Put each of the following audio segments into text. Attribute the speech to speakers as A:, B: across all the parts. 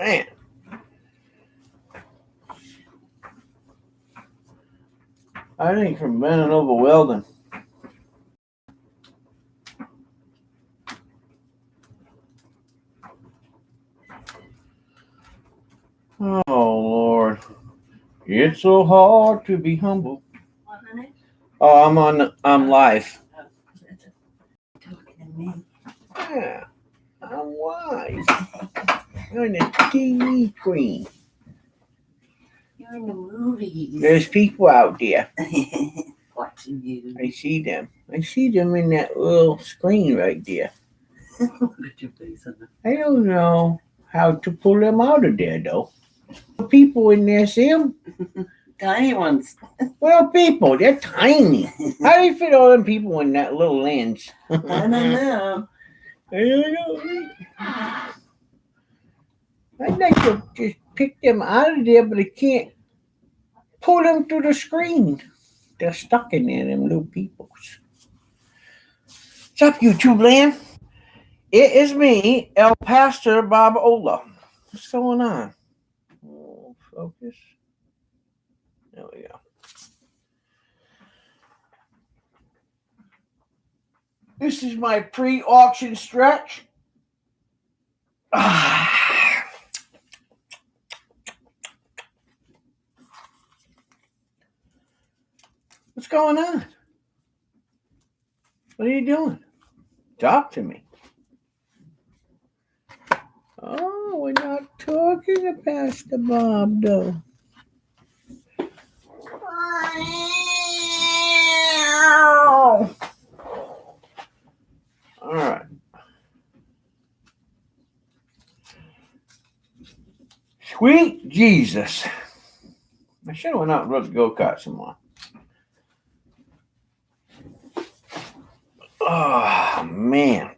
A: Man. I think from bending over welding. Oh, Lord. It's so hard to be humble.
B: What, honey?
A: Oh, I'm live.
B: Talking to me.
A: Yeah, I'm live. You're on the TV screen.
B: You're in the movies.
A: There's people out there.
B: Watching you.
A: I see them. I see them in that little screen right there.
B: Look at your face on
A: I don't know how to pull them out of there, though. People in there, see them?
B: Tiny ones.
A: Well, people, they're tiny. How do you fit all them people in that little lens?
B: I don't know.
A: I don't know. I'd like to just pick them out of there, but I can't pull them through the screen. They're stuck in there, them little peoples. What's up, YouTube land? It is me, El Pastor Bob Ola. What's going on? Oh, focus. There we go. This is my pre-auction stretch. What's going on? What are you doing? Talk to me. Oh, we're not talking to Pastor Bob, though. All right. Sweet Jesus. I should have went out and rode the go-kart some more. Oh, man.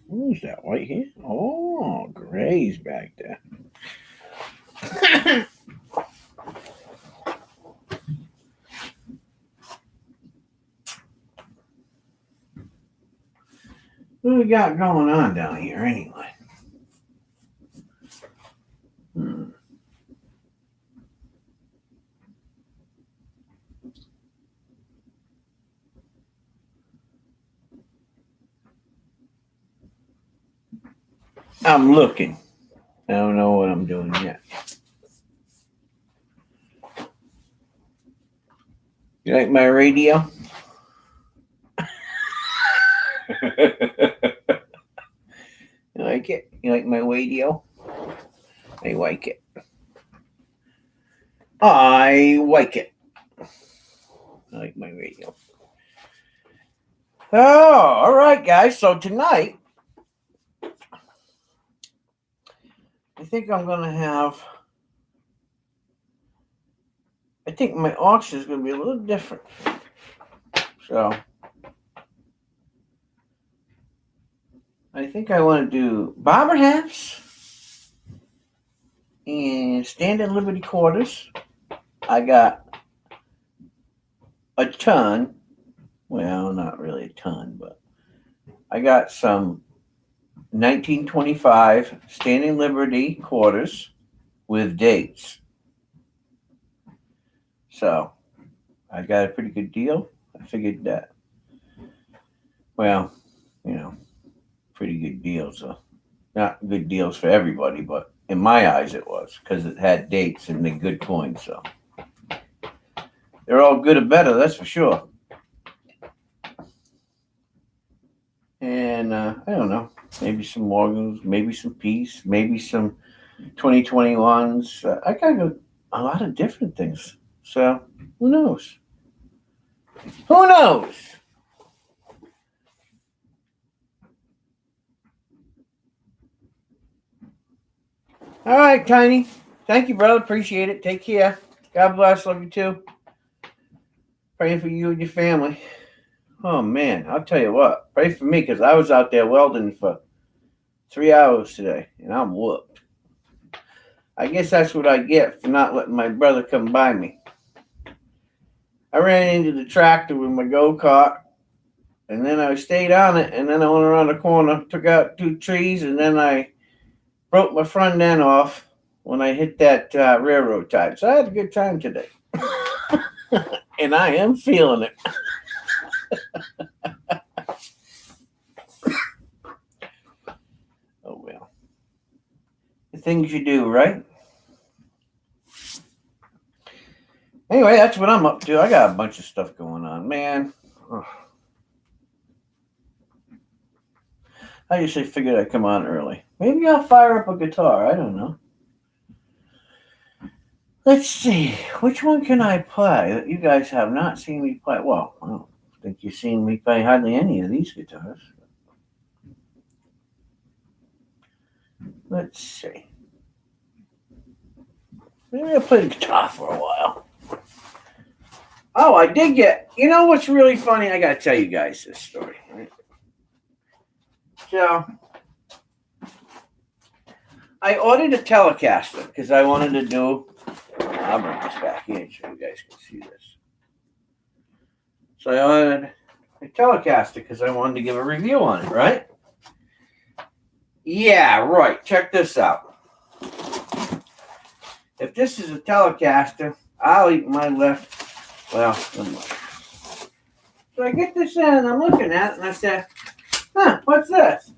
A: Who's that right here? Oh, Gray's back there. What do we got going on down here anyway? I'm looking. I don't know what I'm doing yet. You like my radio? You like it? You like my radio? I like it. I like it. I like my radio. Oh, all right, guys. So tonight, I think I'm going to have... I think my auction is going to be a little different. So, I think I want to do bobber halves and standard Liberty quarters. I got a ton. Well, not really a ton, but I got some 1925 standing Liberty quarters with dates. So, I got a pretty good deal. I figured that, well, pretty good deals. Not good deals for everybody, but in my eyes it was, because it had dates and the good coins. So, they're all good or better, that's for sure. And I don't know, maybe some Morgans, maybe some Peace, maybe some 2021s. I got a lot of different things. So, who knows? Who knows? All right, Tiny. Thank you, brother. Appreciate it. Take care. God bless. Love you too. Praying for you and your family. Oh, man. I'll tell you what. Pray for me, because I was out there welding for 3 hours today, and I'm whooped. I guess that's what I get for not letting my brother come by me. I ran into the tractor with my go-kart, and then I stayed on it, and then I went around the corner, took out 2 trees, and then I broke my front end off when I hit that railroad tie. So I had a good time today. And I am feeling it. Oh, well. The things you do, right? Anyway, that's what I'm up to. I got a bunch of stuff going on, man. I usually figured I'd come on early. Maybe I'll fire up a guitar. I don't know. Let's see. Which one can I play that you guys have not seen me play? Well, I don't think you've seen me play hardly any of these guitars. Let's see. Maybe I'll play the guitar for a while. Oh, I did get... You know what's really funny? I got to tell you guys this story, right? So, I ordered a Telecaster because I wanted to do... I'll bring this back in so you guys can see this. So I ordered a Telecaster because I wanted to give a review on it, right? Yeah, right. Check this out. If this is a Telecaster, I'll eat my left. Well, so I get this in and I'm looking at it and I said, huh, what's this?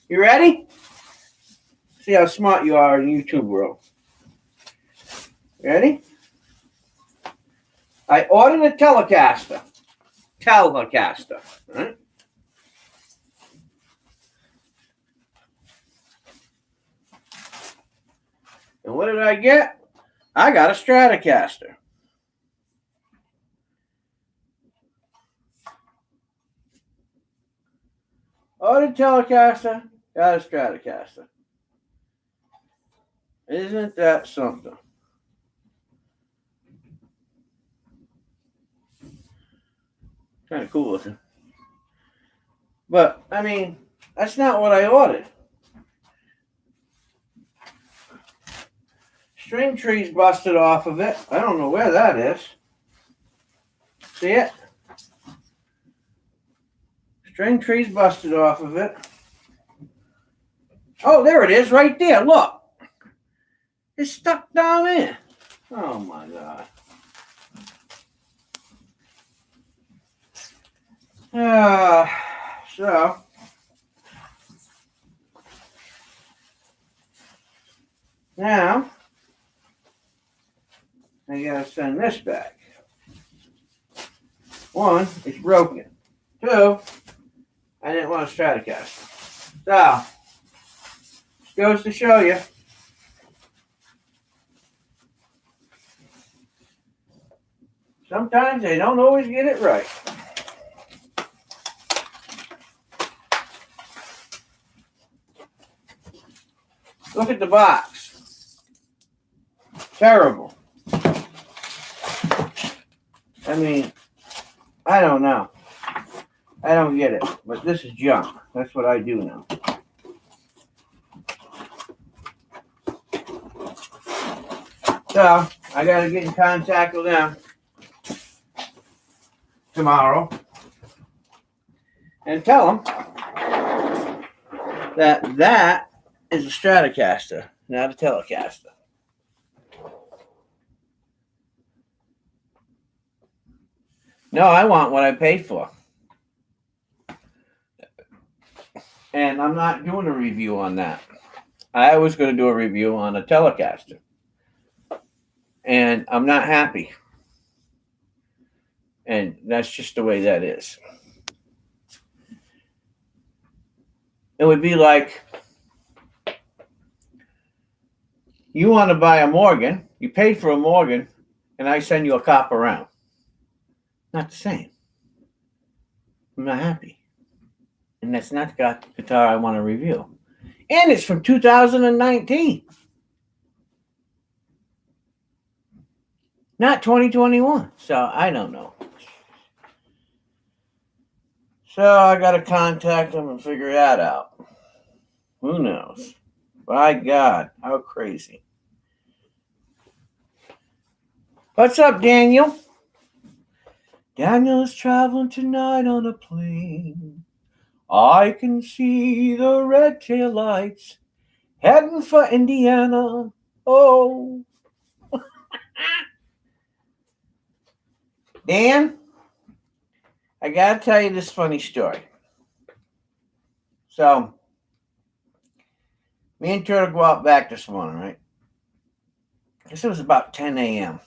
A: You ready? See how smart you are in YouTube world. Ready? I ordered a Telecaster. Right? And what did I get? I got a Stratocaster. Ordered Telecaster, got a Stratocaster. Isn't that something? Kind of cool looking. But, I mean, that's not what I ordered. String tree's busted off of it. I don't know where that is. See it? String tree's busted off of it. Oh, there it is right there. Look. It's stuck down there. Oh, my God. So, now, I gotta send this back. 1, it's broken. 2, I didn't want a Stratocaster. So, this goes to show you. Sometimes they don't always get it right. Look at the box. Terrible. I mean, I don't know. I don't get it. But this is junk. That's what I do now. So, I got to get in contact with them tomorrow and tell them that that is a Stratocaster, not a Telecaster. No, I want what I paid for. And I'm not doing a review on that. I was going to do a review on a Telecaster. And I'm not happy. And that's just the way that is. It would be like you want to buy a Morgan, you paid for a Morgan, and I send you a cop around. Not the same. I'm not happy. And that's not the guitar I want to review. And it's from 2019. Not 2021. So I don't know. So I got to contact them and figure that out. Who knows? My God, how crazy. What's up, Daniel? Daniel is traveling tonight on a plane. I can see the red tail lights heading for Indiana. Oh. Dan, I gotta tell you this funny story. So, me and Turtle go out back this morning, right? I guess it was about 10 a.m.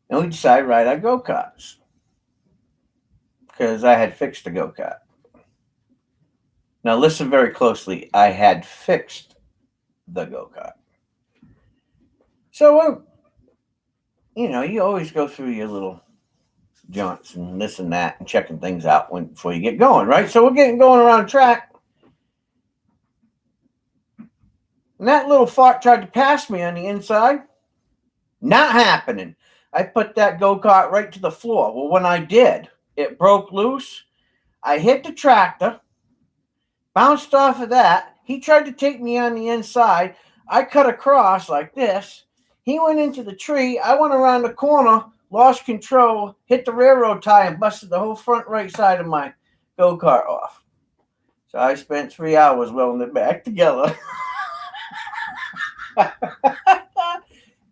A: And we decided to ride our go-karts. Because I had fixed the go-kart. Now listen very closely. I had fixed the go-kart. So, you always go through your little jaunts and this and that and checking things out before you get going, right? So we're getting going around the track. And that little fart tried to pass me on the inside. Not happening. I put that go-kart right to the floor. Well, when I did, it broke loose. I hit the tractor, bounced off of that. He tried to take me on the inside. I cut across like this. He went into the tree. I went around the corner, lost control, hit the railroad tie, and busted the whole front right side of my go-kart off. So I spent 3 hours welding it back together.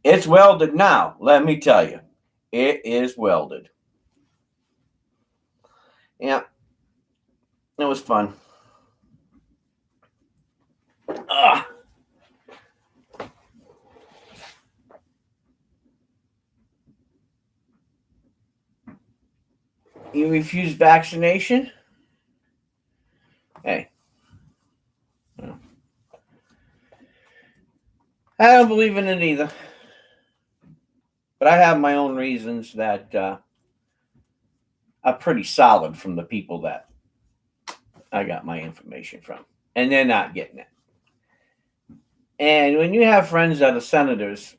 A: It's welded now, let me tell you. It is welded. Yeah, it was fun. Ugh. You refuse vaccination? Hey. I don't believe in it either. But I have my own reasons that are pretty solid from the people that I got my information from. And they're not getting it. And when you have friends that are senators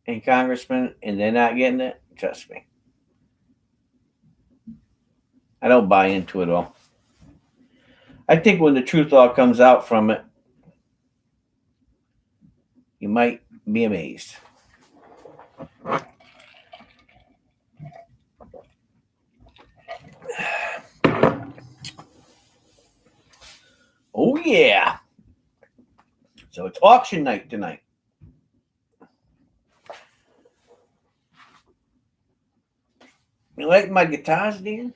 A: and congressmen and they're not getting it, trust me. I don't buy into it all. I think when the truth all comes out from it, you might be amazed. Oh, yeah. So it's auction night tonight. You like my guitars, Dan?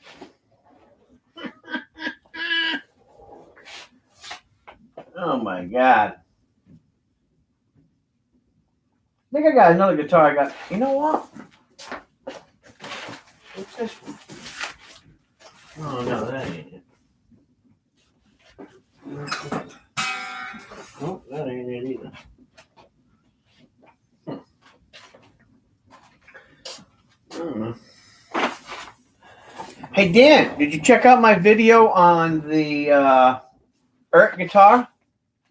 A: Oh, my God. I think I got another guitar. You know what? What's this one? Oh, no, that ain't it. Nope, that ain't it either. I don't know. Hey, Dan, did you check out my video on the EART guitar?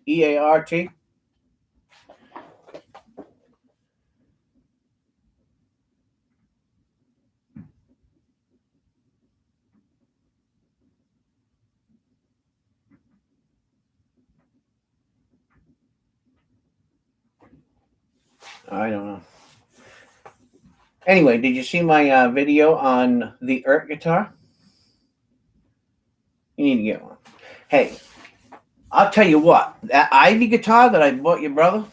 A: EART? I don't know. Anyway, did you see my video on the EART guitar? You need to get one. Hey, I'll tell you what. That Ivy guitar that I bought your brother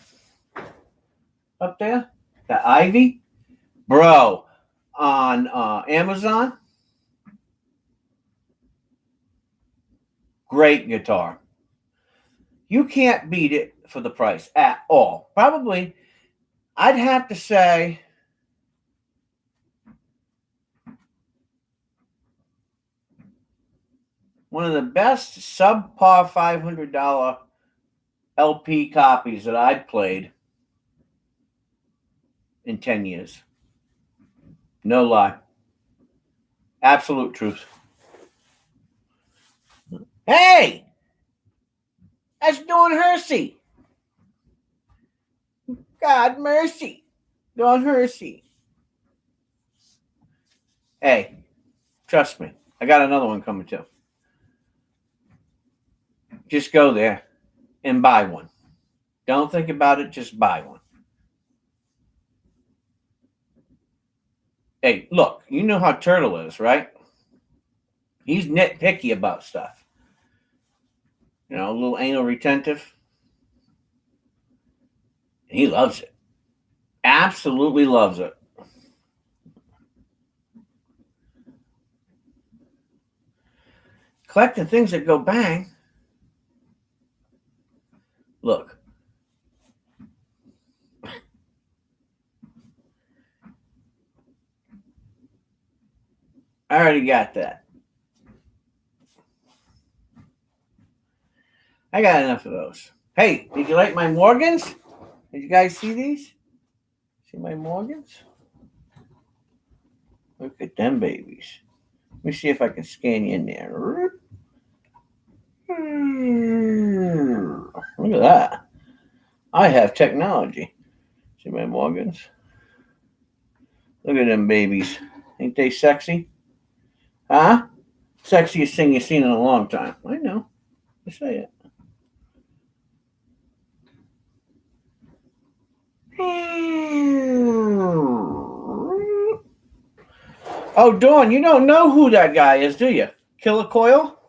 A: up there, that Ivy, bro, on Amazon, great guitar. You can't beat it for the price at all. Probably, I'd have to say, one of the best subpar $500 LP copies that I'd played in 10 years. No lie. Absolute truth. Hey! That's Dawn Hersey. God mercy. Dawn Hersey. Hey, trust me. I got another one coming too. Just go there. and buy one. Don't think about it, just buy one. Hey, look, you know how Turtle is, right? He's nitpicky about stuff. You know, a little anal retentive. He loves it. Absolutely loves it. Collecting things that go bang. Look. I already got that. I got enough of those. Hey, did you like my Morgans? Did you guys see these? See my Morgans? Look at them babies. Let me see if I can scan you in there. Look at that. I have technology. See my Morgans? Look at them babies. Ain't they sexy? Huh? Sexiest thing you've seen in a long time. I know. I say it. Oh, Dawn, you don't know who that guy is, do you? Killer Coil?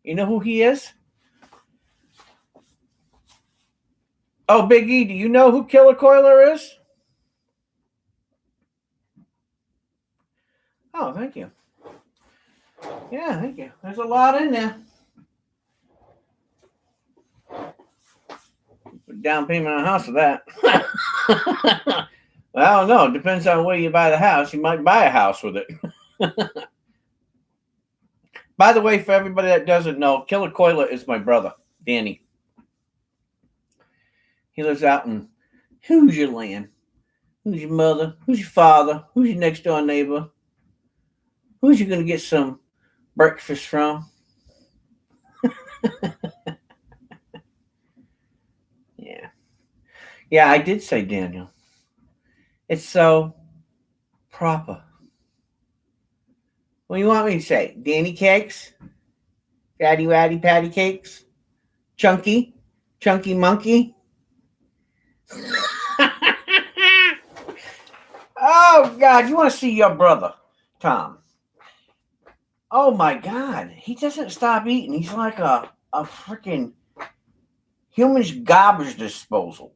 A: You know who he is? Oh, Big E, do you know who Killer Coiler is? Oh, thank you. Yeah, thank you. There's a lot in there. Down payment on a house for that. Well, I don't know. It depends on where you buy the house. You might buy a house with it. By the way, for everybody that doesn't know, Killer Coiler is my brother, Danny. He lives out in who's your land? Who's your mother? Who's your father? Who's your next door neighbor? Who's you going to get some breakfast from? Yeah. Yeah, I did say Daniel. It's so proper. What do you want me to say? Danny Cakes? Fatty Waddy Patty Cakes? Chunky? Chunky Monkey? Oh, God, you want to see your brother, Tom? Oh, my God. He doesn't stop eating. He's like a freaking human's garbage disposal.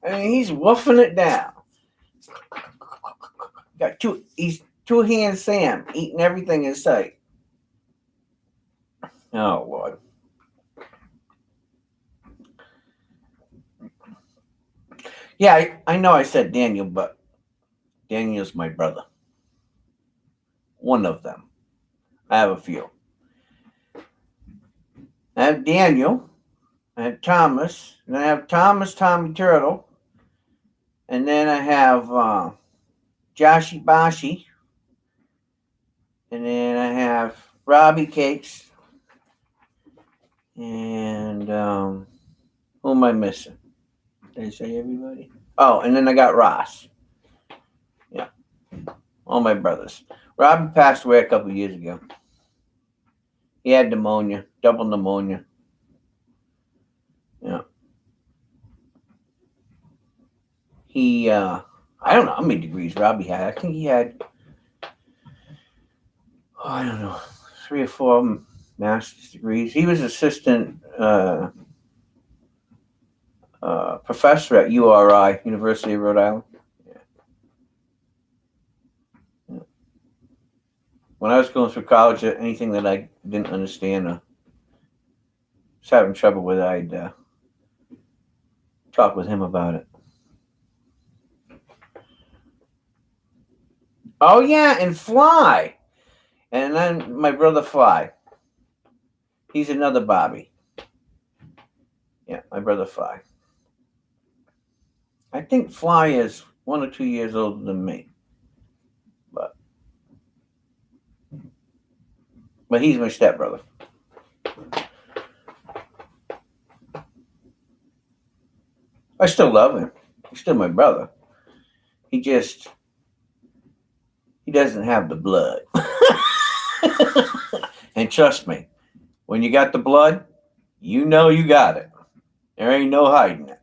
A: I mean, he's woofing it down. He's two-hand Sam, eating everything in sight. Oh, Lord. Yeah, I know I said Daniel, but Daniel's my brother. One of them. I have a few. I have Daniel. I have Thomas. And I have Thomas Tommy Turtle. And then I have Joshy Boshi. And then I have Robbie Cakes. And who am I missing? Did I say everybody? Oh, and then I got Ross. Yeah. All my brothers. Robbie passed away a couple of years ago. He had pneumonia, double pneumonia. Yeah. He, I don't know how many degrees Robbie had. I think he had, I don't know, 3 or 4 master's degrees. He was assistant professor at URI, University of Rhode Island. Yeah. Yeah. When I was going through college, anything that I didn't understand or was having trouble with, I'd talk with him about it. Oh, yeah, and Fly. And then my brother Fly. He's another Bobby. Yeah, my brother Fly. I think Fly is 1 or 2 years older than me. But he's my stepbrother. I still love him. He's still my brother. He doesn't have the blood. And trust me, When you got the blood, you know you got it. There ain't no hiding it.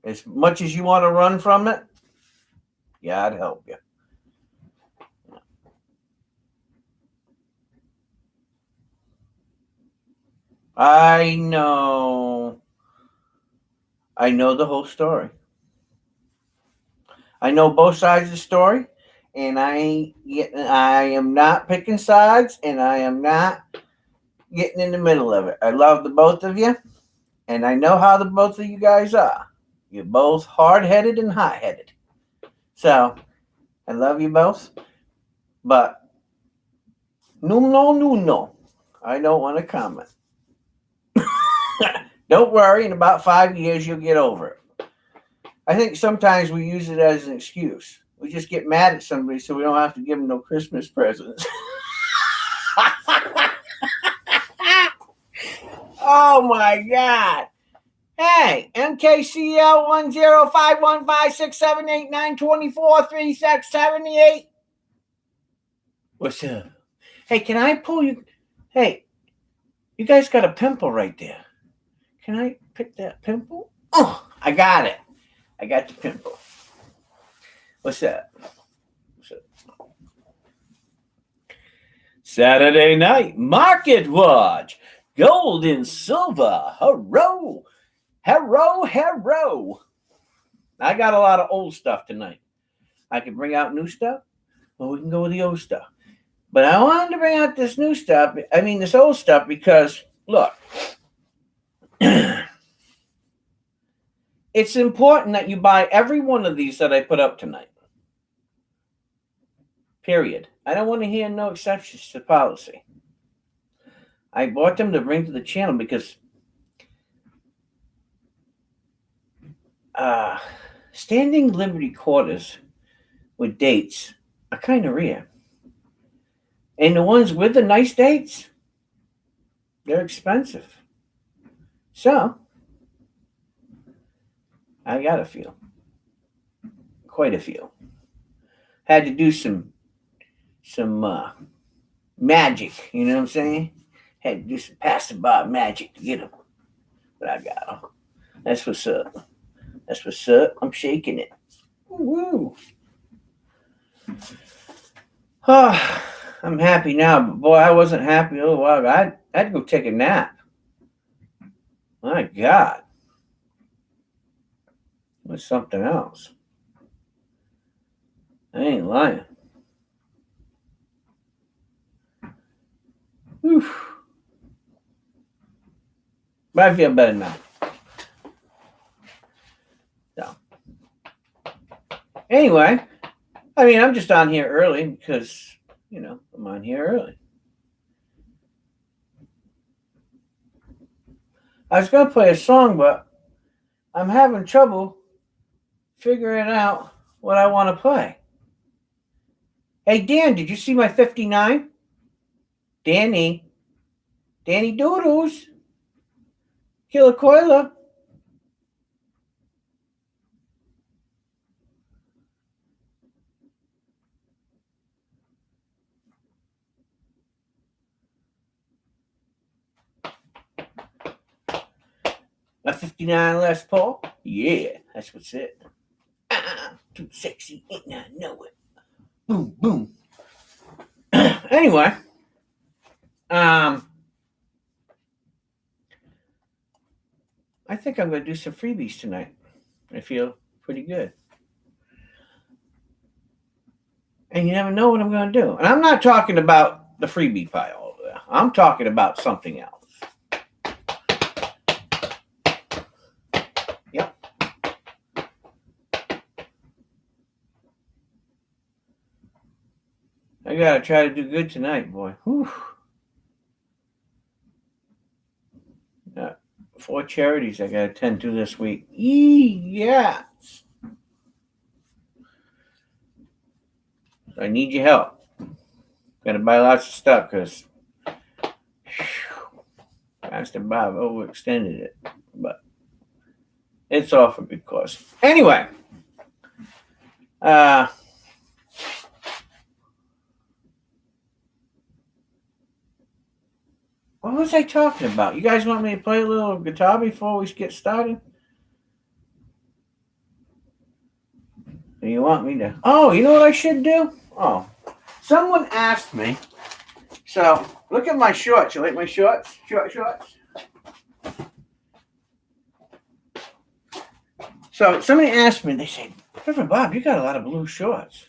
A: As much as you want to run from it, God help you. I know the whole story. I know both sides of the story, and I am not picking sides, and I am not getting in the middle of it. I love the both of you, and I know how the both of you guys are. You're both hard-headed and hot-headed. So, I love you both, but no. I don't want to comment. Don't worry, in about 5 years, you'll get over it. I think sometimes we use it as an excuse. We just get mad at somebody so we don't have to give them no Christmas presents. Oh my God. Hey, MKCL 105156789243678. What's up? Hey, can I pull you? Hey, you guys got a pimple right there. Can I pick that pimple? Oh, I got it. I got the pimple. What's that? Saturday night market watch. Gold and silver. Hurrah. I got a lot of old stuff tonight. I can bring out new stuff, or we can go with the old stuff. But I wanted to bring out this old stuff, because, look, it's important that you buy every one of these that I put up tonight. Period. I don't want to hear no exceptions to policy. I bought them to bring to the channel because standing Liberty quarters with dates are kind of rare. And the ones with the nice dates, they're expensive. So, I got a few. Quite a few. Had to do some magic, you know what I'm saying? Had to do some pass the bar magic to get them. But I got them. That's what's up. I'm shaking it. Woo! Oh, I'm happy now, but boy, I wasn't happy a little while ago. I had to go take a nap. My God. It was something else. I ain't lying. Whew. But I feel better now. So. Anyway, I'm just on here early because, I'm on here early. I was going to play a song, but I'm having trouble figuring out what I want to play. Hey, Dan, did you see my 59? Danny Doodles. Killer Coiler. My 59 Les Paul? Yeah, that's what's it. Too sexy, ain't I know it. Boom, boom. Anyway, I think I'm going to do some freebies tonight. I feel pretty good. And you never know what I'm going to do. And I'm not talking about the freebie pile over there. I'm talking about something else. Yep. I got to try to do good tonight, boy. Whew. Got 4 charities I got to attend to this week. Yes. I need your help. Got to buy lots of stuff because Master Bob overextended it. But it's all for good cause. Anyway. What was I talking about? You guys want me to play a little guitar before we get started? Do you want me to? Oh, you know what I should do? Oh, someone asked me. So, look at my shorts. You like my shorts? Shorts. So, somebody asked me, they say, Reverend Bob, you got a lot of blue shorts.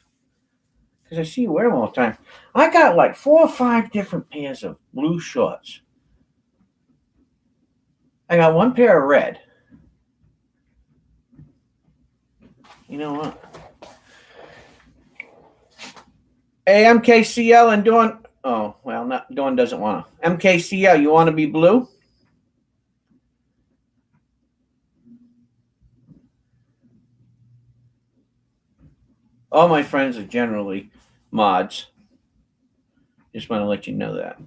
A: Because I see you wear them all the time. I got like 4 or 5 different pairs of blue shorts. I got 1 pair of red. You know what? Hey, MKCL and Dawn. Oh, well, not Dawn doesn't want to. MKCL, you want to be blue? All my friends are generally mods. Just want to let you know that.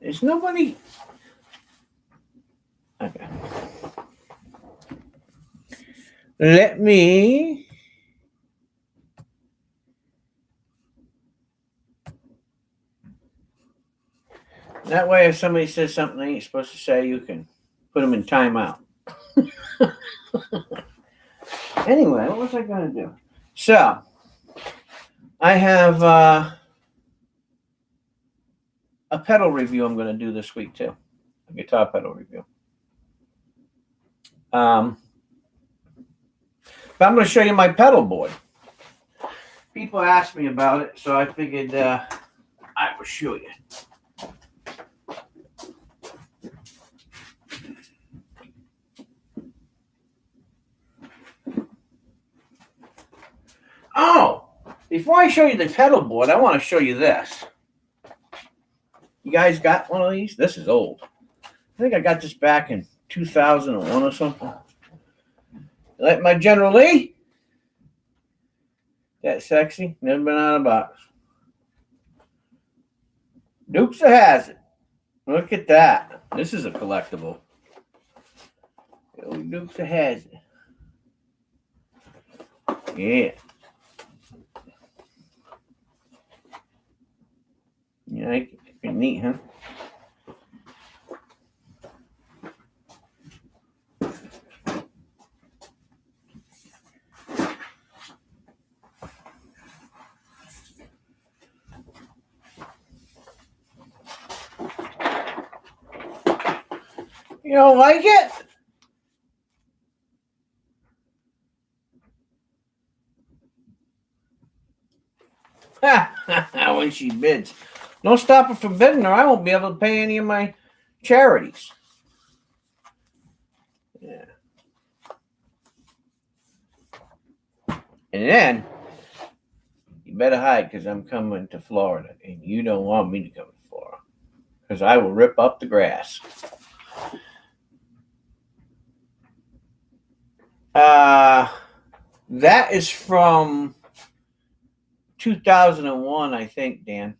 A: There's nobody. Okay. Let me. That way, if somebody says something they ain't supposed to say, you can put them in timeout. Anyway, what was I going to do? So, I have a pedal review I'm going to do this week, too. A guitar pedal review. But I'm going to show you my pedal board. People asked me about it, so I figured I will show you. Oh, before I show you the pedal board, I want to show you this. You guys got one of these? This is old. I think I got this back in 2001 or something. You like my General Lee? That sexy? Never been out of the box. Dukes of Hazzard. Look at that. This is a collectible. Dukes of Hazzard. Yeah. Yeah, pretty neat, huh? You don't like it? When she bids. Don't stop her from bidding, or I won't be able to pay any of my charities. Yeah. And then, you better hide, because I'm coming to Florida, and you don't want me to come to Florida, because I will rip up the grass. That is from 2001, I think, Dan.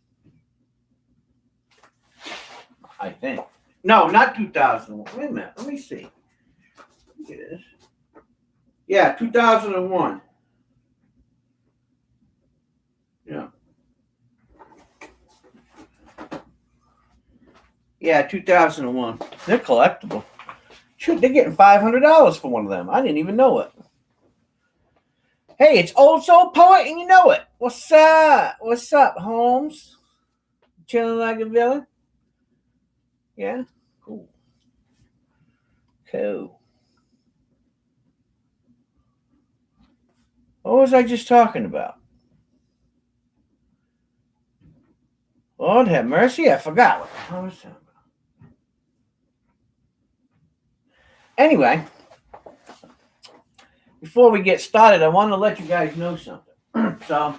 A: I think. No, not 2001. Wait a minute. Let me see. It is. Yeah, 2001. Yeah. Yeah, 2001. They're collectible. Shoot, they're getting $500 for one of them. I didn't even know it. Hey, it's Old Soul Poet, and you know it. What's up? What's up, Holmes? Chilling like a villain? Yeah? Cool. Cool. What was I just talking about? Lord have mercy, I forgot what I was talking about. Anyway, before we get started, I want to let you guys know something. So,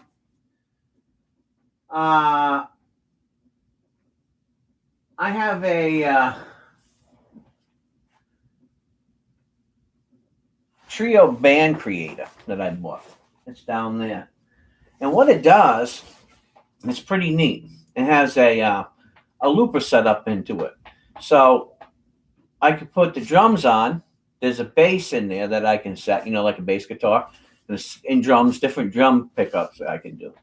A: I have a trio band creator that I bought. It's down there. And what it does, it's pretty neat. It has a looper set up into it. So I could put the drums on. There's a bass in there that I can set, like a bass guitar. in drums, different drum pickups that I can do.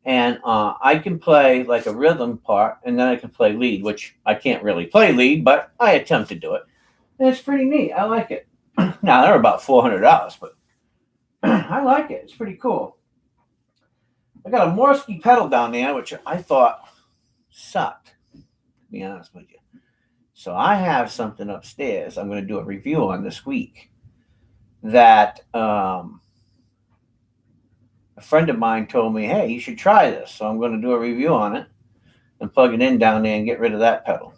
A: And I can play like a rhythm part, and then I can play lead, which I can't really play lead, but I attempt to do it. And it's pretty neat. I like it. Now, they're about $400, but I like it. It's pretty cool. I got a Morsky pedal down there, which I thought sucked, to be honest with you. So I have something upstairs I'm going to do a review on this week that a friend of mine told me, hey, you should try this. So I'm going to do a review on it and plug it in down there and get rid of that pedal.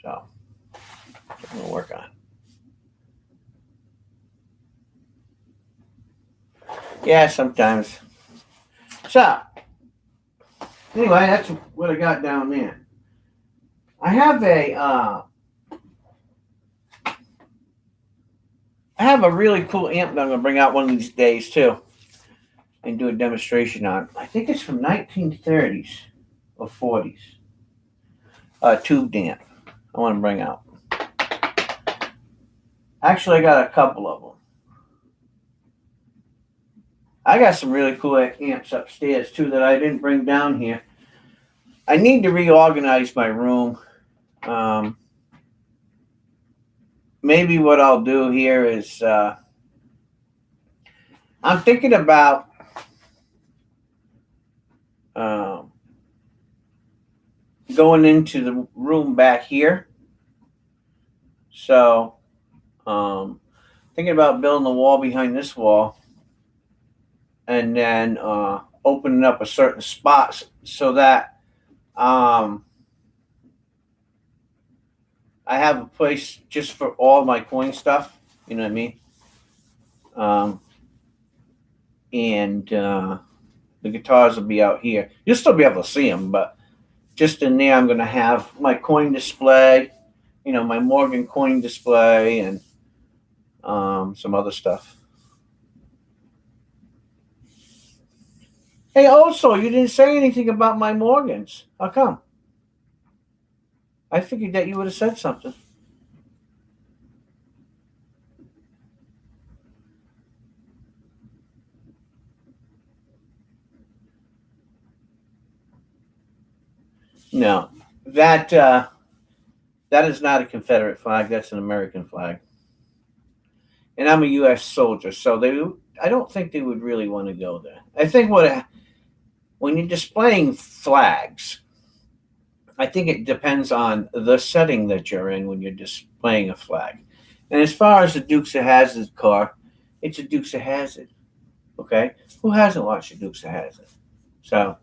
A: So I'm going to work on. Yeah, sometimes. So anyway, that's what I got down there. I have a really cool amp that I'm going to bring out one of these days too and do a demonstration on. I think it's from 1930s or 40s. Tube amp I want to bring out. Actually, I got a couple of them. I got some really cool amps upstairs too that I didn't bring down here. I need to reorganize my room. Maybe what I'll do here is I'm thinking about going into the room back here. So thinking about building a wall behind this wall and then opening up a certain spot so that I have a place just for all my coin stuff. You know what I mean? And the guitars will be out here. You'll still be able to see them, but just in there, I'm going to have my coin display, my Morgan coin display, and some other stuff. Hey, also, you didn't say anything about my Morgans. How come? I figured that you would have said something. No, that is not a Confederate flag. That's an American flag. And I'm a U.S. soldier, so I don't think they would really want to go there. I think when you're displaying flags, I think it depends on the setting that you're in when you're displaying a flag. And as far as the Dukes of Hazzard car, it's a Dukes of Hazzard. Okay? Who hasn't watched the Dukes of Hazzard? So,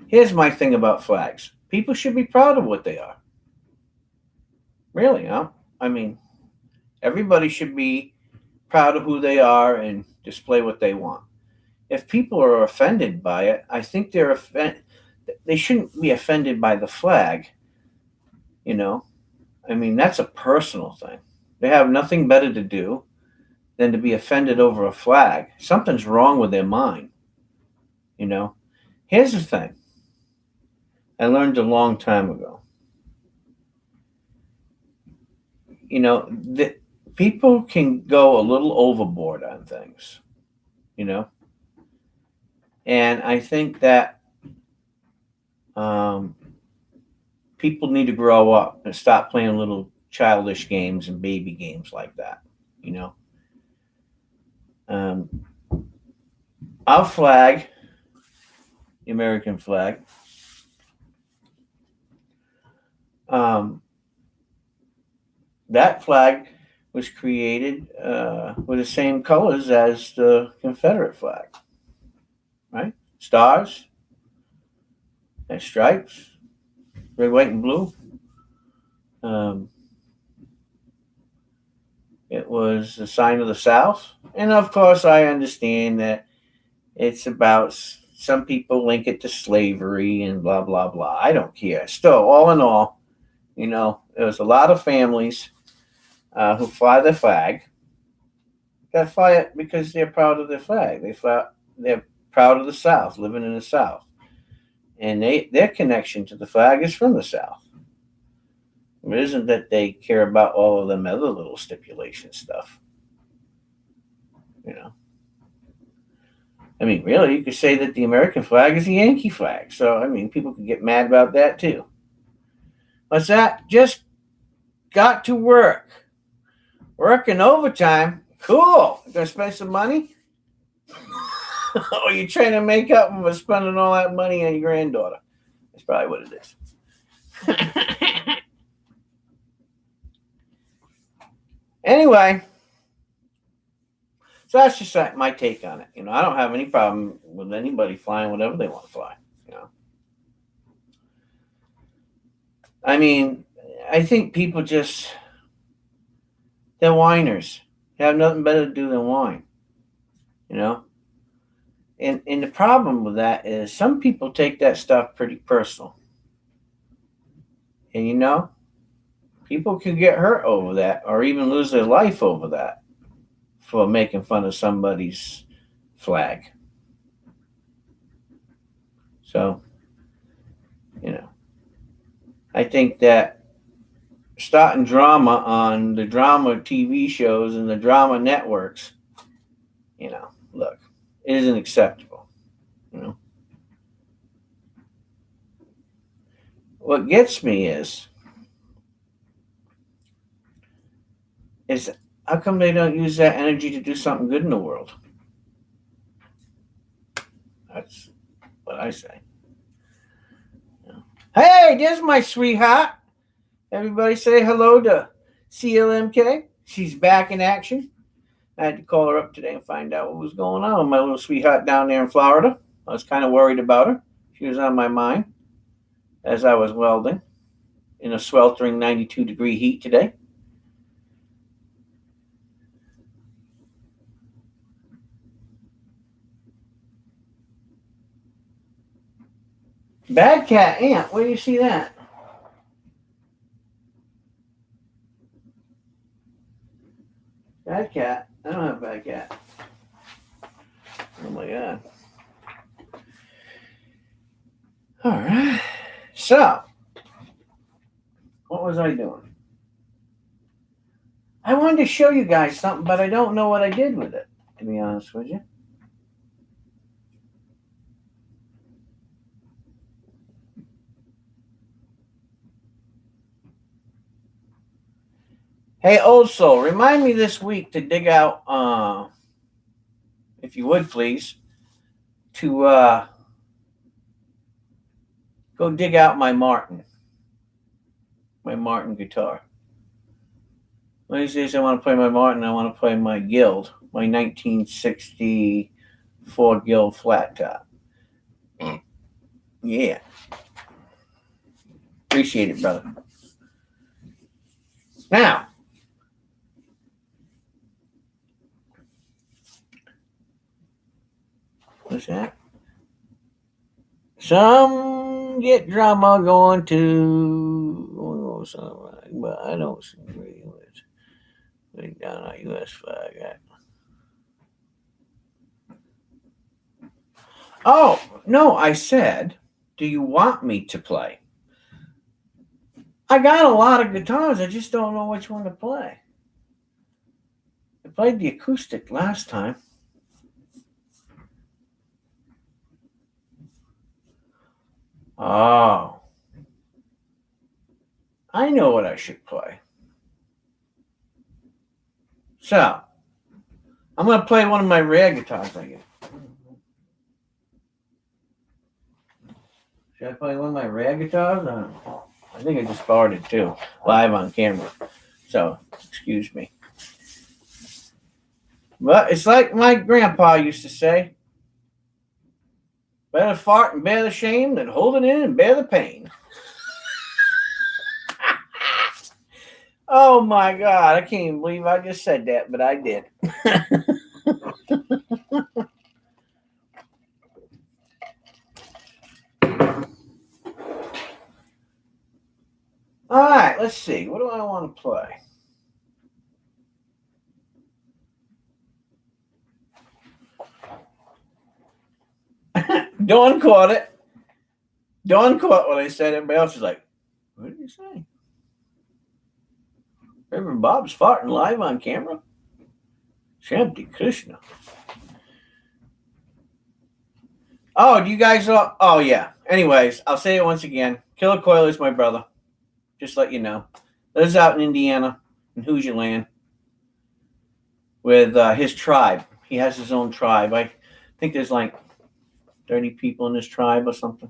A: here's my thing about flags. People should be proud of what they are. Really, huh? I mean, everybody should be proud of who they are and display what they want. If people are offended by it, I think they shouldn't be offended by the flag. I mean, that's a personal thing. They have nothing better to do than to be offended over a flag. Something's wrong with their mind. Here's the thing. I learned a long time ago. That people can go a little overboard on things. And I think that people need to grow up and stop playing little childish games and baby games like that. Our flag, the American flag, that flag was created with the same colors as the Confederate flag, right? Stars and stripes, red, white, and blue. It was the sign of the South. And of course, I understand that it's about some people link it to slavery and blah, blah, blah. I don't care. Still, all in all, there's a lot of families who fly the flag that fly it because they're proud of their flag. They're proud of the South, living in the South. And their connection to the flag is from the South. It isn't that they care about all of them other little stipulation stuff. You know. I mean, really, you could say that the American flag is the Yankee flag. So, I mean, people could get mad about that too. What's that? Just got to work. Working overtime. Cool. You gonna spend some money? Or you trying to make up for spending all that money on your granddaughter? That's probably what it is. Anyway, so that's just my take on it. You know, I don't have any problem with anybody flying whatever they want to fly. You know, I mean, I think people just they're whiners. They have nothing better to do than whine. You know, and the problem with that is some people take that stuff pretty personal. And you know, people can get hurt over that or even lose their life over that for making fun of somebody's flag. So, you know, I think that starting drama on the drama TV shows and the drama networks, you know, look, it isn't acceptable. You know, what gets me is how come they don't use that energy to do something good in the world? That's what I say. You know. Hey, there's my sweetheart. Everybody say hello to CLMK. She's back in action. I had to call her up today and find out what was going on with my little sweetheart down there in Florida. I was kind of worried about her. She was on my mind as I was welding in a sweltering 92-degree heat today. Bad cat ant. Where do you see that? Bad cat. I don't have bad cat. Oh my god. All right. So, what was I doing? I wanted to show you guys something, but I don't know what I did with it, to be honest with you. Hey, old soul, remind me this week to dig out, if you would please, to go dig out my Martin guitar. One of these days I want to play my Martin. I want to play my Guild, my 1964 Guild flat top. Yeah. Appreciate it, brother. Now, what's that? Some get drama going to something, but I don't agree with putting down our U.S. flag. Oh, no, I said, do you want me to play? I got a lot of guitars. I just don't know which one to play. I played the acoustic last time. Oh. I know what I should play. So, I'm going to play one of my rare guitars I get. Should I play one of my rare guitars? I think I just borrowed it too, live on camera. So, excuse me. But it's like my grandpa used to say, better fart and bear the shame than hold it in and bear the pain. Oh my God, I can't even believe I just said that, but I did. All right, let's see. What do I want to play? Dawn caught it. Dawn caught what I said. Everybody else was like, what did you say? Reverend Bob's farting live on camera? Shanti Krishna. Oh, do you guys all? Oh, yeah. Anyways, I'll say it once again. Killer Coil is my brother. Just let you know. Lives out in Indiana, in Hoosier Land, with his tribe. He has his own tribe. I think there's like 30 people in his tribe or something.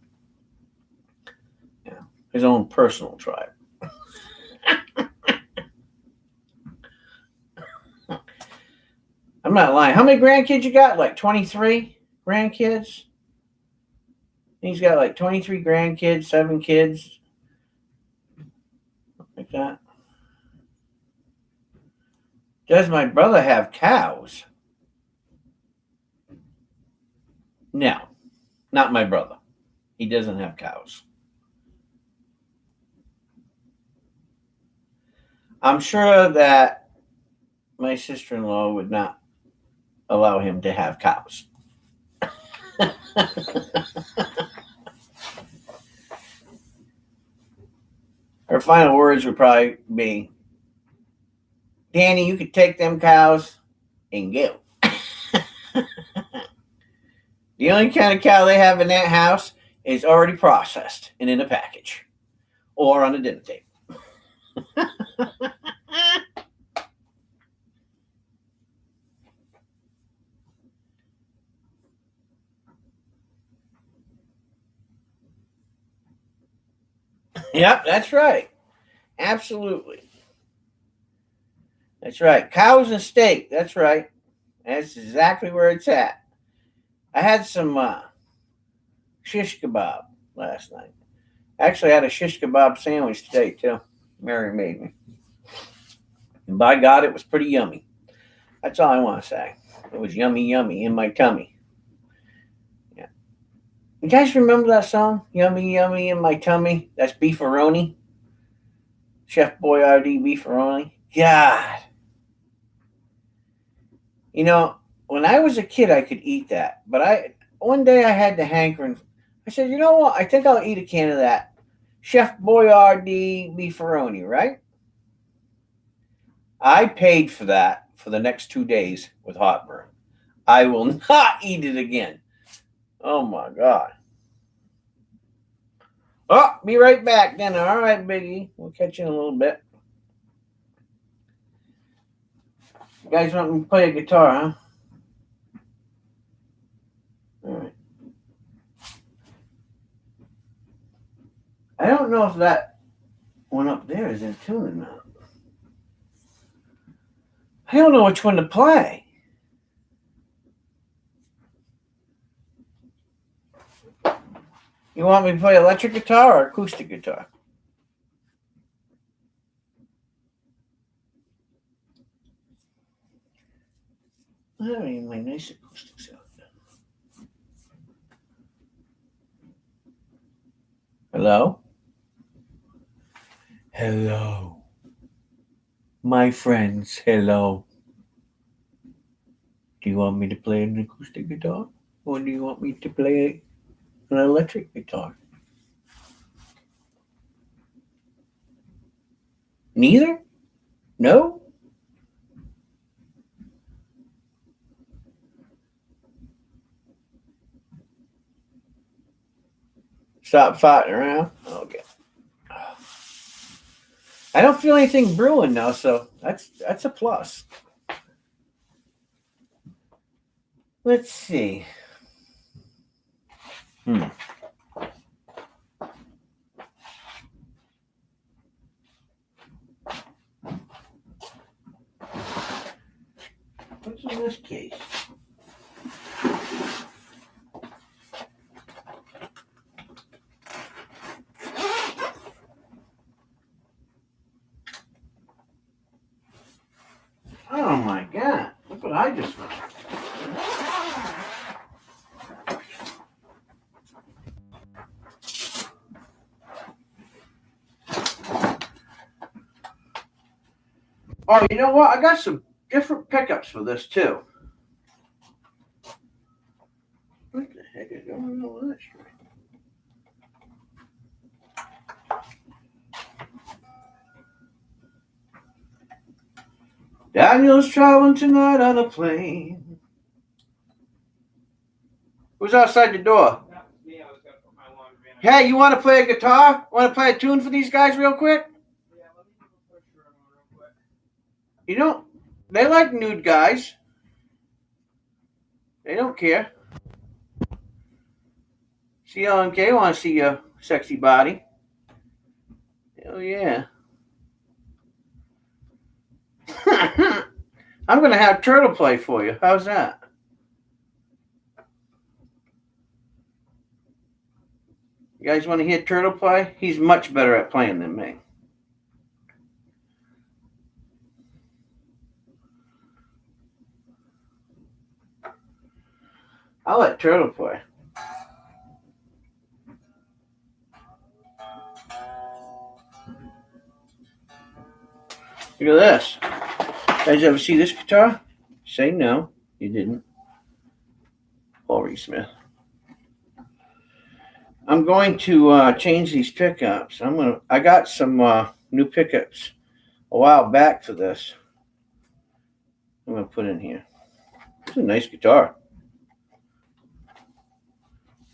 A: Yeah, his own personal tribe. I'm not lying. How many grandkids you got? Like 23 grandkids? He's got like 23 grandkids, 7 kids. Like that. Does my brother have cows? No, not my brother. He doesn't have cows. I'm sure that my sister-in-law would not allow him to have cows. Her final words would probably be, Danny, you could take them cows and go. The only kind of cow they have in that house is already processed and in a package or on a dinner table. Yep, that's right. Absolutely. That's right. Cows and steak. That's right. That's exactly where it's at. I had some shish kebab last night. Actually, I had a shish kebab sandwich today, too. Mary made me. And by God, it was pretty yummy. That's all I want to say. It was yummy, yummy in my tummy. Yeah. You guys remember that song? Yummy, yummy in my tummy? That's Beefaroni. Chef Boyardee Beefaroni. God. You know, when I was a kid, I could eat that. But one day I had the hankering. I said, you know what? I think I'll eat a can of that. Chef Boyardee Beefaroni, right? I paid for that for the next 2 days with heartburn. I will not eat it again. Oh my God. Oh, be right back then. All right, Biggie. We'll catch you in a little bit. You guys want me to play a guitar, huh? All right. I don't know if that one up there is in tune or not. I don't know which one to play. You want me to play electric guitar or acoustic guitar? I don't even my nice acoustics out. Hello? Hello. My friends, hello. Do you want me to play an acoustic guitar? Or do you want me to play an electric guitar? Neither? No? Stop fighting around? Okay. I don't feel anything brewing now, so that's a plus. Let's see. What's in this case? Oh my God. Look what I just found. Oh, you know what? I got some different pickups for this too. What the heck is going on with this? Daniel's traveling tonight on a plane. Who's outside the door? Hey, you want to play a guitar? Want to play a tune for these guys real quick? You don't. They like nude guys. They don't care. CLMK want to see your sexy body. Hell yeah. I'm going to have Turtle play for you. How's that? You guys want to hear Turtle play? He's much better at playing than me. I'll let Turtle play. Look at this. Guys ever see this guitar? Say no, you didn't. Laurie Smith. I'm going to change these pickups. I got some new pickups a while back for this. I'm gonna put in here. It's a nice guitar.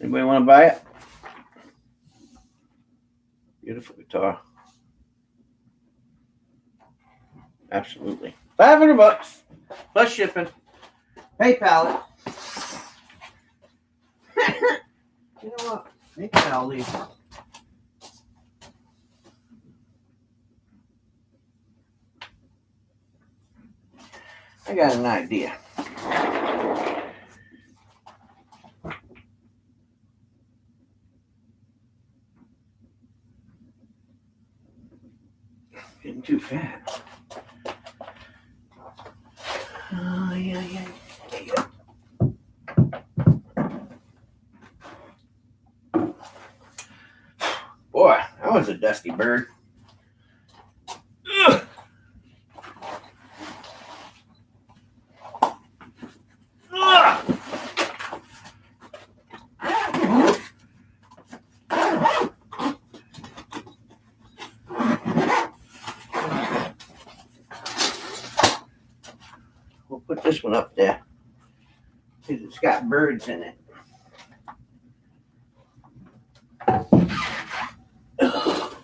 A: Anybody want to buy it? Beautiful guitar. Absolutely. $500 plus shipping. PayPal it. You know what? PayPal leave. I got an idea. Getting too fat. Oh, yeah. Boy, that was a dusty bird. Ugh. Ugh. We'll put this one up there because it's got birds in it.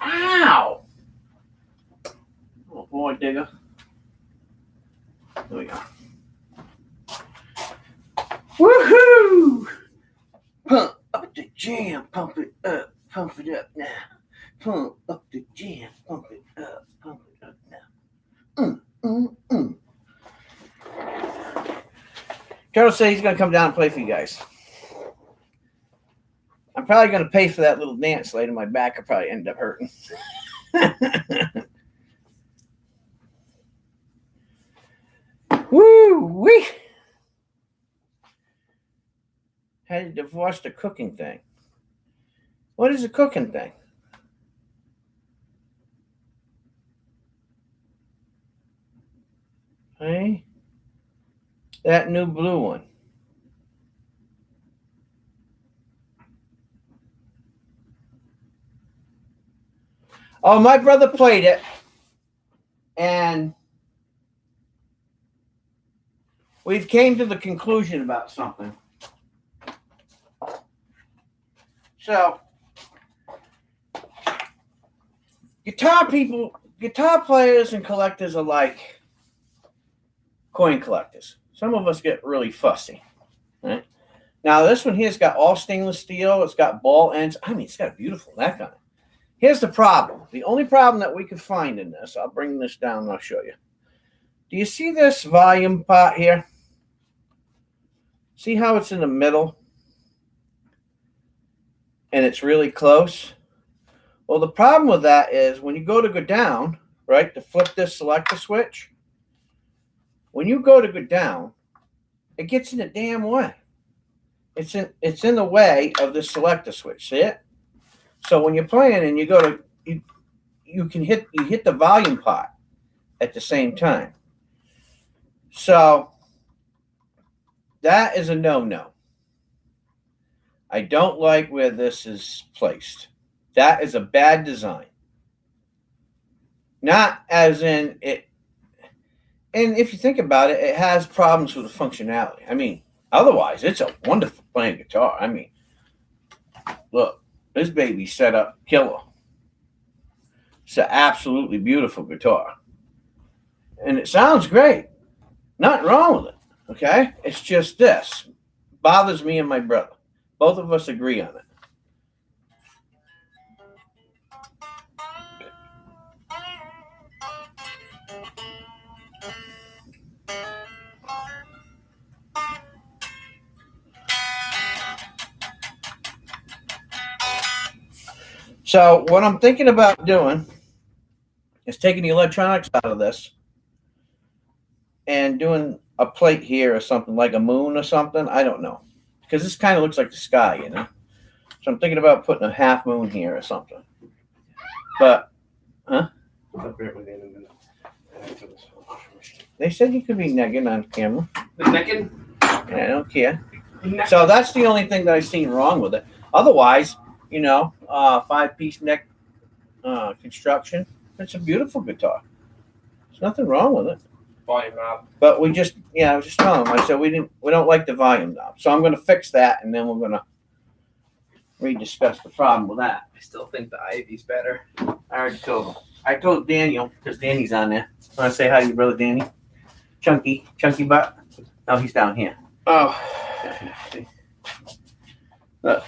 A: Ow! Oh boy, digger. There we go. Woohoo! Pump up the jam, pump it up now. Pump up the jam, pump it up now. Turtle said he's going to come down and play for you guys. I'm probably going to pay for that little dance later. My back will probably end up hurting. Woo-wee! Had to divorce the cooking thing. What is a cooking thing? Hey? That new blue one. Oh, my brother played it. And we've came to the conclusion about something. So, guitar players and collectors are like coin collectors. Some of us get really fussy. Right? Now, this one here's got all stainless steel. It's got ball ends. I mean, it's got a beautiful neck on it. Here's the problem. The only problem that we could find in this, I'll bring this down and I'll show you. Do you see this volume pot here? See how it's in the middle? And it's really close? Well, the problem with that is when you go down, right, to flip this selector switch, when you go down, it gets in the damn way. It's in the way of the selector switch. See it? So when you're playing and you hit the volume pot at the same time. So that is a no-no. I don't like where this is placed. That is a bad design. Not as in And if you think about it, it has problems with the functionality. I mean, otherwise, it's a wonderful playing guitar. I mean, look, this baby's set up killer. It's an absolutely beautiful guitar. And it sounds great. Nothing wrong with it. Okay? It's just this. Bothers me and my brother. Both of us agree on it. So what I'm thinking about doing is taking the electronics out of this and doing a plate here or something, like a moon or something. I don't know. Because this kind of looks like the sky, you know? So I'm thinking about putting a half moon here or something. But, huh? They said you could be negging on camera.
C: The negging?
A: I don't care. So that's the only thing that I've seen wrong with it. Otherwise, you know, 5-piece neck construction. It's a beautiful guitar. There's nothing wrong with it.
C: Volume knob.
A: But we just, I was just telling them. I said we don't like the volume knob. So I'm going to fix that, and then we're going to rediscuss the problem with that.
C: I still think the Ivy's better.
A: I already told him. I told Daniel, because Danny's on there. Want to say hi to your brother Danny? Chunky butt. No, he's down here.
C: Oh.
A: Look.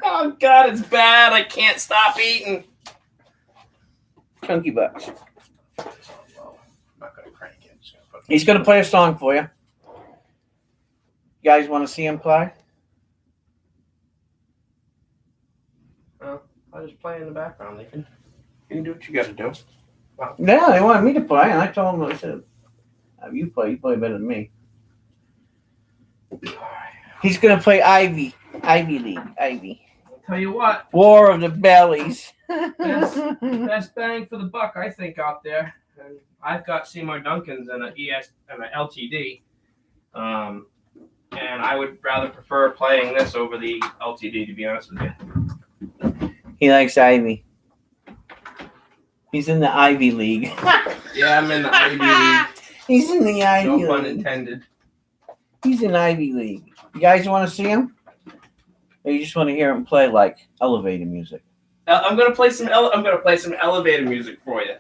C: Oh, God, it's bad. I can't stop eating.
A: Chunky butts.
C: I'm not going to crank it.
A: He's going to play a song for you. You guys want to see him play?
C: Well, I'll just play in the background. You can do what you got to do.
A: Wow. Yeah, they wanted me to play, and I told them, I said, you play better than me. He's going to play Ivy League.
C: I'll tell you what.
A: War of the Bellies.
C: Best bang for the buck, I think, out there. And I've got Seymour Duncan's and an LTD. And I would rather prefer playing this over the LTD, to be honest with you.
A: He likes Ivy. He's in the Ivy League.
C: Yeah, I'm in the Ivy League.
A: He's in the Ivy League.
C: No pun intended.
A: He's in Ivy League. You guys want to see him? Or you just want to hear him play like elevator music?
C: I'm gonna play some elevator music for you.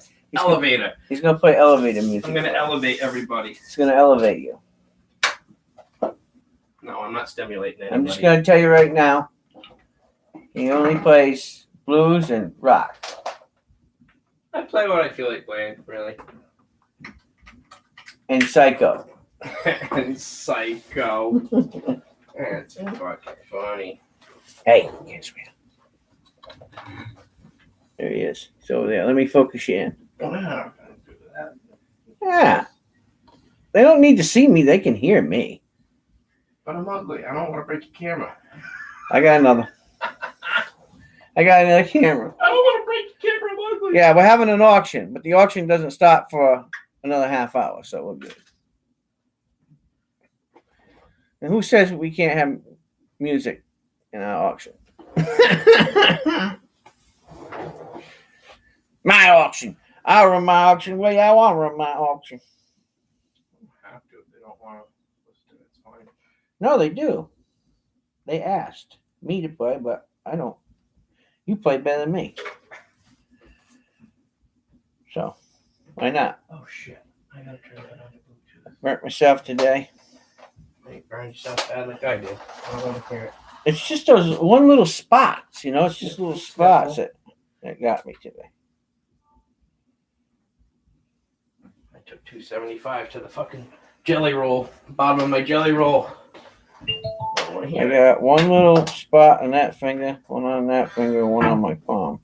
A: He's gonna play elevator music.
C: I'm gonna elevate everybody.
A: He's gonna elevate you.
C: No, I'm not stimulating anybody.
A: I'm just gonna tell you right now. He only plays blues and rock.
C: I play what I feel like playing, really.
A: And psycho.
C: And psycho. That's fucking funny.
A: Hey, catch me. There he is. He's over there. Let me focus you in. Yeah. They don't need to see me. They can hear me.
C: But I'm ugly. I don't want to break your camera.
A: I got another camera.
C: I don't want to break your camera. I'm ugly.
A: Yeah, we're having an auction, but the auction doesn't start for another half hour, so we're good. And who says we can't have music in our auction? My auction. I'll run my auction way I want to run my auction.
C: Have to if they don't want to listen. It's fine.
A: No, they do. They asked me to play, but I don't. You play better than me. So, why not?
C: Oh shit! I gotta turn that on to Bluetooth.
A: Burnt myself today.
C: You burn yourself bad like I did. I don't want to hear it.
A: It's just those one little spots, you know. It's just little spots that got me today.
C: I took $2.75 to the fucking jelly roll. Bottom of my jelly roll.
A: I got one little spot on that finger, one on that finger, one on my palm.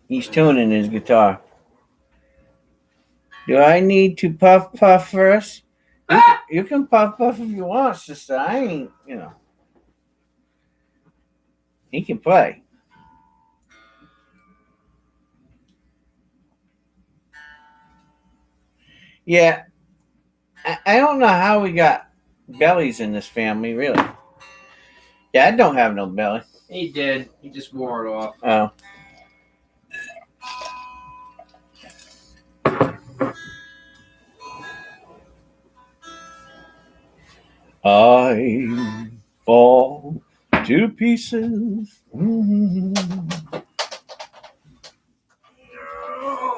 A: He's tuning his guitar. Do I need to puff first? You can puff if you want, sister. I ain't, you know. He can play. Yeah, I don't know how we got bellies in this family, really. Dad don't have no belly.
C: He did. He just wore it off.
A: Oh. I fall to pieces.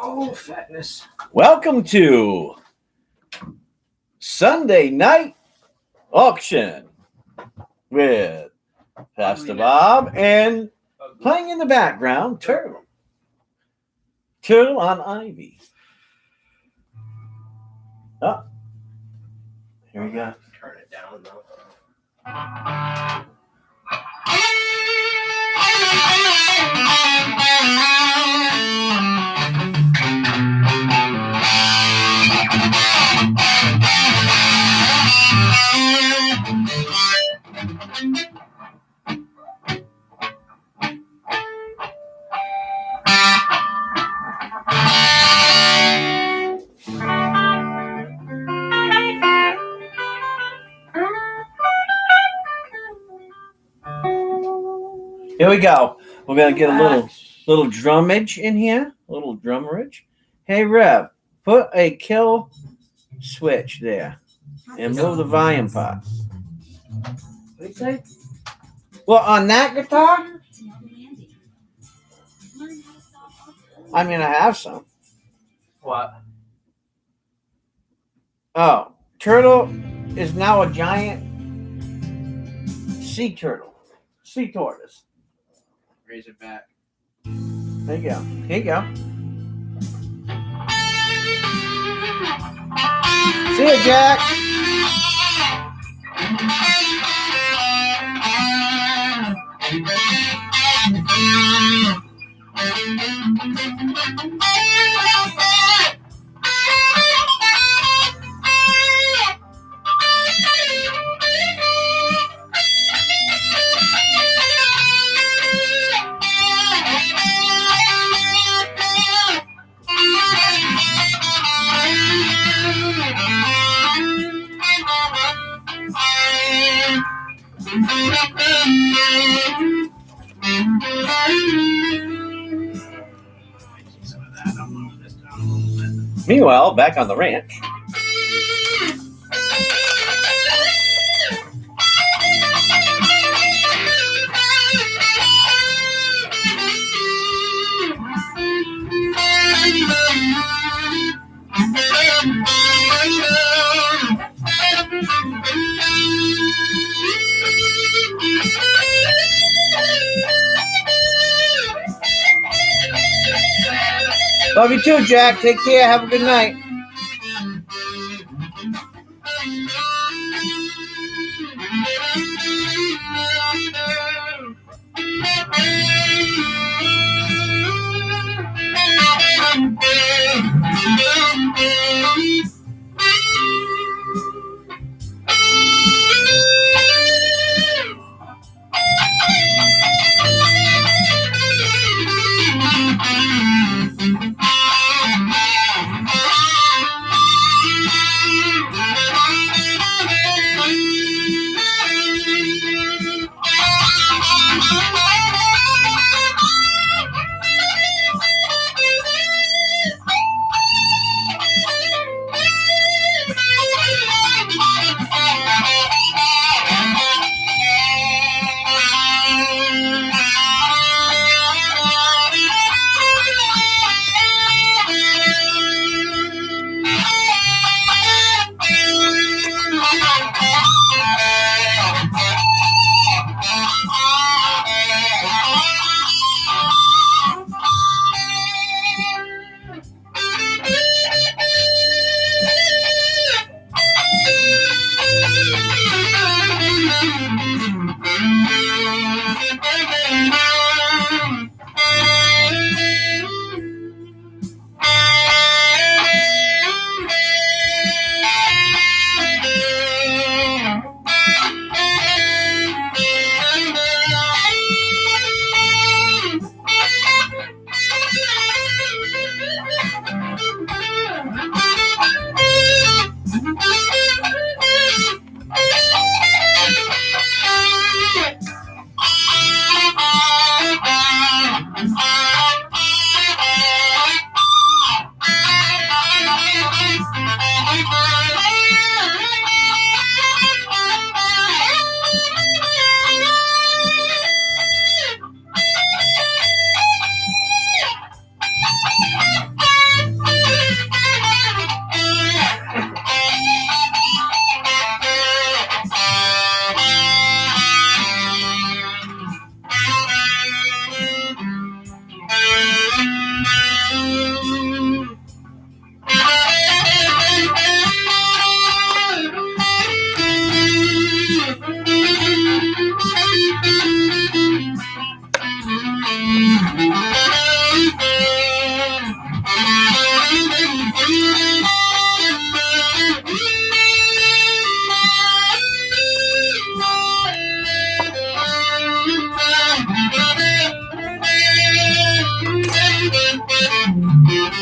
C: Oh, fatness.
A: Welcome to Sunday Night Auction with Pastor Bob and playing in the background, Turtle. Turtle on Ivy. Oh, here we go.
C: Turn it down though.
A: Here we go. We're gonna get a little drummage in here. A little drummerage. Hey Rev, put a kill switch there and move the volume part.
C: What do you say?
A: Well, on that guitar, I mean, I have some.
C: What?
A: Oh, Turtle is now a giant sea turtle, sea tortoise.
C: Razorback.
A: There you go. Here you go. See ya, Jack. Meanwhile, back on the ranch. Love you too, Jack. Take care. Have a good night.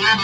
A: Mommy.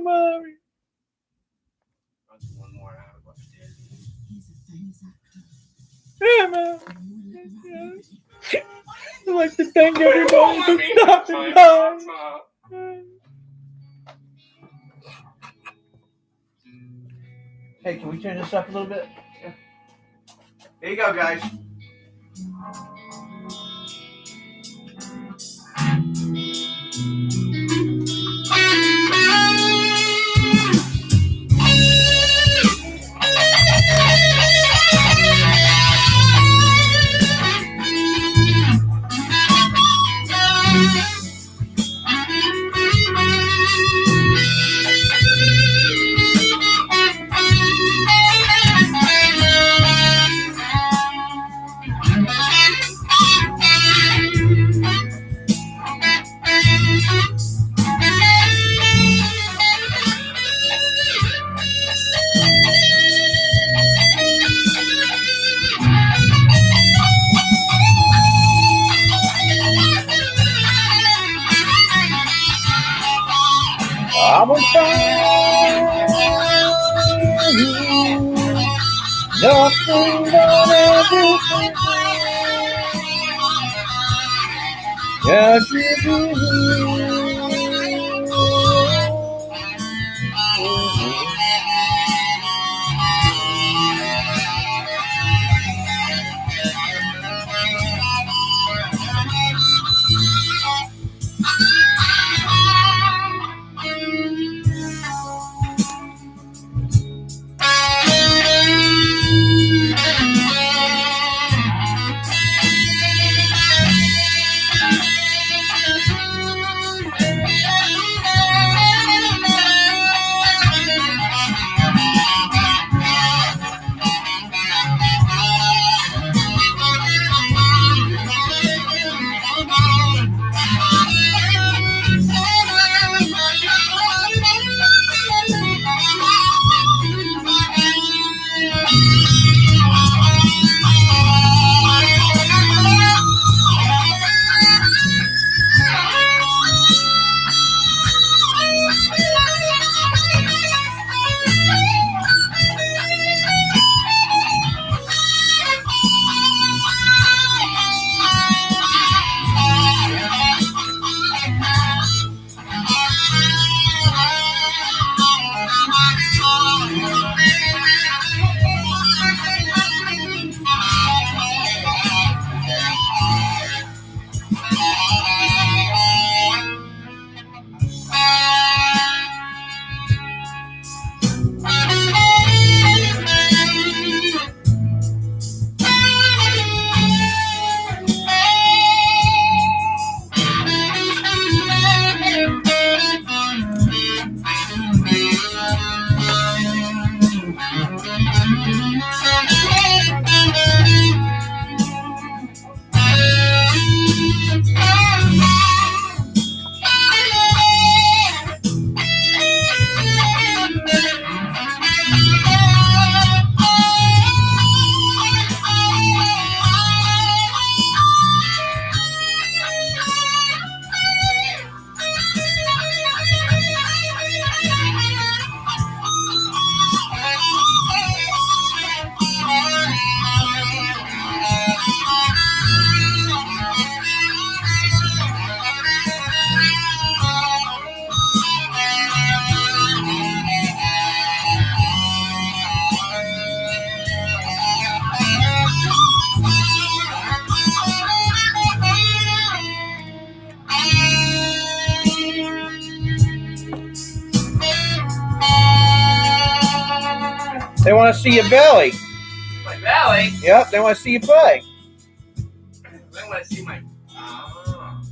A: Mommy.
C: I'll do one more out of upstairs.
D: He's a famous actor.
A: Mom.
D: And we'll let
A: I'd like to thank everybody for stopping by. Hey, can we turn this up a little bit?
C: Here you go, guys.
A: I was fine. Nothing but everything. Yes, you do. They want to see your belly.
C: My belly.
A: Yep, they want to see you play.
C: They want to see my. Oh.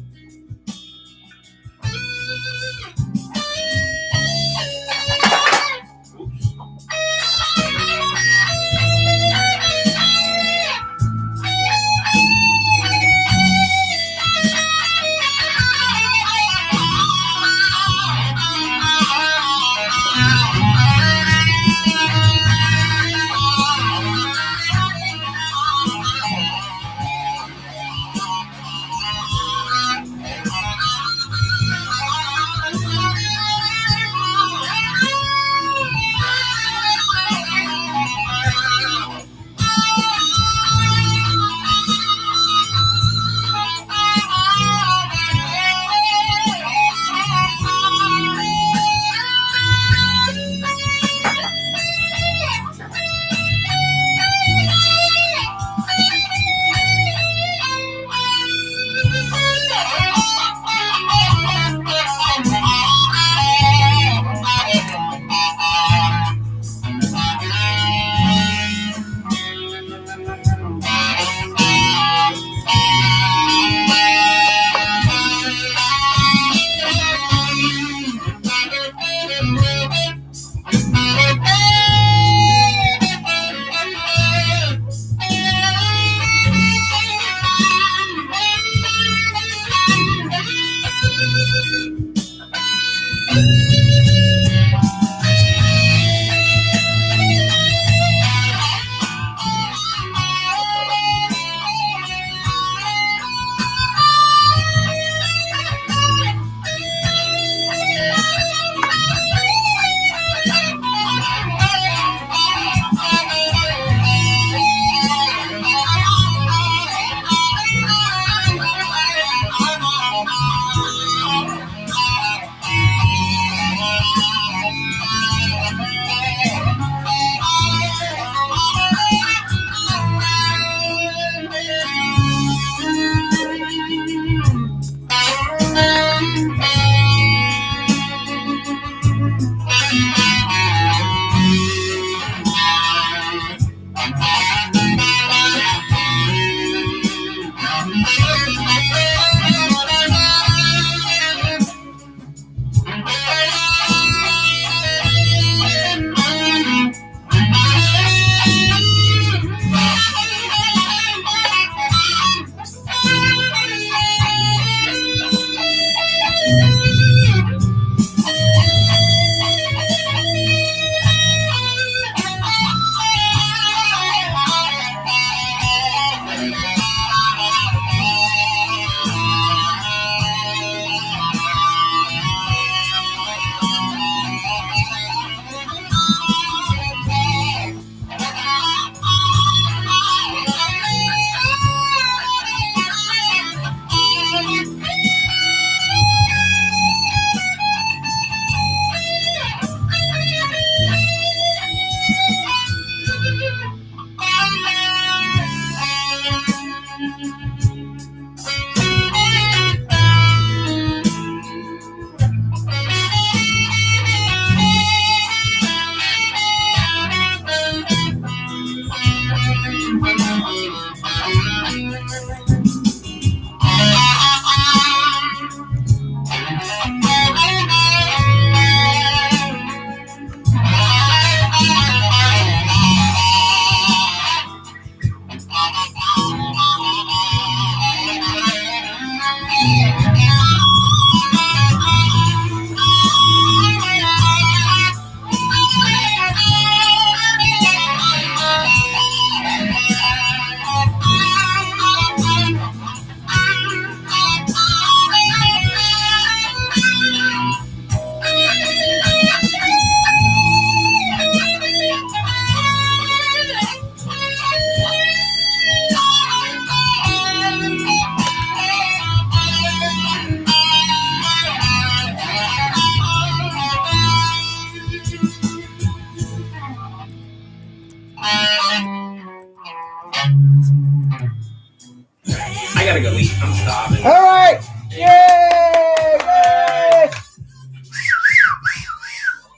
C: I gotta go eat. I'm starving.
A: All right. Yay! Yay!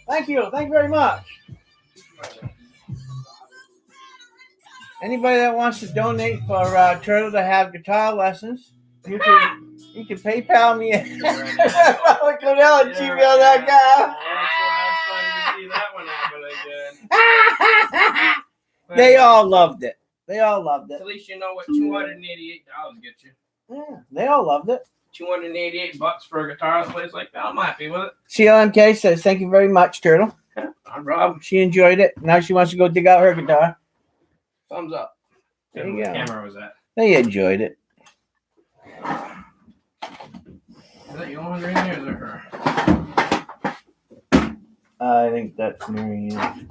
A: Thank you. Thank you very much. Anybody that wants to donate for Turtle to have guitar lessons, you can PayPal me at gmail.com. They all loved it. They all loved it.
C: At least you know what $288 gets you.
A: Yeah, they all loved it.
C: $288 for a guitar that plays like that. I'm happy with it.
A: CLMK says, thank you very much, Turtle.
C: I'm Rob.
A: She enjoyed it. Now she wants to go dig out her guitar.
C: Thumbs up.
A: There you
C: Where
A: go.
C: the camera was at.
A: They enjoyed it.
C: Is that you longer in there? Or is it her?
A: I think that's Mary Ann.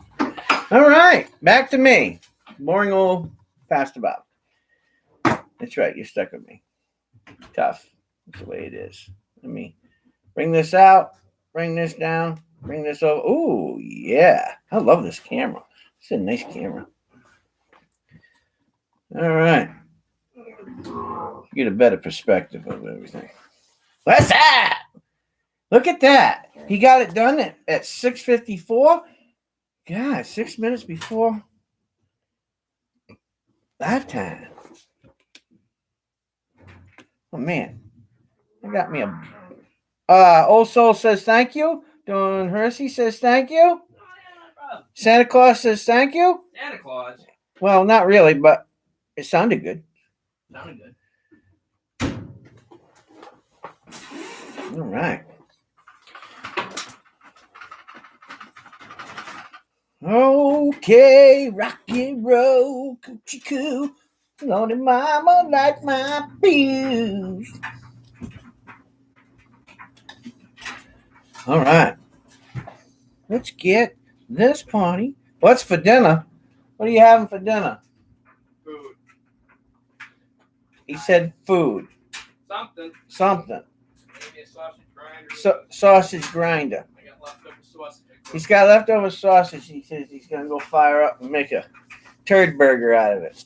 A: All right, back to me. Boring old fast about. That's right, you're stuck with me. Tough. That's the way it is. Let me bring this out, bring this down, bring this over. Ooh, yeah. I love this camera. It's a nice camera. All right. Get a better perspective of everything. What's that? Look at that. He got it done at 6:54. God, 6 minutes before lifetime. Oh man, I got me a. Old Soul says thank you. Don Hersey says thank you. Santa Claus says thank you.
C: Santa Claus.
A: Well, not really, but it sounded good.
C: Sounded good.
A: All right. Okay, rock and roll, coochie coo. Lonely mama like my blues. All right. Let's get this party. What's for dinner? What are you having for dinner?
C: Food.
A: He said food.
C: Something.
A: Something.
C: Maybe a sausage grinder.
A: Sausage grinder.
C: I got leftover sausage.
A: He's got leftover sausage. He says he's going to go fire up and make a turd burger out of it.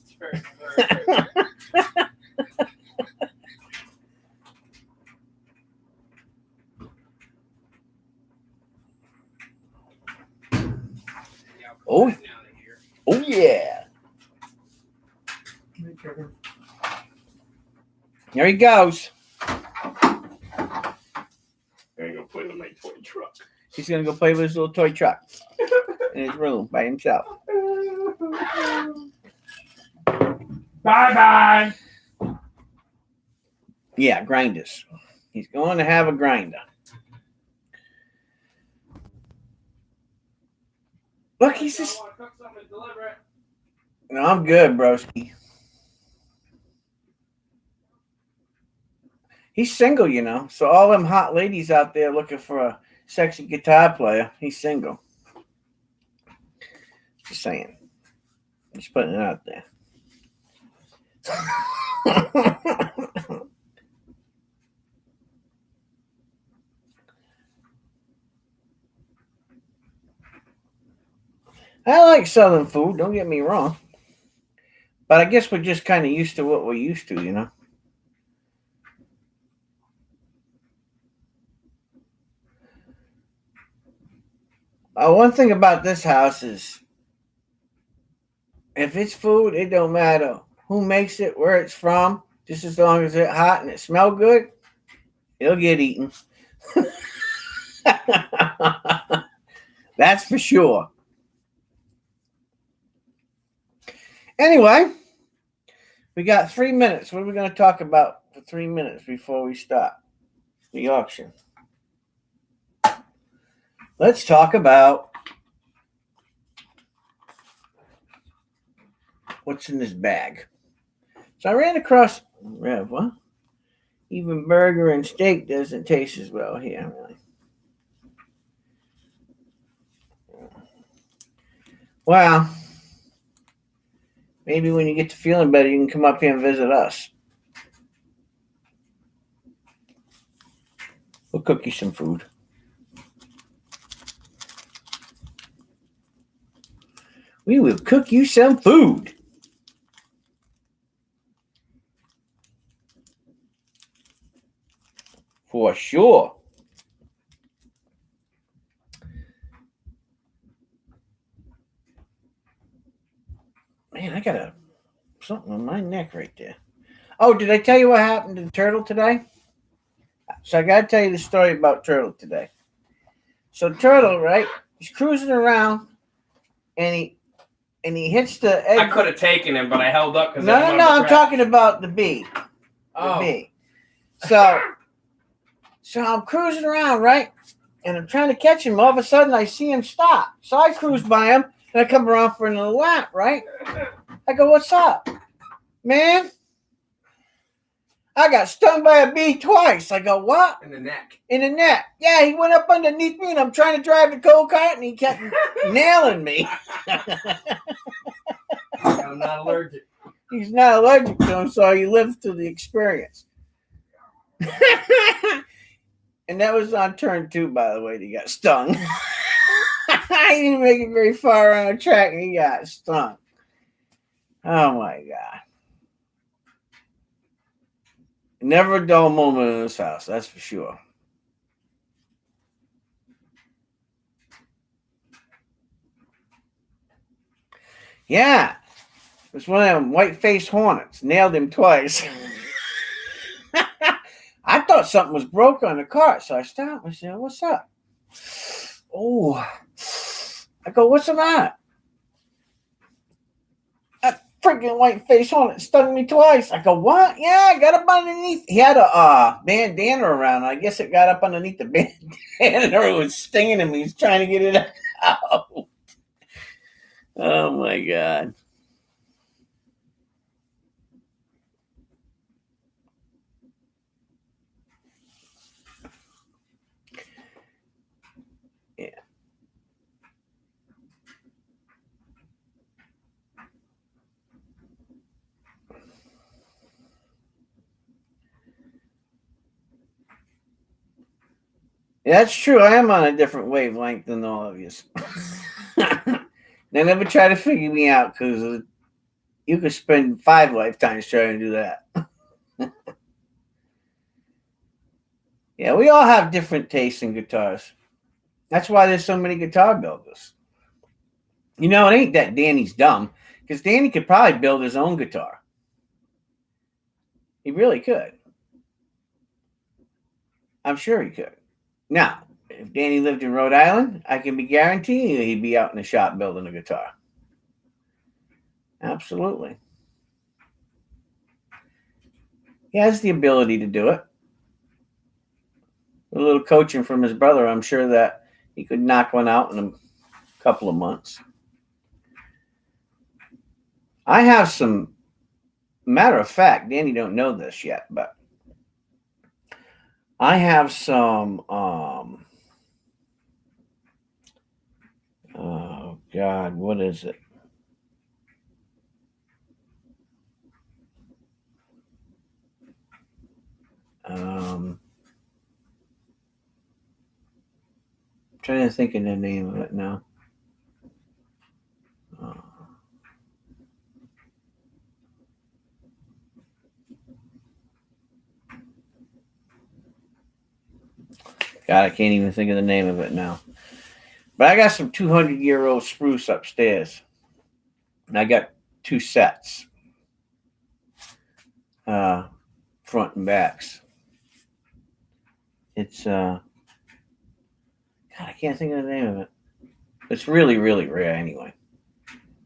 A: Oh, oh yeah. There he goes.
C: Gonna go play with my toy truck.
A: He's going to go play with his little toy truck in his room by himself.
C: Bye-bye.
A: Yeah, grinders. He's going to have a grinder. Look, he's just... No, I'm good, broski. He's single, you know. So all them hot ladies out there looking for a sexy guitar player, he's single. Just saying. Just putting it out there. I like Southern food, don't get me wrong. But I guess we're just kind of used to what we're used to, you know. One thing about this house is if it's food, it don't matter who makes it, where it's from. Just as long as it's hot and it smells good, it'll get eaten. That's for sure. Anyway, we got 3 minutes. What are we going to talk about for 3 minutes before we stop the auction? Let's talk about what's in this bag. So I ran across what? Even burger and steak doesn't taste as well here, really. Well, maybe when you get to feeling better, you can come up here and visit us. We'll cook you some food. We will cook you some food. For sure. Man, I gotta something on my neck right there. Oh, did I tell you what happened to the turtle today? So I got to tell you the story about Turtle today. So Turtle, right? He's cruising around, and he hits the egg.
C: I could have taken him, but I held up because
A: No. I'm talking about the bee. The bee. So I'm cruising around, right? And I'm trying to catch him. All of a sudden, I see him stop. So I cruise by him, and I come around for another lap, right? I go, "What's up, man?" I got stung by a bee twice. I go, "What?"
C: in the neck.
A: In the neck. Yeah, he went up underneath me, and I'm trying to drive the go-kart, and he kept nailing me.
C: I'm not allergic.
A: He's not allergic to him, so he lived through the experience. And that was on turn 2, by the way, that he got stung. I didn't make it very far around the track, and he got stung. Oh, my God. Never a dull moment in this house, that's for sure. Yeah. It was one of them white-faced hornets. Nailed him twice. I thought something was broke on the cart, so I stopped. I said, "What's up?" Oh. I go, "What's the matter?" That freaking white-faced hornet stung me twice. I go, "What?" "Yeah, I got up underneath." He had a bandana around. I guess it got up underneath the bandana. It was stinging him. He was trying to get it out. Oh, my God. Yeah. That's true. I am on a different wavelength than all of you. They never try to figure me out because you could spend 5 lifetimes trying to do that. Yeah, we all have different tastes in guitars. That's why there's so many guitar builders. You know, it ain't that Danny's dumb, because Danny could probably build his own guitar. He really could. I'm sure he could. Now, if Danny lived in Rhode Island, I can be guaranteeing you he'd be out in the shop building a guitar. Absolutely. He has the ability to do it. With a little coaching from his brother, I'm sure that he could knock one out in a couple of months. I have some, matter of fact, Danny don't know this yet, but I have some, oh God, what is it? Trying to think of the name of it now. God, I can't even think of the name of it now. But I got some 200-year-old spruce upstairs. And I got 2 sets. Front and backs. It's, God, I can't think of the name of it. It's really, really rare anyway.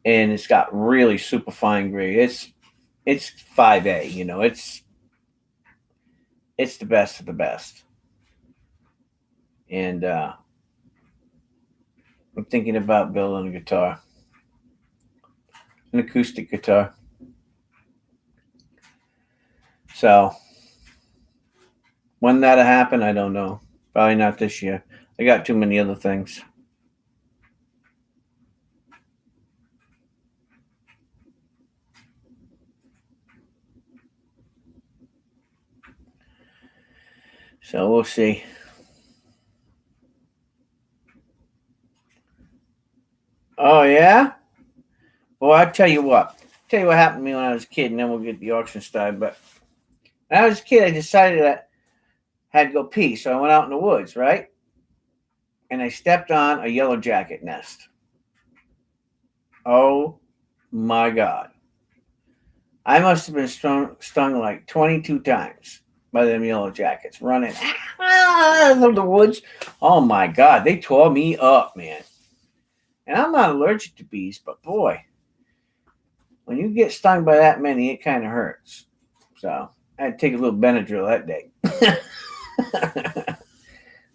A: And it's got really super fine grade. It's 5A, you know. It's the best of the best. And I'm thinking about building a guitar. An acoustic guitar. So, when that'll happen, I don't know. Probably not this year. I got too many other things. So we'll see. Oh, yeah? Well, I'll tell you what. Tell you what happened to me when I was a kid, and then we'll get the auction started. But when I was a kid, I decided I had to go pee. So I went out in the woods, right? And I stepped on a yellow jacket nest. Oh, my God. I must have been stung like 22 times by them yellow jackets running through the woods. Oh my God, they tore me up, man. And I'm not allergic to bees, but boy, when you get stung by that many, it kind of hurts. So I had to take a little Benadryl that day.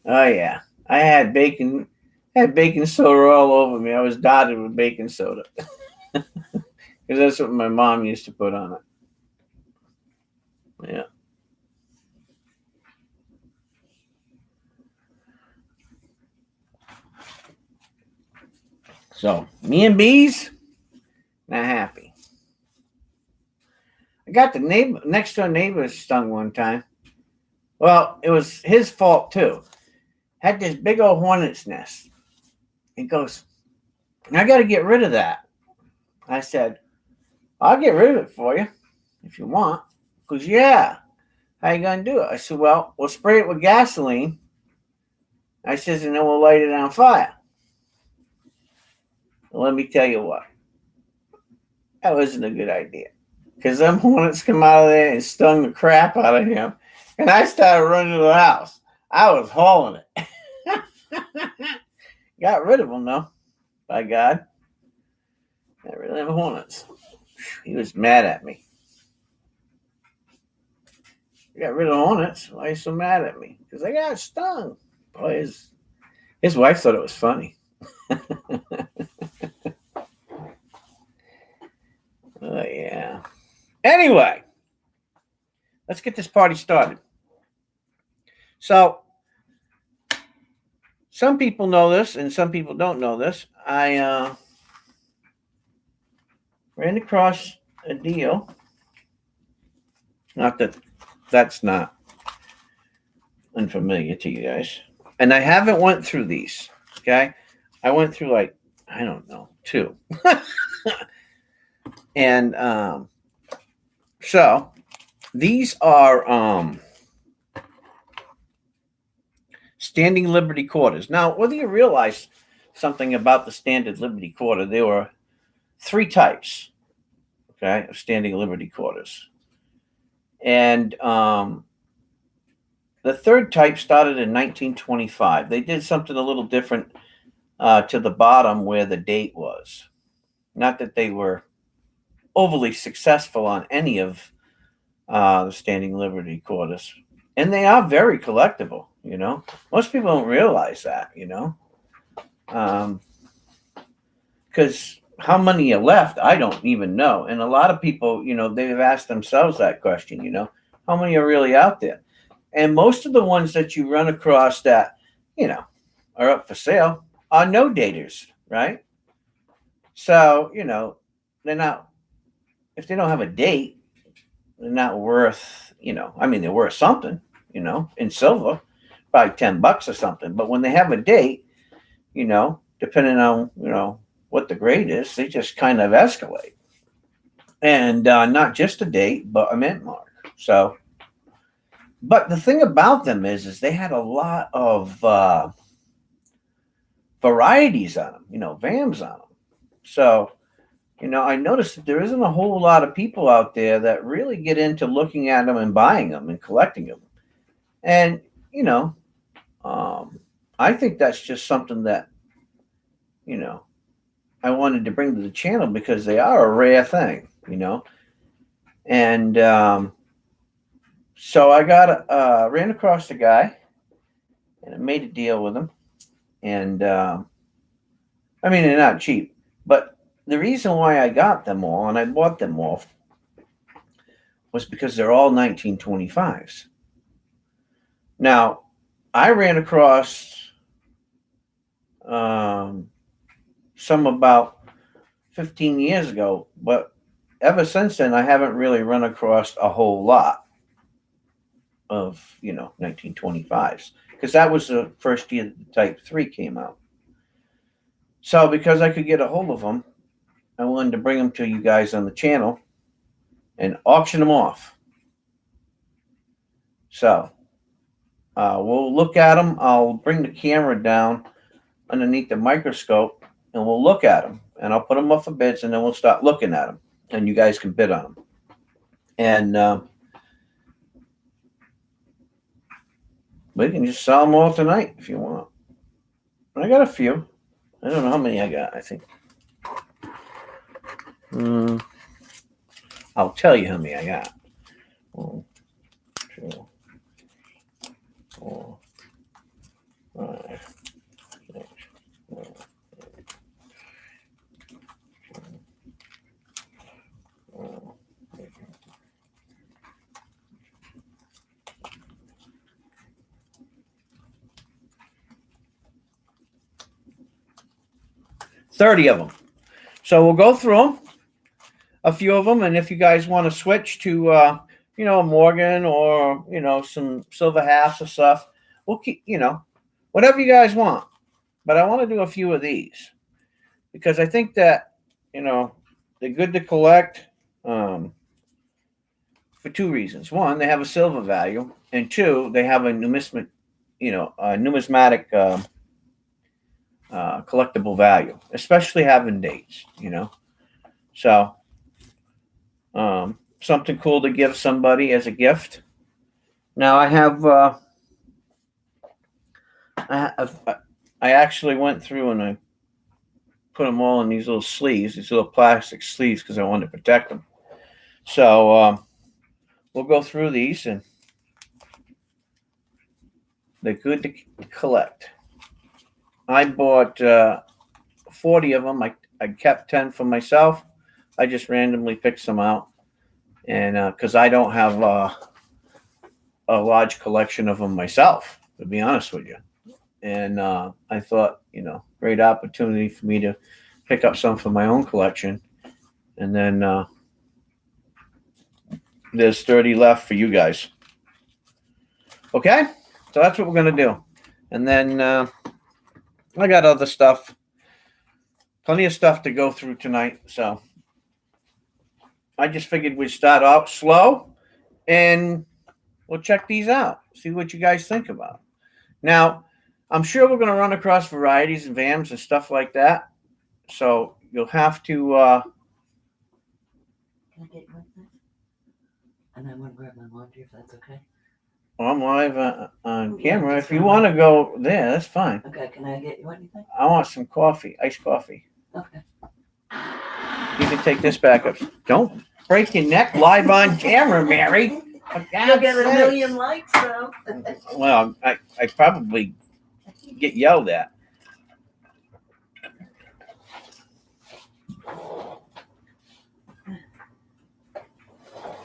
A: Oh yeah, I had baking soda all over me. I was dotted with baking soda because that's what my mom used to put on it. Yeah. So me and bees, not happy. I got the next door neighbor stung one time. Well, it was his fault too. Had this big old hornet's nest. He goes, I got to get rid of that. I said, I'll get rid of it for you if you want. He goes, yeah. How you gonna do it? I said, well, we'll spray it with gasoline. I says, and then we'll light it on fire. Well, let me tell you what. That wasn't a good idea. Because them hornets come out of there and stung the crap out of him. And I started running to the house. I was hauling it. Got rid of them, though. By God. Got rid of them hornets. He was mad at me. You got rid of hornets. Why are you so mad at me? Because I got stung. Boy, his wife thought it was funny. Oh, yeah. Anyway, let's get this party started. So, some people know this and some people don't know this. I ran across a deal. Not that that's not unfamiliar to you guys. And I haven't went through these, okay? I went through like, I don't know, 2. And so these are standing Liberty quarters. Now, whether you realize something about the standard Liberty quarter, there were 3 types, okay, of standing Liberty quarters. And the third type started in 1925. They did something a little different to the bottom where the date was. Not that they were overly successful on any of the standing Liberty quarters. And they are very collectible, you know. Most people don't realize that, you know. Because how many are left, I don't even know. And a lot of people, you know, they've asked themselves that question, you know. How many are really out there? And most of the ones that you run across that, you know, are up for sale are no daters, right? So, you know, they're not, if they don't have a date, they're not worth, you know, I mean, they're worth something, you know, in silver, probably $10 or something. But when they have a date, you know, depending on, you know, what the grade is, they just kind of escalate. And not just a date, but a mint mark. So, but the thing about them is they had a lot of varieties on them, you know, VAMs on them. So, you know, I noticed that there isn't a whole lot of people out there that really get into looking at them and buying them and collecting them. And, you know, I think that's just something that, you know, I wanted to bring to the channel because they are a rare thing, you know. And so I ran across a guy and I made a deal with him. And I mean, they're not cheap, but the reason why I got them all and I bought them all was because they're all 1925s. Now, I ran across some about 15 years ago, but ever since then, I haven't really run across a whole lot of, you know, 1925s, because that was the first year the Type 3 came out. So because I could get a hold of them, I wanted to bring them to you guys on the channel and auction them off. So we'll look at them. I'll bring the camera down underneath the microscope and we'll look at them. And I'll put them up for bids and then we'll start looking at them. And you guys can bid on them. And we can just sell them all tonight if you want. I got a few. I don't know how many I got. I think. I'll tell you how many I got. 1, 2, 4, 5, 6, 7, 8, 30 of them. So we'll go through them, a few of them, and if you guys want to switch to, Morgan or, some silver halves or stuff, we'll keep, whatever you guys want. But I want to do a few of these because I think that, they're good to collect for two reasons. One, they have a silver value, and two, they have a numismatic collectible value, especially having dates, So, something cool to give somebody as a gift. Now I have, I actually went through and I put them all in these little sleeves, these little plastic sleeves, because I wanted to protect them. So we'll go through these, and they're good to collect. I bought 40 of them. I kept 10 for myself. I just randomly picked some out, and because I don't have a large collection of them myself, to be honest with you. And I thought, great opportunity for me to pick up some for my own collection. And then there's 30 left for you guys. Okay? So that's what we're going to do. And then I got other stuff. Plenty of stuff to go through tonight. So I just figured we'd start out slow and we'll check these out. See what you guys think about. Now, I'm sure we're going to run across varieties and VAMs and stuff like that. So you'll have to.
B: Can I get you anything? And I want to grab my laundry if that's okay.
A: Well, I'm live on camera. If you want to go there, that's fine.
B: Okay, can I get you anything?
A: I want some coffee, iced coffee.
B: Okay.
A: You can take this back up. Don't break your neck live on camera, Mary. For
B: You'll
A: God's
B: get a
A: sake.
B: million likes, though.
A: Well, I probably get yelled at.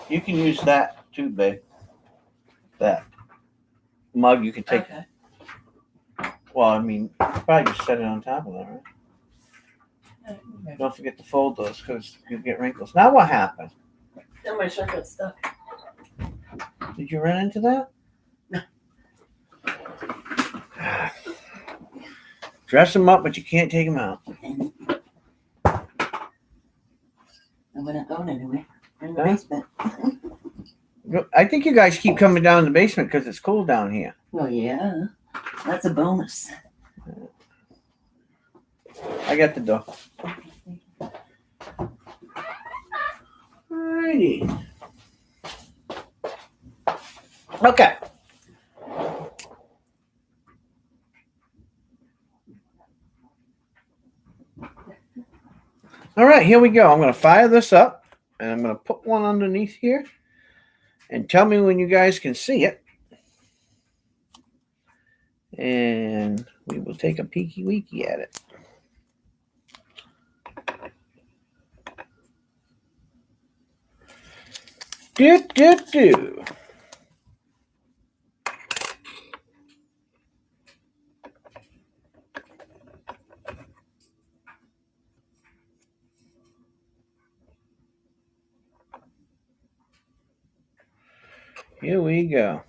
A: You can use that too, babe. That mug you can take.
B: Okay.
A: Well, I mean, probably just set it on top of that, right? Don't forget to fold those because you get wrinkles. Now what happened?
B: Then my shirt got stuck.
A: Did you run into that?
B: No.
A: Dress them up, but you can't take them out.
B: We're not going anywhere. We're in the
A: Huh?
B: basement.
A: I think you guys keep coming down in the basement because it's cool down here.
B: Well, yeah. That's a bonus.
A: I got the door. Alrighty. Okay. All right, here we go. I'm going to fire this up, and I'm going to put one underneath here, and tell me when you guys can see it. And we will take a peeky weeky at it. Do. Here we go.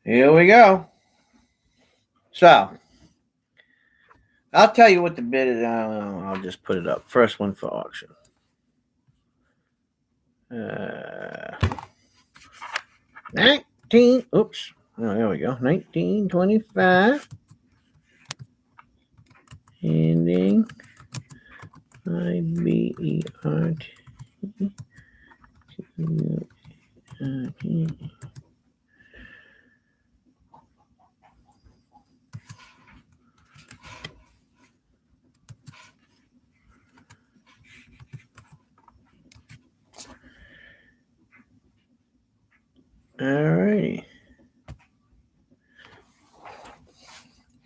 A: Here we go. So, I'll tell you what the bid is. I'll just put it up. First one for auction. 19. Oops. Oh, there we go. 1925. Ending IBERT. Alrighty.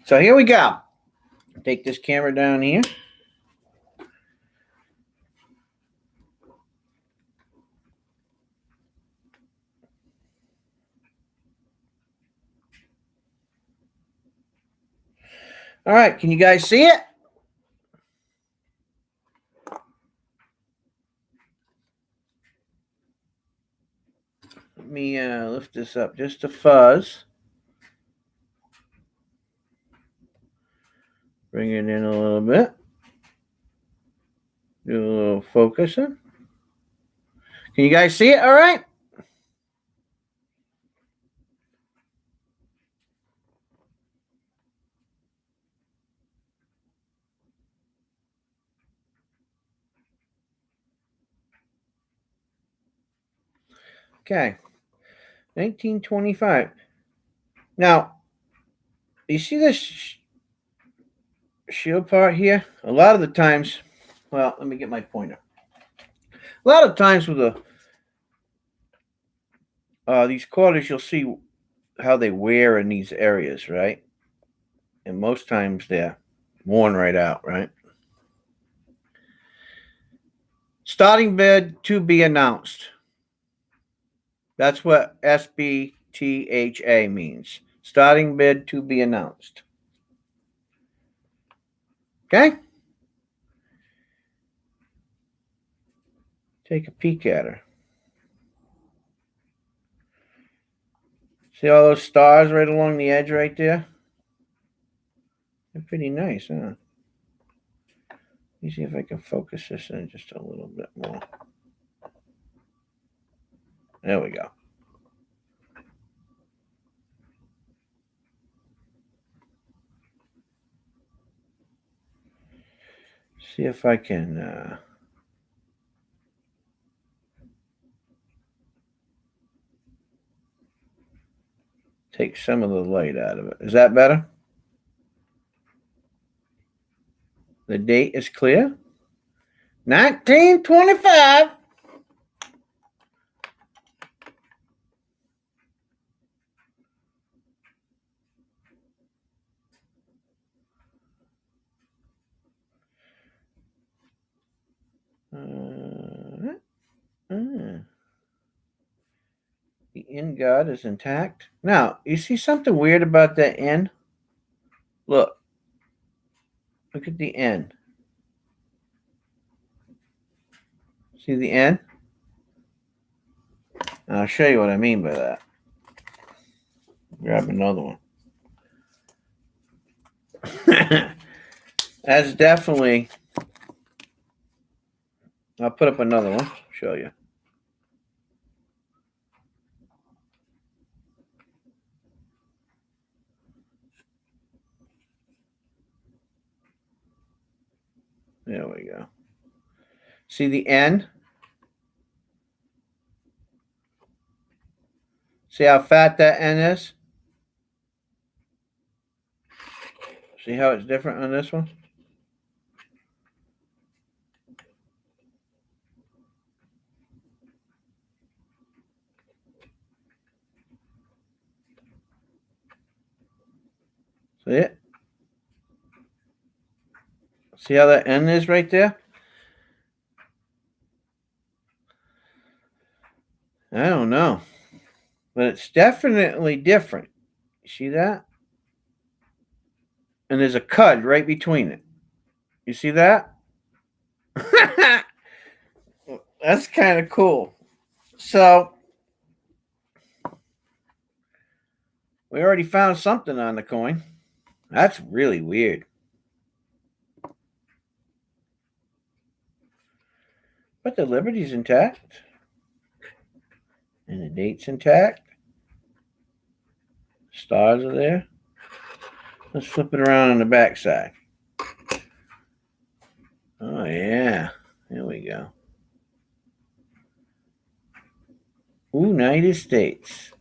A: So here we go. Take this camera down here. All right, can you guys see it? Let me lift this up just a fuzz. Bring it in a little bit. Do a little focusing. Can you guys see it? All right. Okay. 1925. Now, you see this shield part here? A lot of the times, well, let me get my pointer. A lot of times with these quarters, you'll see how they wear in these areas, right? And most times they're worn right out, right? Starting bid to be announced. That's what SBTHA means. Starting bid to be announced. Okay? Take a peek at her. See all those stars right along the edge right there? They're pretty nice, huh? Let me see if I can focus this in just a little bit more. There we go. See if I can take some of the light out of it. Is that better? The date is clear. 1925. The end guard is intact. Now, you see something weird about that end? Look. Look at the end. See the end? And I'll show you what I mean by that. Grab another one. That's definitely... I'll put up another one. Show you. There we go. See the end? See how fat that end is? See how it's different on this one? See it? See how that end is right there? I don't know. But it's definitely different. You see that? And there's a cud right between it. You see that? That's kind of cool. So, we already found something on the coin. That's really weird. But the Liberty's intact. And the date's intact. Stars are there. Let's flip it around on the back side. Oh, yeah. There we go. United States.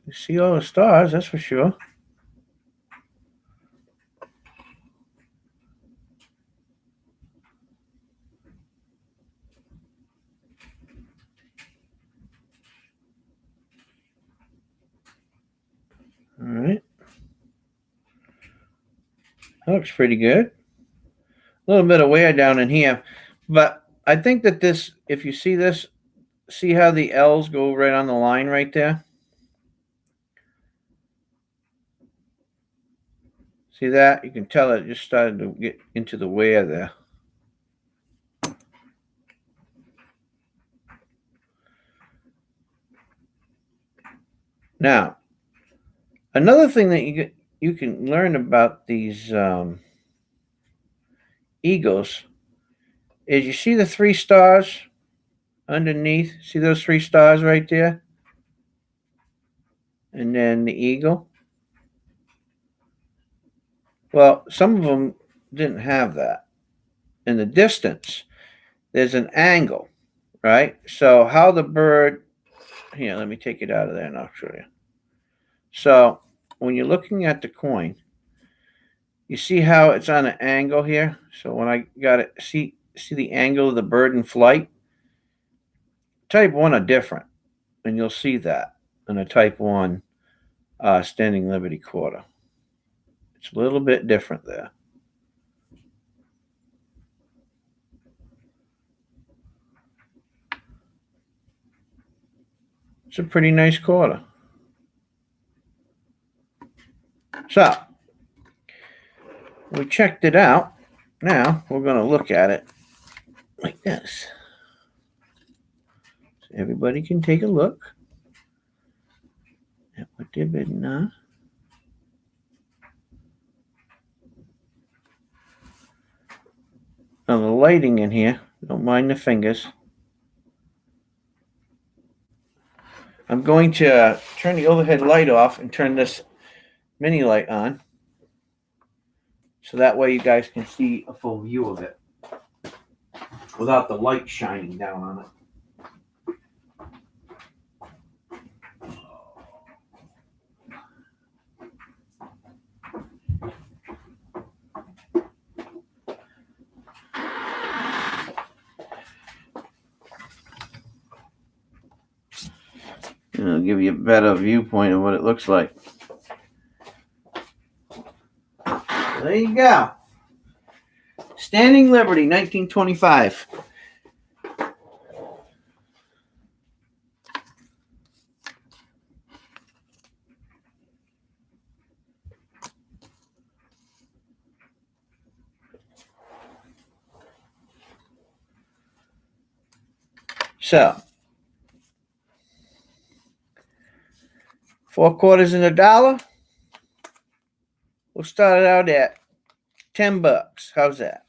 A: You see all the stars, that's for sure. All right. That looks pretty good. A little bit of wear down in here. But I think that this, if you see this, see how the L's go right on the line right there? See that? You can tell it just started to get into the wear there. Now, another thing that you can learn about these eagles is you see the 3 stars underneath? See those 3 stars right there? And then the eagle? Well, some of them didn't have that. In the distance, there's an angle, right? So how the bird, here, let me take it out of there and I'll show you. So when you're looking at the coin, you see how it's on an angle here? So when I got it, see the angle of the bird in flight? Type 1 are different, and you'll see that in a type 1 standing liberty quarter. It's a little bit different there. It's a pretty nice quarter. So, we checked it out. Now, we're going to look at it like this. So everybody can take a look at what they're bidding on. Now, the lighting in here, don't mind the fingers. I'm going to turn the overhead light off and turn this mini light on. So that way you guys can see a full view of it without the light shining down on it. And it'll give you a better viewpoint of what it looks like. There you go. Standing Liberty, 1925. So, 4 quarters and $1. We'll start it out at $10. How's that?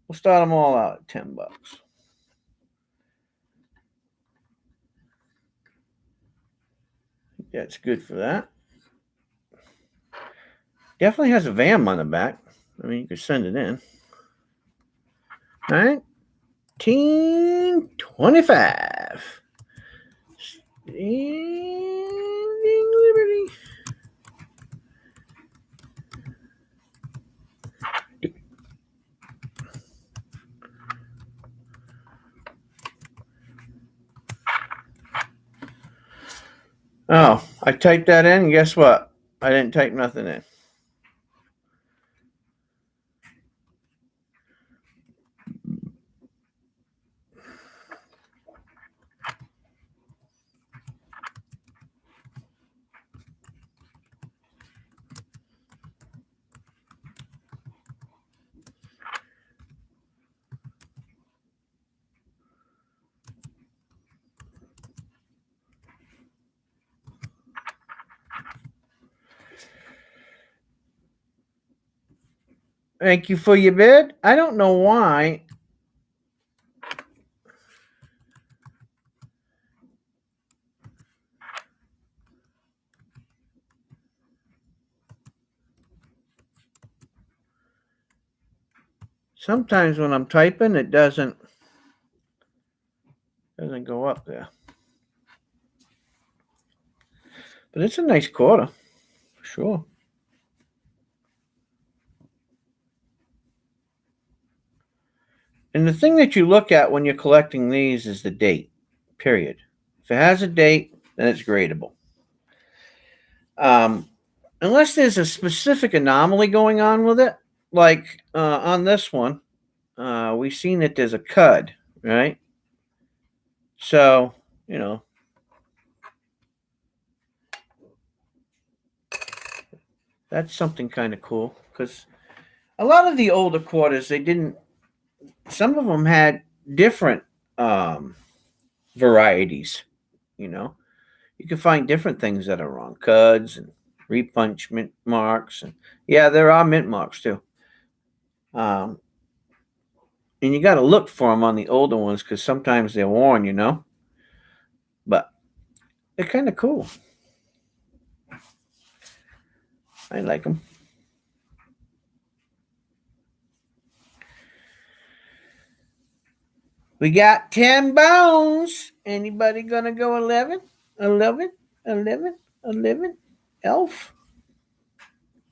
A: We'll start them all out at $10. That's good for that. Definitely has a VAM on the back. I mean, you could send it in. 1925. Standing Liberty. Oh, I typed that in, and guess what? I didn't type nothing in. Thank you for your bid. I don't know why. Sometimes when I'm typing, it doesn't go up there. But it's a nice quarter, for sure. And the thing that you look at when you're collecting these is the date, period. If it has a date, then it's gradable. Unless there's a specific anomaly going on with it, like on this one, we've seen that there's a cud, right? So, that's something kind of cool because a lot of the older quarters, some of them had different varieties, You can find different things that are wrong, cuds and repunchment marks. And yeah, there are mint marks too. And you got to look for them on the older ones because sometimes they're worn, But they're kind of cool. I like them. We got 10 bones. Anybody gonna go 11? 11? 11? 11? Elf?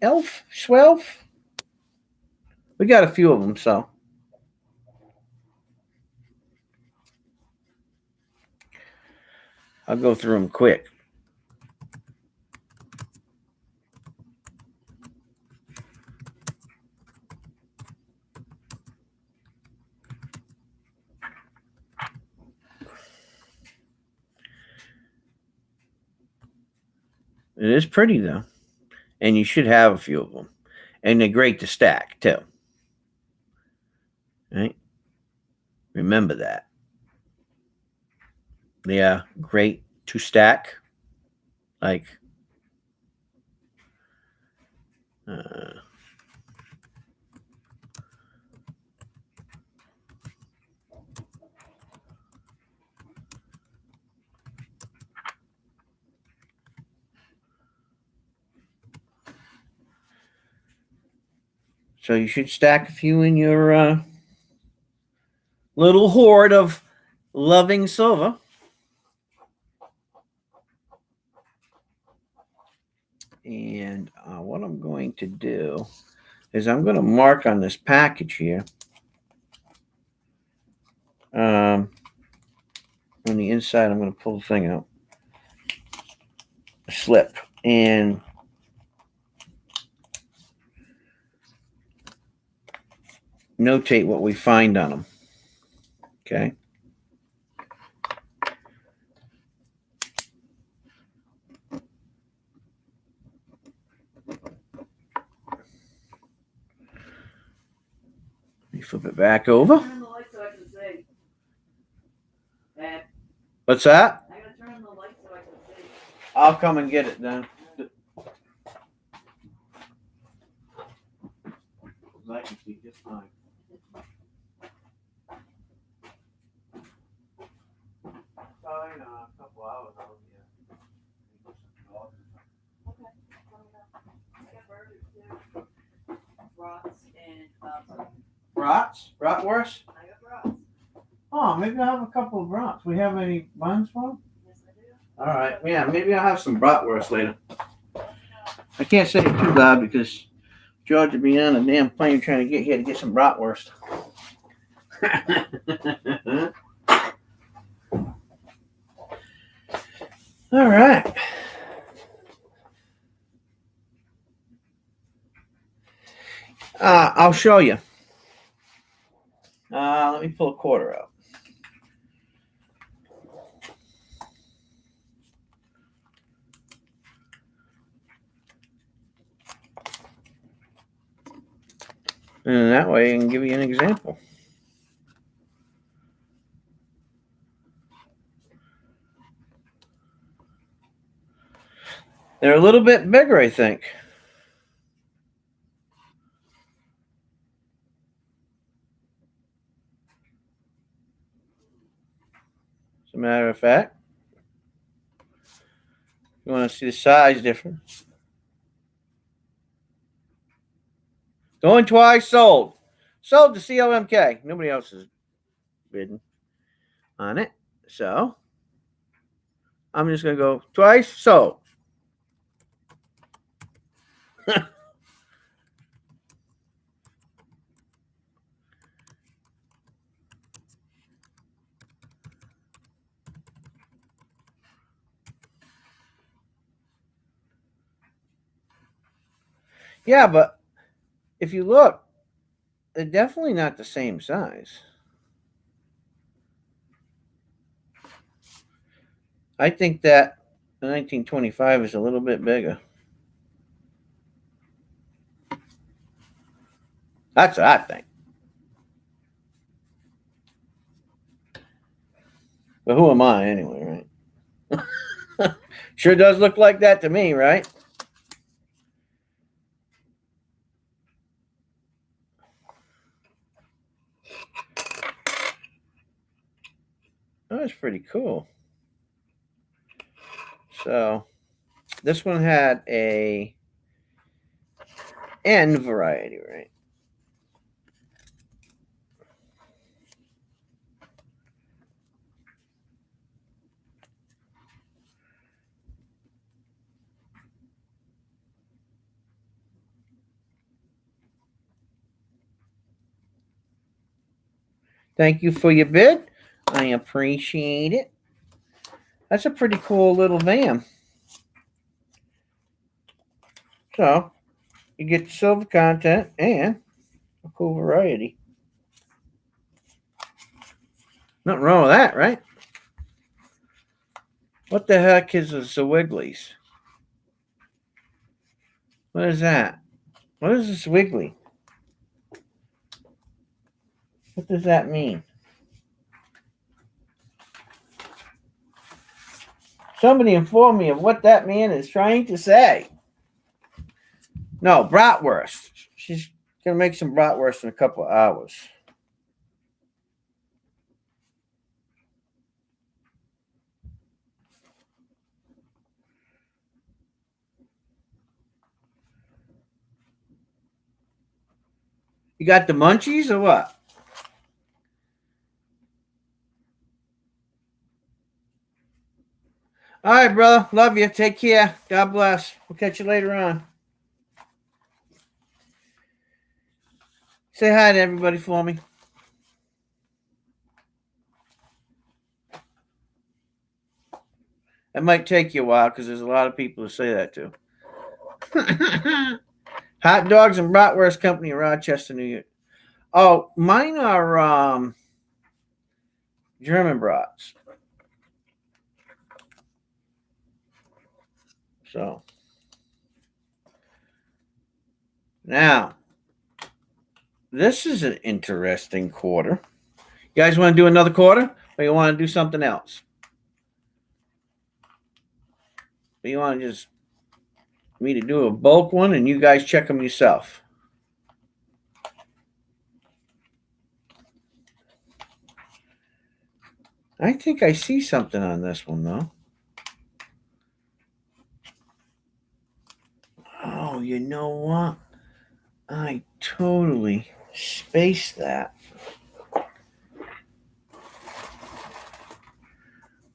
A: 12? We got a few of them, so. I'll go through them quick. It is pretty, though. And you should have a few of them. And they're great to stack, too. Right? Remember that. They are great to stack. Like, so you should stack a few in your little hoard of loving silver. And what I'm going to do is I'm going to mark on this package here. On the inside, I'm going to pull the thing out. A slip. And notate what we find on them. Okay. Let me flip it back over.
B: Turn the light so I can see. Dad,
A: What's that?
B: I gotta turn the light so I can see.
A: I'll come and get it then. I can see just fine. Oh, a couple hours out here.
B: Okay, I got burgers too. Brats and
A: Brats? Bratwurst?
B: I got brats.
A: Oh, maybe I'll have a couple of brats. We have any buns for them?
B: Yes, I do.
A: All right. Yeah, maybe I'll have some bratwurst later. I can't say it too loud because George would be on a damn plane trying to get here to get some bratwurst. All right. I'll show you. Let me pull a quarter out. And that way I can give you an example. They're a little bit bigger, I think. As a matter of fact, you want to see the size difference. Going twice sold. Sold to CLMK. Nobody else is bidding on it. So I'm just going to go twice. Sold. Yeah, but if you look, they're definitely not the same size. I think that the 1925 is a little bit bigger. That's what I think. But who am I anyway, right? Sure does look like that to me, right? Oh, that's pretty cool. So this one had a N variety, right? Thank you for your bid. I appreciate it. That's a pretty cool little van. So you get the silver content and a cool variety. Nothing wrong with that, right? What the heck is the Zwigglies? What is that? What is this Wiggly? What does that mean? Somebody inform me of what that man is trying to say. No, bratwurst. She's going to make some bratwurst in a couple of hours. You got the munchies or what? All right, brother. Love you. Take care. God bless. We'll catch you later on. Say hi to everybody for me. It might take you a while because there's a lot of people who say that too. Hot Dogs and Bratwurst Company in Rochester, New York. Oh, mine are German brats. So now this is an interesting quarter. You guys want to do another quarter, or you want to do something else? Or you want to just me to do a bulk one and you guys check them yourself? I think I see something on this one though. Oh, you know what? I totally spaced that.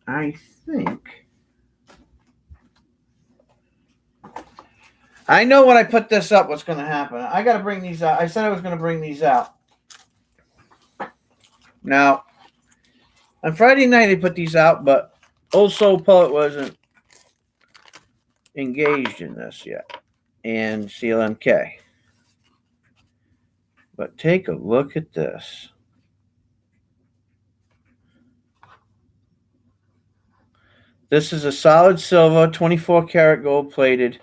A: I think I know when I put this up what's going to happen. I got to bring these out. I said I was going to bring these out. Now, on Friday night I put these out, but Old Soul Poet wasn't engaged in this yet. And CLMK. But take a look at this. This is a solid silver, 24 karat gold plated.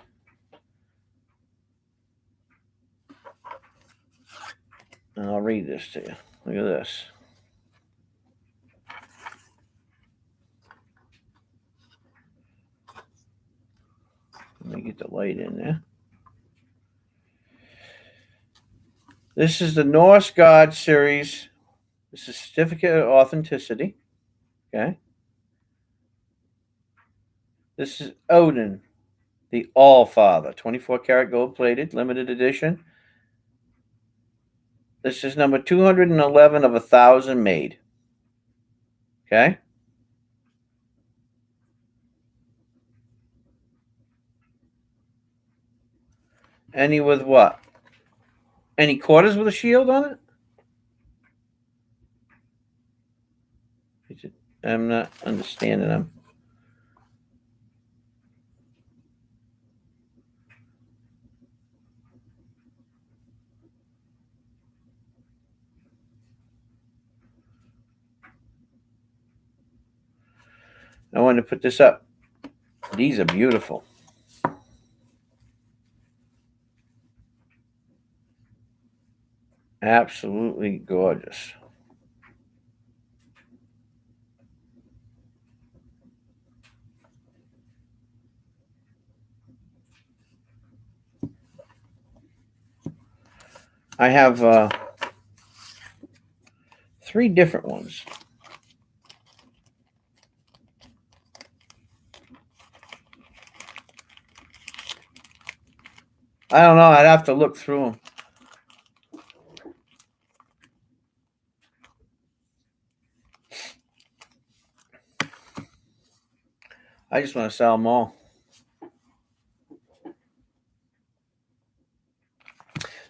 A: And I'll read this to you. Look at this. Let me get the light in there. This is the Norse God series. This is certificate of authenticity. Okay. This is Odin, the All Father, 24 karat gold plated, limited edition. This is number 211 of 1,000 made. Okay? Any with what? Any quarters with a shield on it? I'm not understanding them. I wanted to put this up. These are beautiful. Absolutely gorgeous. I have 3 different ones. I don't know. I'd have to look through them. I just want to sell them all.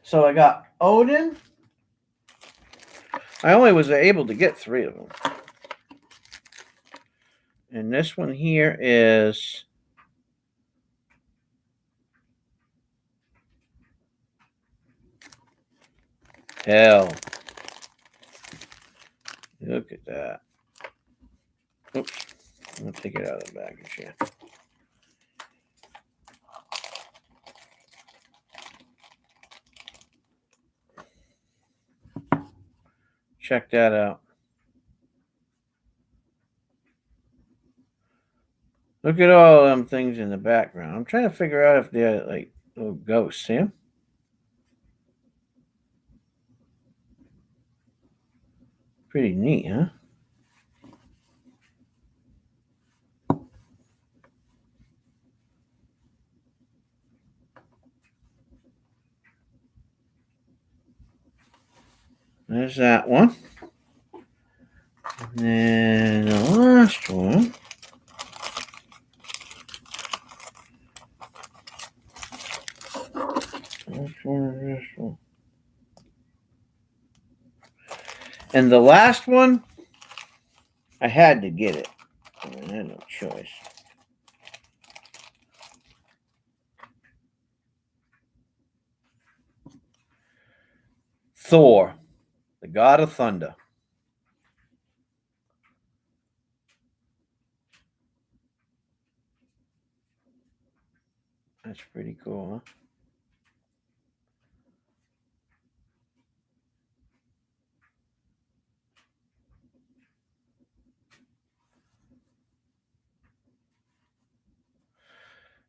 A: So I got Odin. I only was able to get 3 of them. And this one here is Hell. Look at that. Oops. I'm going to take it out of the package here. Check that out. Look at all them things in the background. I'm trying to figure out if they're like little ghosts. See them? Pretty neat, huh? There's that one. And the last one. Which one is this one? And the last one, I had to get it. I had no choice. Thor, the god of thunder. That's pretty cool, huh?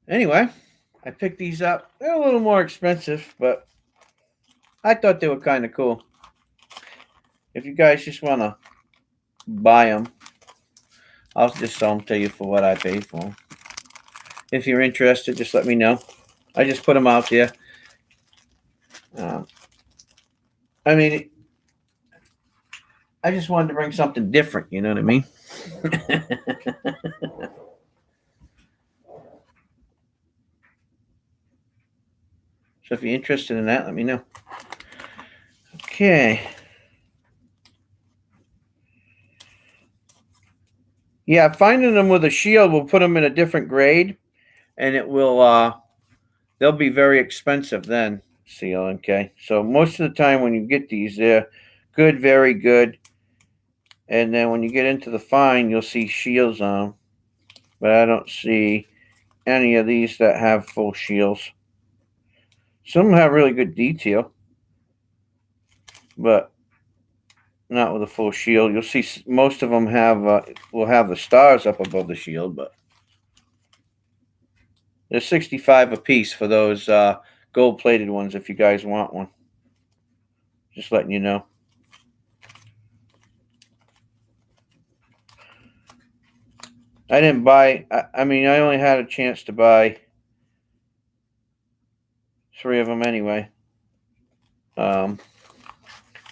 A: Anyway, I picked these up. They're a little more expensive, but I thought they were kind of cool. If you guys just want to buy them, I'll just sell them to you for what I paid for them. If you're interested, just let me know. I just put them out there. I mean, I just wanted to bring something different, you know what I mean? So if you're interested in that, let me know. Okay. Yeah, finding them with a shield will put them in a different grade, and it will they'll be very expensive then. Seal, okay. So most of the time when you get these, they're good, very good. And then when you get into the fine, you'll see shields on them. But I don't see any of these that have full shields. Some have really good detail, but not with a full shield. You'll see most of them will have the stars up above the shield, but they're $65 a piece for those gold-plated ones if you guys want one. Just letting you know. I didn't buy, I mean, I only had a chance to buy 3 of them anyway.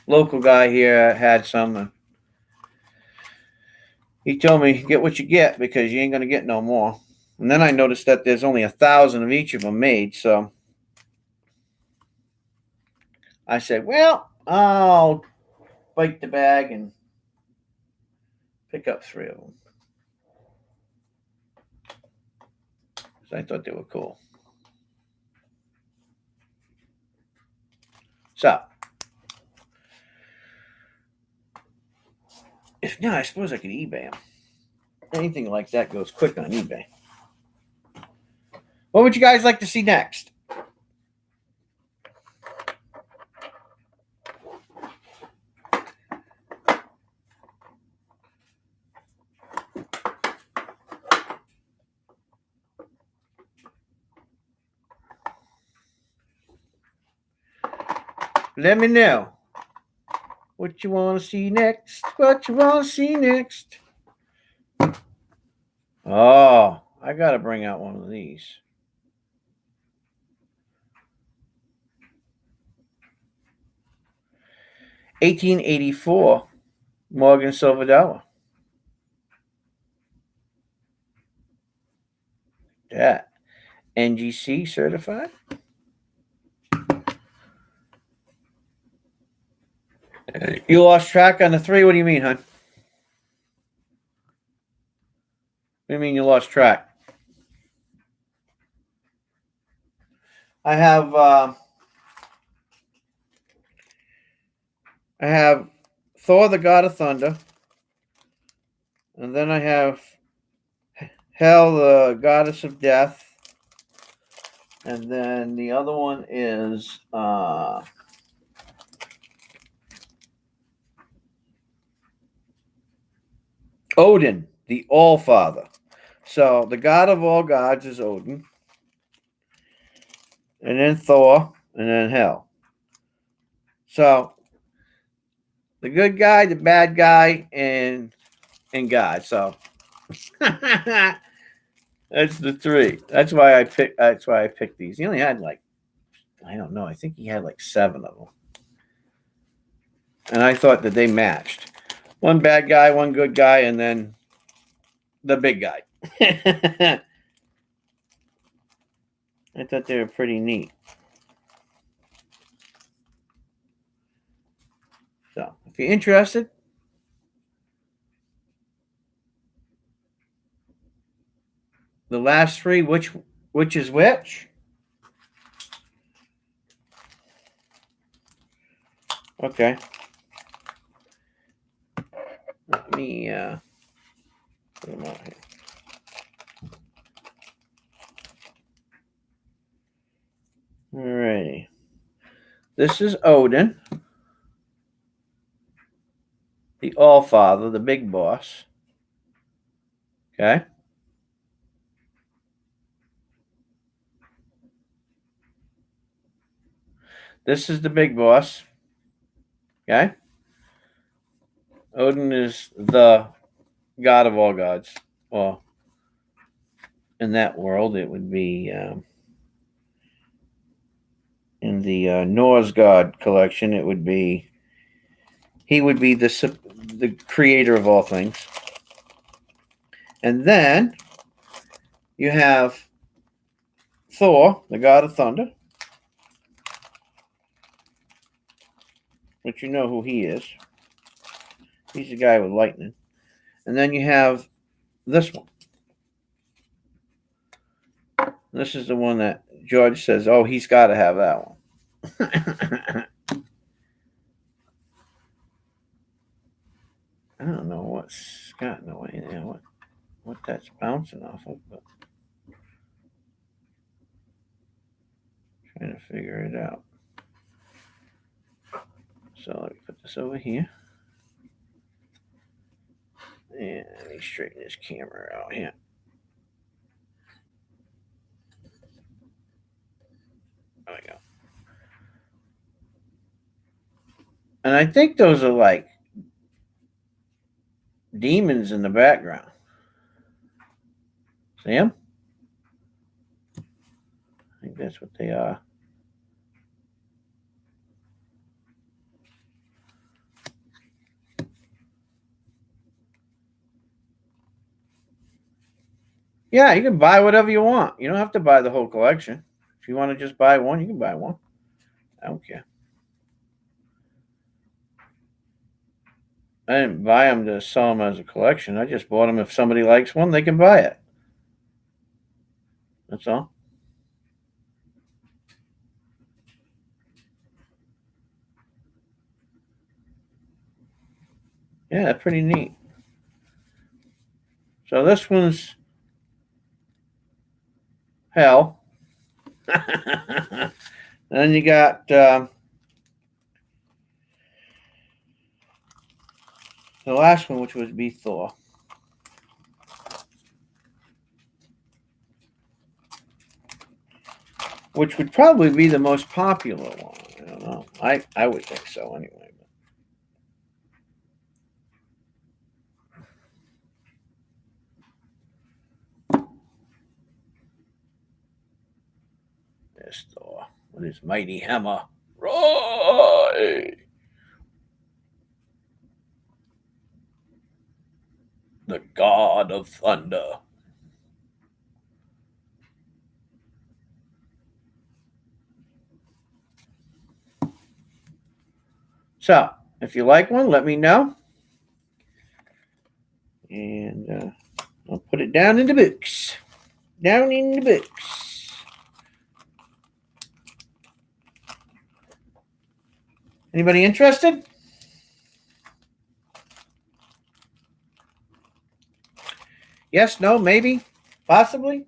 A: local guy here had some. And he told me, get what you get because you ain't going to get no more. And then I noticed that there's only 1,000 of each of them made. So I said, well, I'll bite the bag and pick up 3 of them. So I thought they were cool. So, if not, I suppose I could eBay them. Anything like that goes quick on eBay. What would you guys like to see next? Let me know what you want to see next. What you want to see next. Oh, I got to bring out one of these. $18.84 Morgan Silver Dollar. That NGC certified. You lost track on the 3? What do you mean, hon? What do you mean you lost track? I have Thor, the God of Thunder, and then I have Hel, the Goddess of Death, and then the other one is Odin, the All-Father. So the God of all gods is Odin, and then Thor, and then Hel. So the good guy, the bad guy, and God. So that's the 3. That's why I picked these. He only had like, I don't know, I think he had like 7 of them. And I thought that they matched. One bad guy, one good guy, and then the big guy. I thought they were pretty neat. So, if you're interested, the last 3, which is which? Okay. Let me put them out here. Alrighty. This is Odin, the All-Father, the big boss. Okay. This is the big boss. Okay. Odin is the god of all gods. Well, in that world, it would be in the Norse god collection. It would be he would be the creator of all things. And then you have Thor, the god of thunder, which you know who he is. He's the guy with lightning. And then you have this one. This is the one that George says, oh, he's got to have that one. I don't know what's got no idea what that's bouncing off of, but trying to figure it out. So let me put this over here. And let me straighten this camera out here. There we go. And I think those are like demons in the background. See them? I think that's what they are. Yeah, you can buy whatever you want. You don't have to buy the whole collection. If you want to just buy one, you can buy one. I don't care. I didn't buy them to sell them as a collection. I just bought them if somebody likes one, they can buy it. That's all. Yeah, pretty neat. So this one's hell. Then you got the last one, which would be Thor. Which would probably be the most popular one. I don't know. I would think so anyway. There's Thor with his mighty hammer. Roy! The god of thunder. So, if you like one, let me know. And I'll put it down in the books. Down in the books. Anybody interested? Yes, no, maybe, possibly.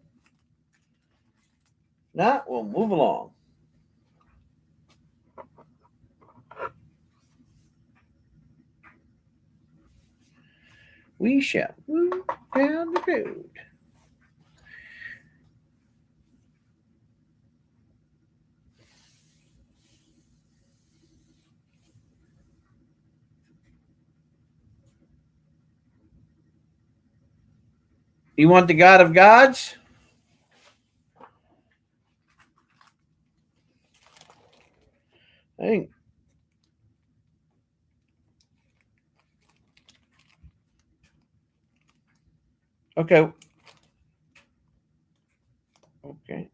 A: Not, we'll move along. We shall move down the road. You want the God of Gods? I think. Okay. Okay.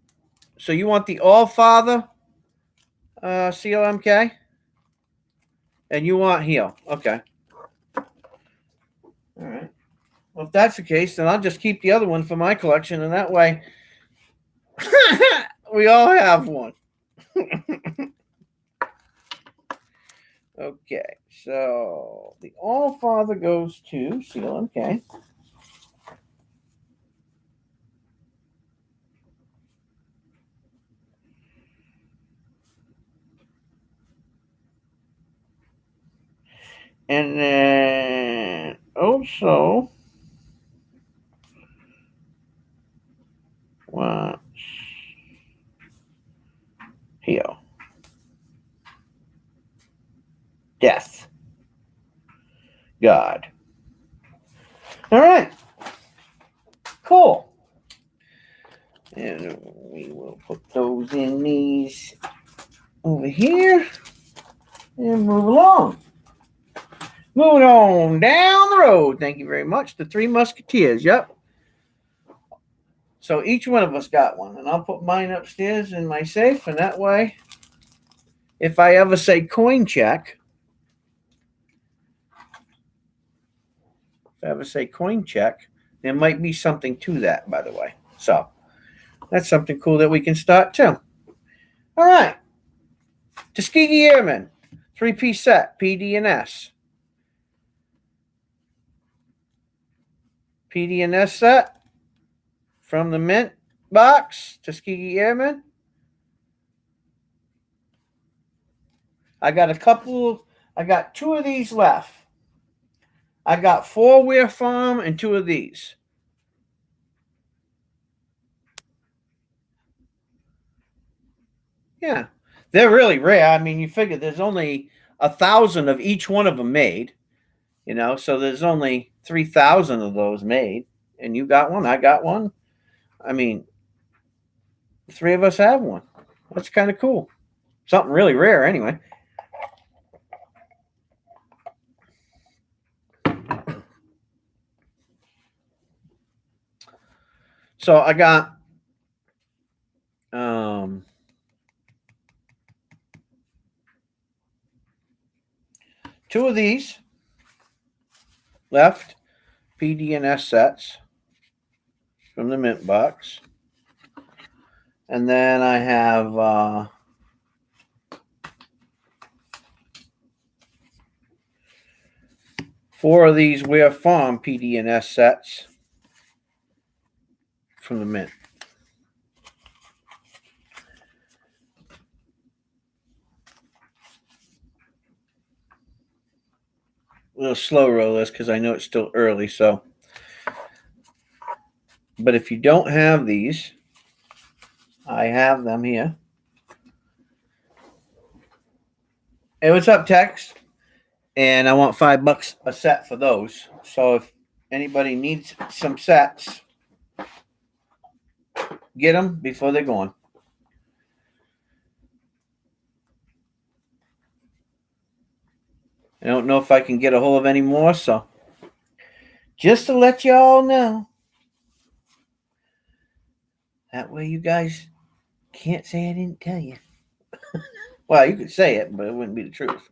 A: So you want the All Father COMK? And you want heal. Okay. All right. Well, if that's the case, then I'll just keep the other one for my collection, and that way we all have one. Okay, so the All Father goes to CLMK. And then also wants heal. Death. God. All right. Cool. And we will put those in these over here and move along. Moving on down the road. Thank you very much. The Three Musketeers. Yep. So each one of us got one, and I'll put mine upstairs in my safe, and that way, if I ever say coin check, there might be something to that, by the way. So that's something cool that we can start too. All right. Tuskegee Airmen, 3-piece set, PD&S. PD&S set from the Mint box, Tuskegee Airmen. I got 2 of these left. I got 4 Weir Farm and 2 of these. Yeah, they're really rare. I mean, you figure there's only 1,000 of each one of them made, so there's only 3,000 of those made. And you got one, I got one. I mean, the 3 of us have one. That's kind of cool. Something really rare, anyway. So I got two of these left PD&S sets from the mint box. And then I have 4 of these Ware Farm PD&S sets from the mint. A little slow roll this because I know it's still early. So, but if you don't have these, I have them here. Hey, what's up, Tex? And I want $5 a set for those. So if anybody needs some sets, get them before they're gone. I don't know if I can get a hold of any more, so just to let you all know. That way you guys can't say I didn't tell you. Well, you could say it, but it wouldn't be the truth.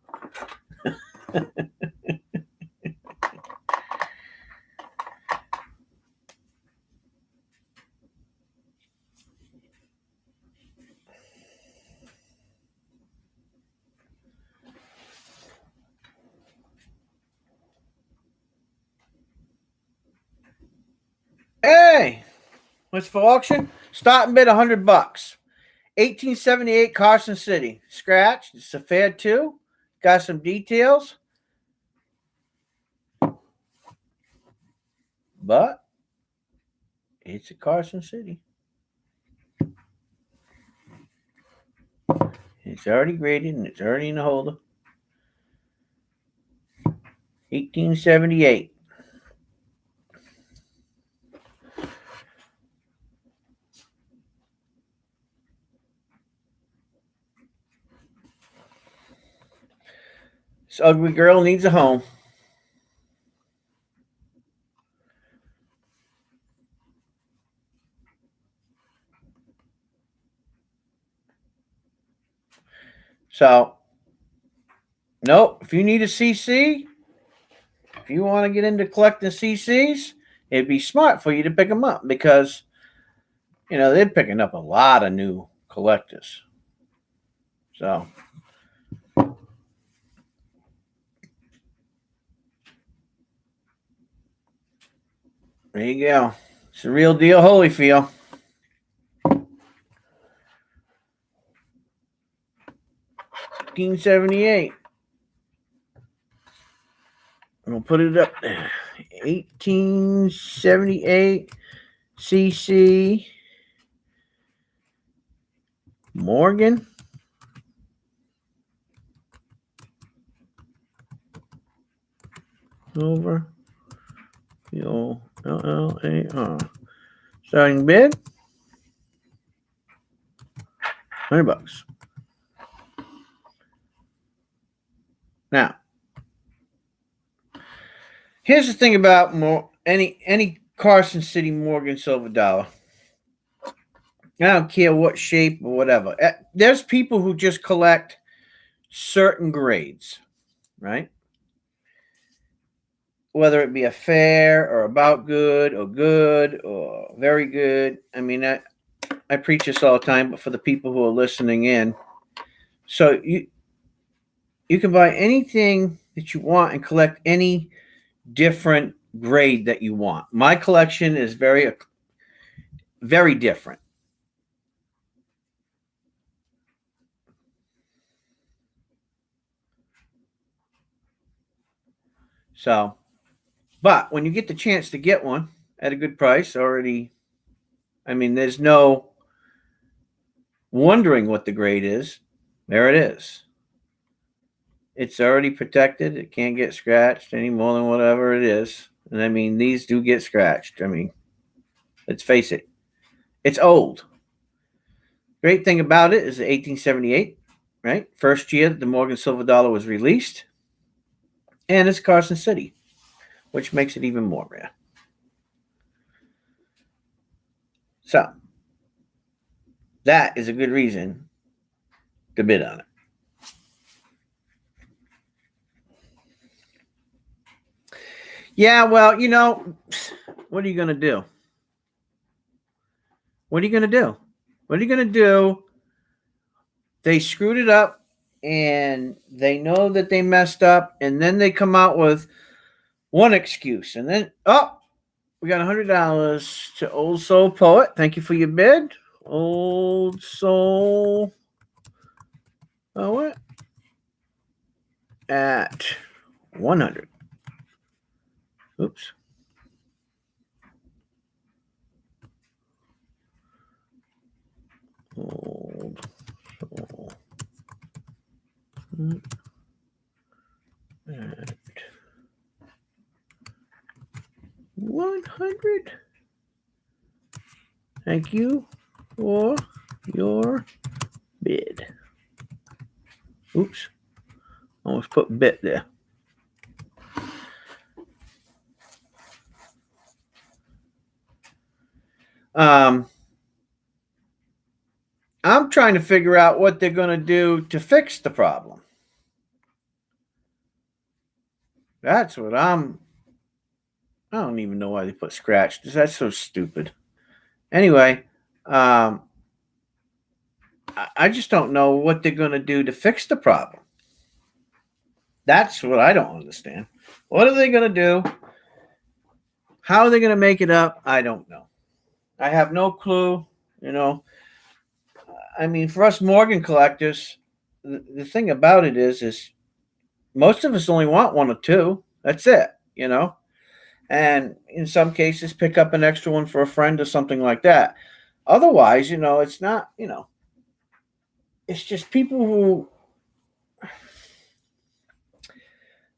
A: Hey, what's for auction? Starting bid $100. 1878 Carson City. Scratch. It's a fair 2. Got some details. But it's a Carson City. It's already graded and it's already in the holder. 1878. This ugly girl needs a home. So, nope. If you need a CC, if you want to get into collecting CCs, it'd be smart for you to pick them up because, you know, they're picking up a lot of new collectors. So, there you go. It's a real deal Holyfield. $18.78. I'm gonna put it up there. 1878 CC Morgan. Over LLAR. Starting bid $100. Now, here's the thing about any Carson City Morgan silver dollar. I don't care what shape or whatever. There's people who just collect certain grades, right? Whether it be a fair or about good or very good. I mean, I preach this all the time, but for the people who are listening in, so you can buy anything that you want and collect any different grade that you want. My collection is very, very different. So, but when you get the chance to get one at a good price already, I mean, there's no wondering what the grade is. There it is. It's already protected. It can't get scratched any more than whatever it is. And I mean, these do get scratched. I mean, let's face it. It's old. Great thing about it is 1878, right? First year that the Morgan silver dollar was released. And it's Carson City, which makes it even more rare. So that is a good reason to bid on it. Yeah, well, what are you going to do? What are you going to do? What are you going to do? They screwed it up and they know that they messed up, and then they come out with one excuse, and then, we got $100 to Old Soul Poet. Thank you for your bid. Old Soul Poet at 100. Oops. Old Soul at 100. Thank you for your bid. Oops. Almost put bit there. I'm trying to figure out what they're going to do to fix the problem. That's what I don't even know why they put scratch. That's so stupid. Anyway, I just don't know what they're going to do to fix the problem. That's what I don't understand. What are they going to do? How are they going to make it up? I don't know. I have no clue. I mean, for us Morgan collectors, the thing about it is most of us only want one or two. That's it, and in some cases pick up an extra one for a friend or something like that. Otherwise, it's not, it's just people who,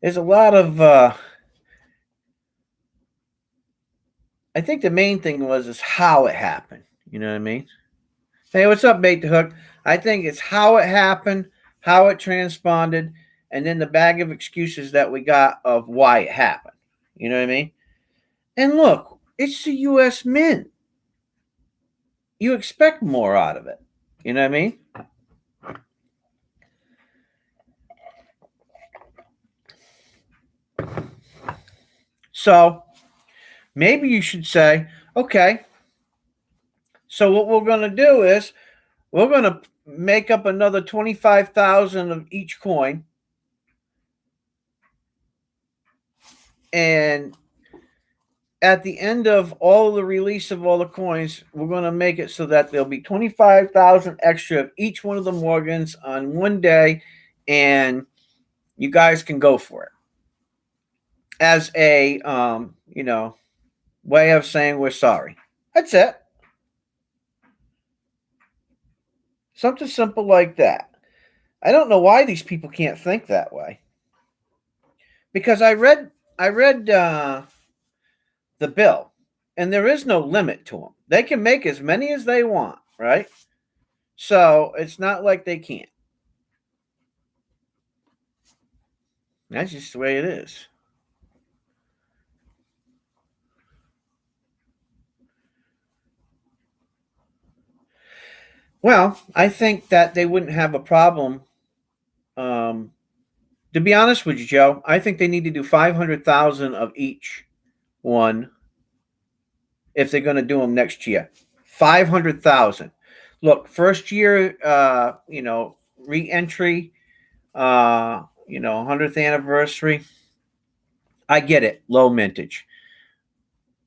A: there's a lot of, I think the main thing is how it happened. You know what I mean? Hey, what's up, Bait the Hook? I think it's how it happened, how it transponded, and then the bag of excuses that we got of why it happened. You know what I mean? And look, it's the U.S. Mint. You expect more out of it. You know what I mean? So maybe you should say, okay, so what we're going to do is we're going to make up another 25,000 of each coin. And at the end of all the release of all the coins, we're going to make it so that there'll be 25,000 extra of each one of the Morgans on one day, and you guys can go for it. As a, way of saying we're sorry. That's it. Something simple like that. I don't know why these people can't think that way. Because I read the bill, and there is no limit to them. They can make as many as they want, right? So it's not like they can't. That's just the way it is. Well, I think that they wouldn't have a problem. To be honest with you, Joe, I think they need to do 500,000 of each one if they're going to do them next year. 500,000. Look, first year, re-entry, 100th anniversary. I get it, low mintage.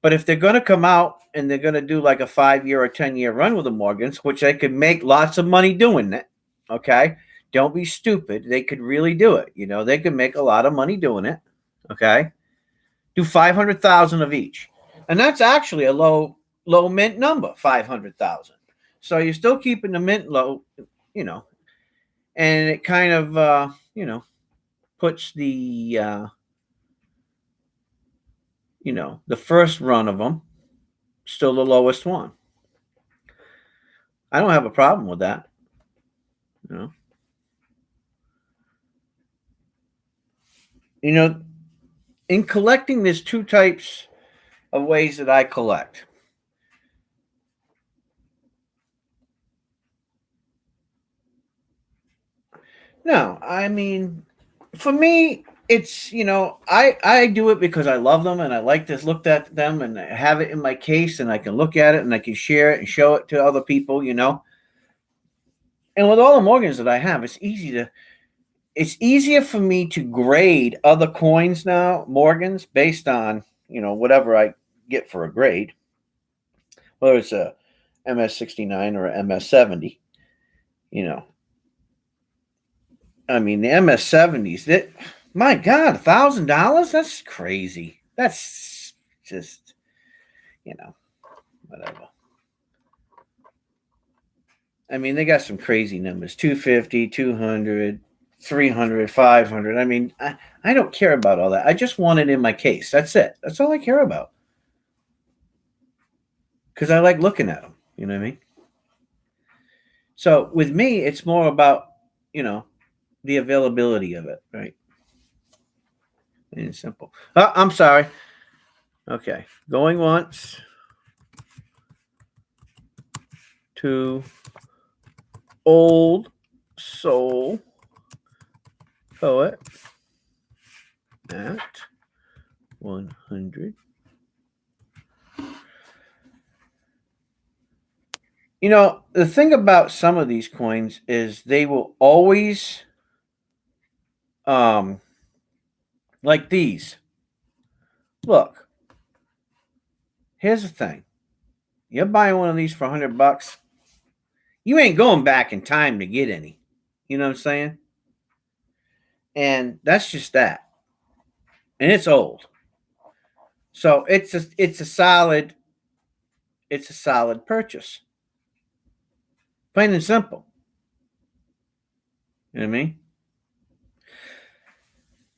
A: But if they're going to come out and they're going to do like a 5-year or 10-year run with the Morgans, which they could make lots of money doing it, okay? Don't be stupid. They could really do it. They could make a lot of money doing it, okay? Do 500,000 of each. And that's actually a low mint number, 500,000. So you're still keeping the mint low, and it kind of, puts the, the first run of them still the lowest one. I don't have a problem with that. In collecting, there's two types of ways that I collect. No, I mean, for me, it's I do it because I love them and I like to look at them and I have it in my case and I can look at it and I can share it and show it to other people. And with all the Morgans that I have, it's easier for me to grade other coins now, Morgans, based on whatever I get for a grade, whether it's a MS-69 or a MS-70. You know, I mean the MS-70s. That my God, $1,000? That's crazy. That's just whatever. I mean, they got some crazy numbers: 250, 200, 300, 500. I mean, I don't care about all that. I just want it in my case. That's it. That's all I care about. Because I like looking at them. You know what I mean? So with me, it's more about, the availability of it, right? And simple. Oh, I'm sorry. Okay. Going once. To Old Soul Poet at 100. The thing about some of these coins is they will always, like these. Look, here's the thing. You're buying one of these for $100. You ain't going back in time to get any. You know what I'm saying? And that's just that. And it's old. So it's a solid purchase. Plain and simple. You know what I mean?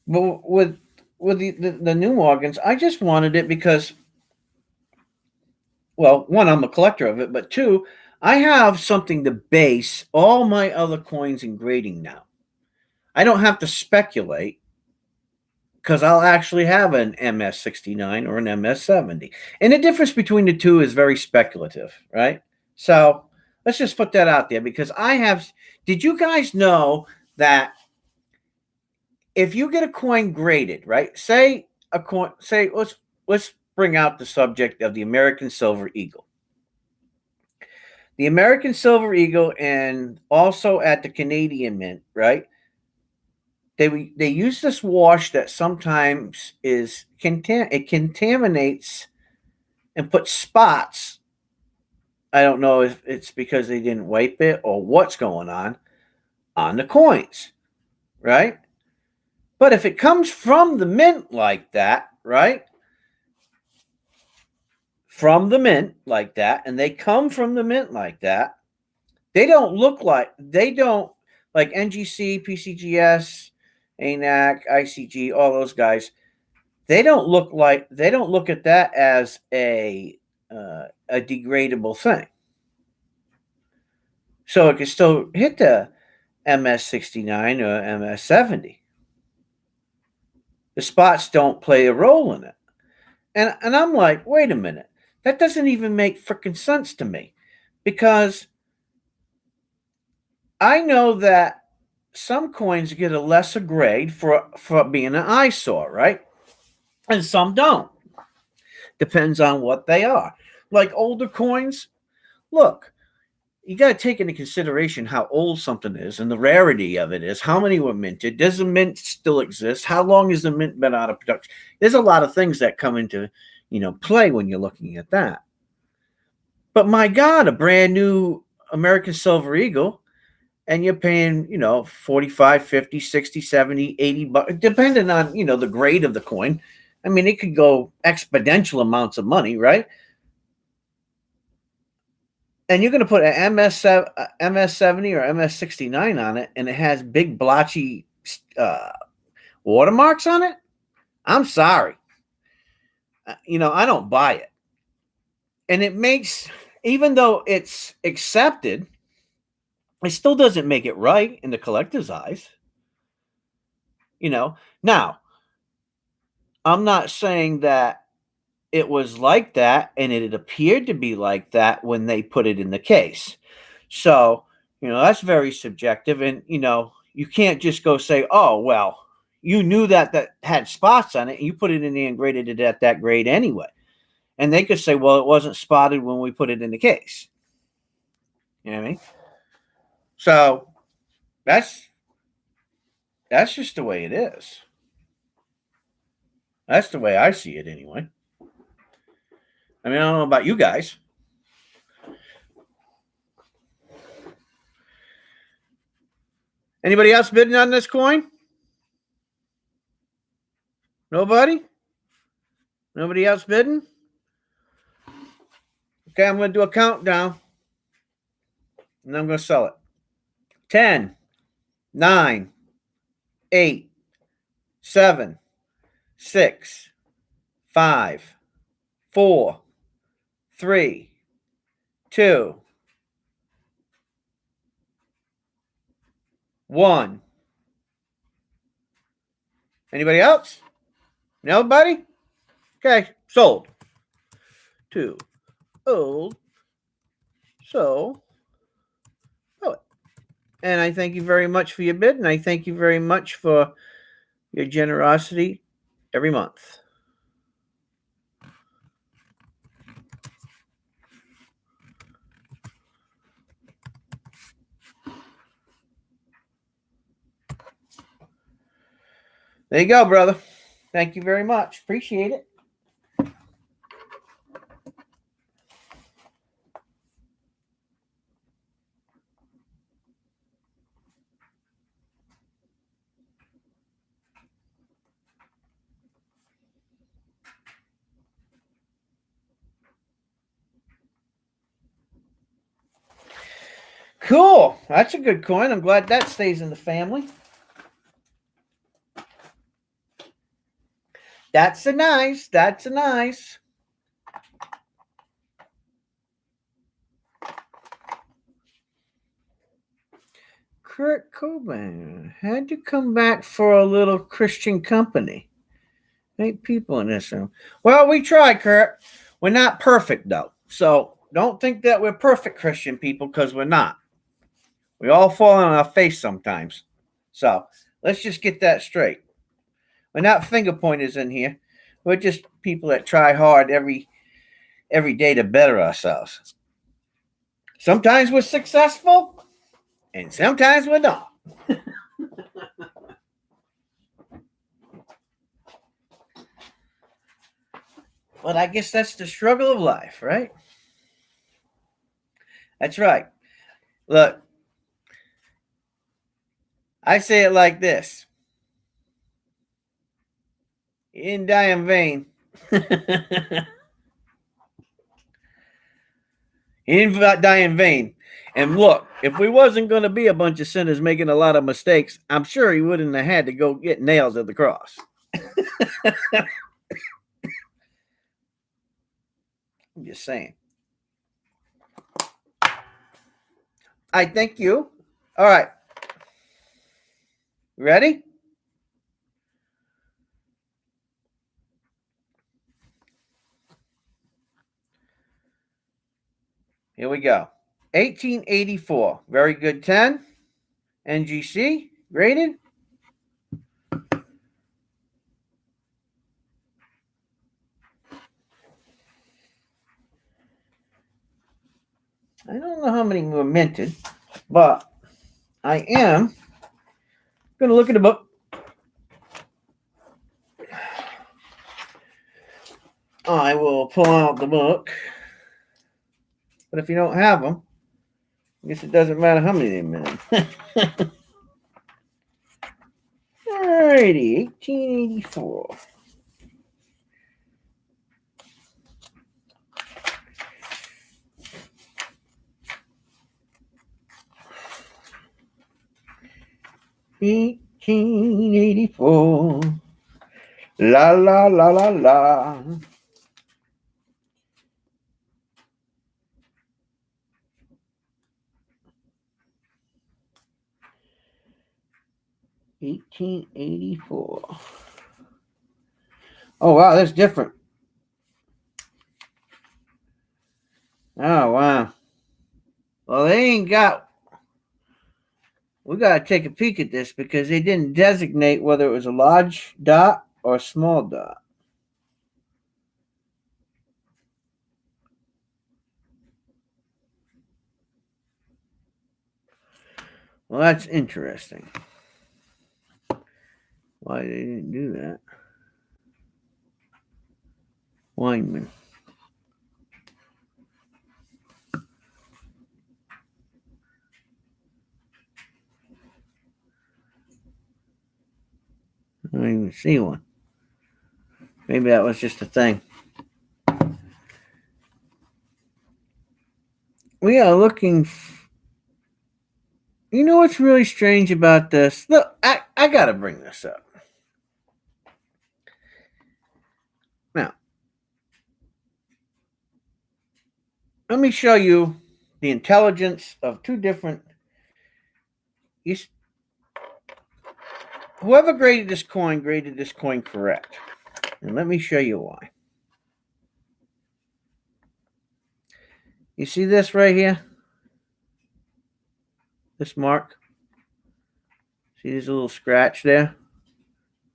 A: But with the new Morgans, I just wanted it because, well, one, I'm a collector of it, but two, I have something to base all my other coins and grading now. I don't have to speculate because I'll actually have an MS-69 or an MS-70. And the difference between the two is very speculative, right? So let's just put that out there because did you guys know that if you get a coin graded, right? Say let's bring out the subject of the American Silver Eagle. The American Silver Eagle and also at the Canadian Mint, right? They use this wash that sometimes it contaminates and puts spots. I don't know if it's because they didn't wipe it or what's going on the coins, right? But if it comes from the mint like that, right? From the mint like that, and they come from the mint like that, they don't like NGC, PCGS, ANAC, ICG, all those guys. They don't look at that as a degradable thing. So it can still hit the MS-69 or MS-70. The spots don't play a role in it. And I'm like, wait a minute. That doesn't even make freaking sense to me. Because I know that some coins get a lesser grade for being an eyesore, right? And some don't. Depends on what they are. Like older coins, look, you got to take into consideration how old something is and the rarity of it is. How many were minted? Does the mint still exist? How long has the mint been out of production? There's a lot of things that come into, play when you're looking at that. But my God, a brand new American Silver Eagle, and you're paying, 45, 50, 60, 70, 80 bucks, depending on, the grade of the coin. I mean, it could go exponential amounts of money, right? And you're going to put an MS-70 or MS-69 on it, and it has big blotchy watermarks on it. I'm sorry. I don't buy it. And it makes, even though it's accepted, it still doesn't make it right in the collector's eyes. Now, I'm not saying that it was like that and it appeared to be like that when they put it in the case. So, that's very subjective. And, you can't just go say, oh, well, you knew that had spots on it, and you put it in there and graded it at that grade anyway. And they could say, well, it wasn't spotted when we put it in the case. You know what I mean? So that's just the way it is. That's the way I see it anyway. I mean, I don't know about you guys. Anybody else bidding on this coin? Nobody? Nobody else bidding? Okay, I'm going to do a countdown. And I'm going to sell it. 10, 9, 8, 7, 6, 5, 4, 3, 2, 1. Anybody else? Nobody? Okay, sold. 2 old. So, oh. And I thank you very much for your bid, and I thank you very much for your generosity every month. There you go, brother. Thank you very much. Appreciate it. Cool. That's a good coin. I'm glad that stays in the family. That's a nice. That's a nice. Kurt Cobain had to come back for a little Christian company. 8 people in this room. Well, we tried, Kurt. We're not perfect, though. So don't think that we're perfect Christian people, because we're not. We all fall on our face sometimes. So let's just get that straight. We're not finger pointers in here. We're just people that try hard every day to better ourselves. Sometimes we're successful, and sometimes we're not. But I guess that's the struggle of life, right? That's right. Look, I say it like this. You didn't die in vain. He didn't die in vain. And look, if we wasn't going to be a bunch of sinners making a lot of mistakes, I'm sure he wouldn't have had to go get nails at the cross. I'm just saying. I thank you. All right. Ready? Here we go. 1884. Very good 10. NGC. Graded. I don't know how many were minted, but I am going to look at the book. I will pull out the book. But if you don't have them, I guess it doesn't matter how many they minted. Alrighty, 1884. La la la la la. $18.84. Oh wow, that's different. Oh wow. Well, they ain't got we got to take a peek at this because they didn't designate whether it was a large dot or a small dot. Well, that's interesting. Why they didn't do that? Weinman. I don't even see one. Maybe that was just a thing. We are looking. You know what's really strange about this? Look, I got to bring this up. Now, let me show you the intelligence of two different. Whoever graded this coin correct. And let me show you why. You see this right here? This mark? See there's a little scratch there?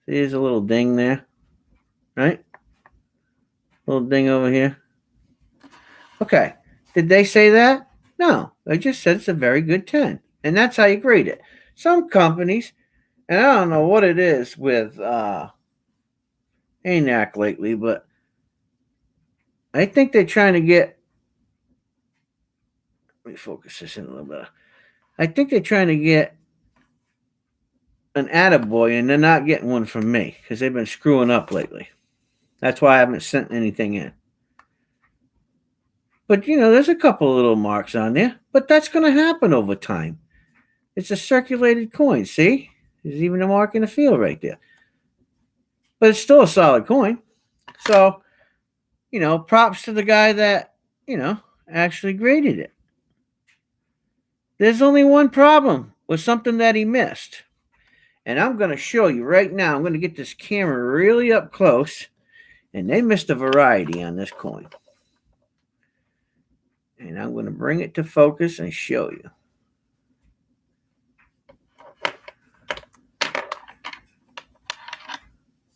A: See there's a little ding there? Right? Little ding over here. Okay. Did they say that? No. They just said it's a very good 10. And that's how you grade it. Some companies, and I don't know what it is with ANAC lately, but I think they're trying to get. Let me focus this in a little bit. I think they're trying to get an attaboy, and they're not getting one from me because they've been screwing up lately. That's why I haven't sent anything in. But, there's a couple of little marks on there. But that's going to happen over time. It's a circulated coin, see? There's even a mark in the field right there. But it's still a solid coin. So, props to the guy that, actually graded it. There's only one problem with something that he missed. And I'm going to show you right now. I'm going to get this camera really up close. And they missed a variety on this coin. And I'm going to bring it to focus and show you.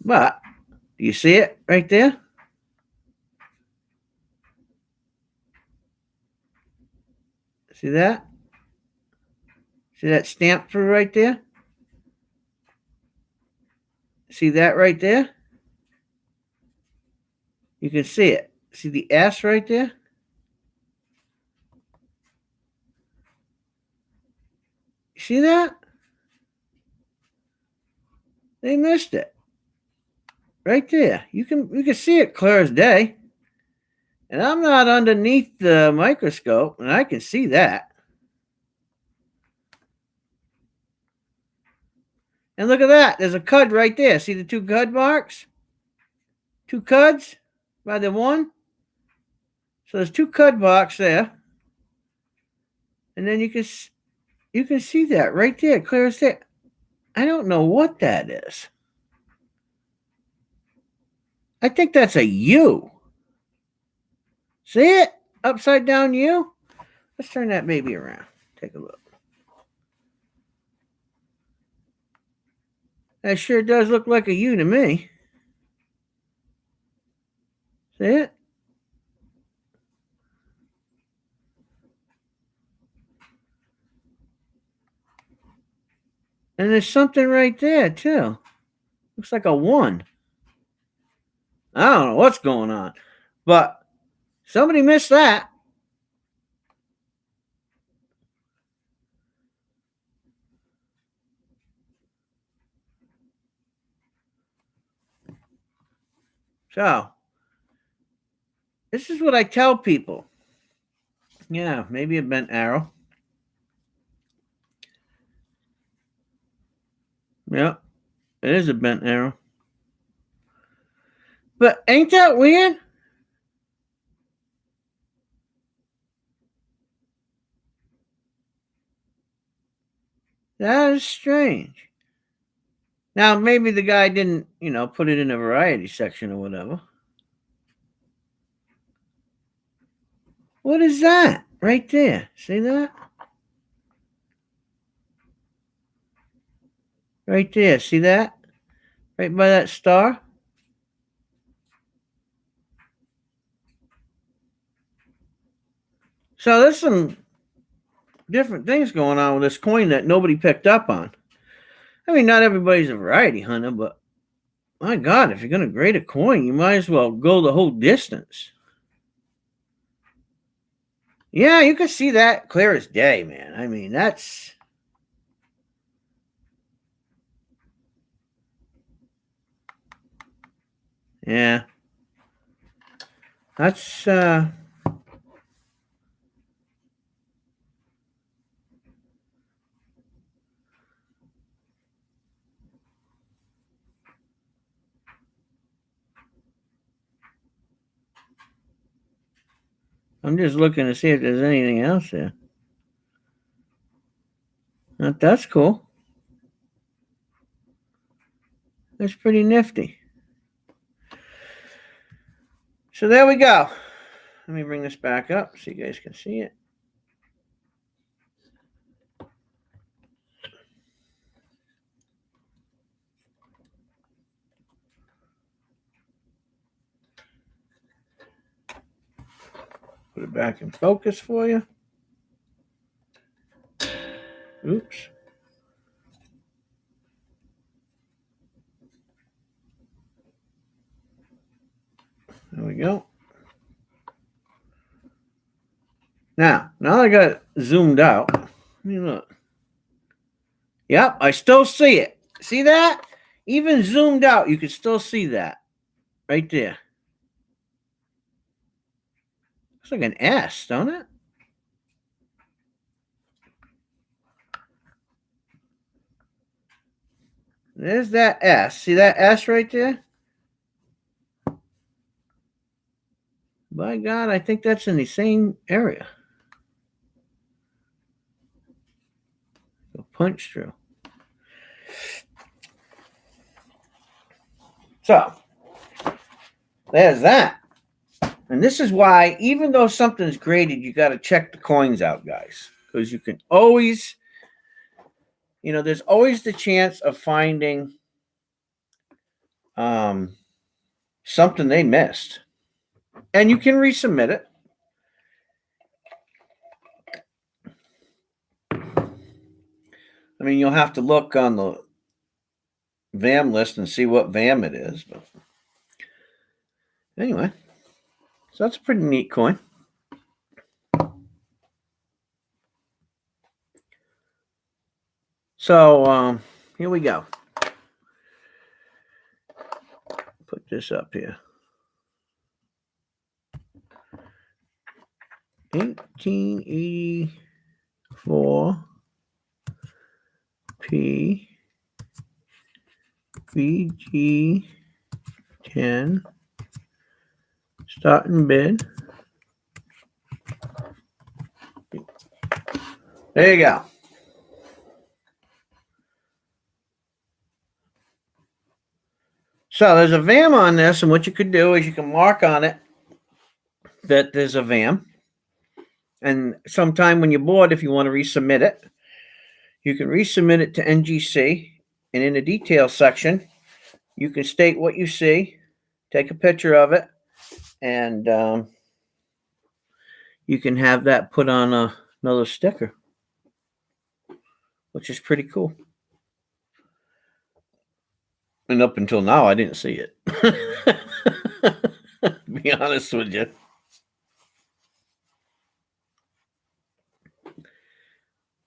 A: But, do you see it right there? See that? See that stamp through right there? See that right there? You can see it. See the S right there? You see that? They missed it. Right there. You can see it clear as day. And I'm not underneath the microscope, and I can see that. And look at that. There's a cud right there. See the two cud marks? Two cuds by the one. So there's two cud marks there. And then you can see that right there, clear as day. I don't know what that is. I think that's a U. See it? Upside down U? Let's turn that baby around. Take a look. That sure does look like a U to me. See it? And there's something right there, too. Looks like a 1. I don't know what's going on. But somebody missed that. So, this is what I tell people. Yeah, maybe a bent arrow. Yep, it is a bent arrow. But ain't that weird? That is strange. Now, maybe the guy didn't, put it in a variety section or whatever. What is that right there? See that? Right there. See that? Right by that star. So there's some different things going on with this coin that nobody picked up on. I mean, not everybody's a variety hunter, but my God, if you're going to grade a coin, you might as well go the whole distance. Yeah, you can see that clear as day, man. I mean, that's... Yeah. That's, I'm just looking to see if there's anything else there. That's cool. That's pretty nifty. So there we go. Let me bring this back up so you guys can see it. Put it back in focus for you. Oops. There we go. Now I got it zoomed out. Let me look. Yep, I still see it. See that? Even zoomed out, you can still see that. Right there. Looks like an S, don't it? There's that S. See that S right there? By God, I think that's in the same area. Go punch through. So, there's that. And this is why, even though something's graded, you got to check the coins out, guys. Because you can always, there's always the chance of finding something they missed. And you can resubmit it. I mean, you'll have to look on the VAM list and see what VAM it is. But anyway, so that's a pretty neat coin. So here we go. Put this up here. 1884 P VG 10 starting bid. There you go. So there's a VAM on this, and what you could do is you can mark on it that there's a VAM. And sometime when you're bored, if you want to resubmit it, you can resubmit it to NGC. And in the details section, you can state what you see, take a picture of it, and you can have that put on another sticker, which is pretty cool. And up until now, I didn't see it. To be honest with you.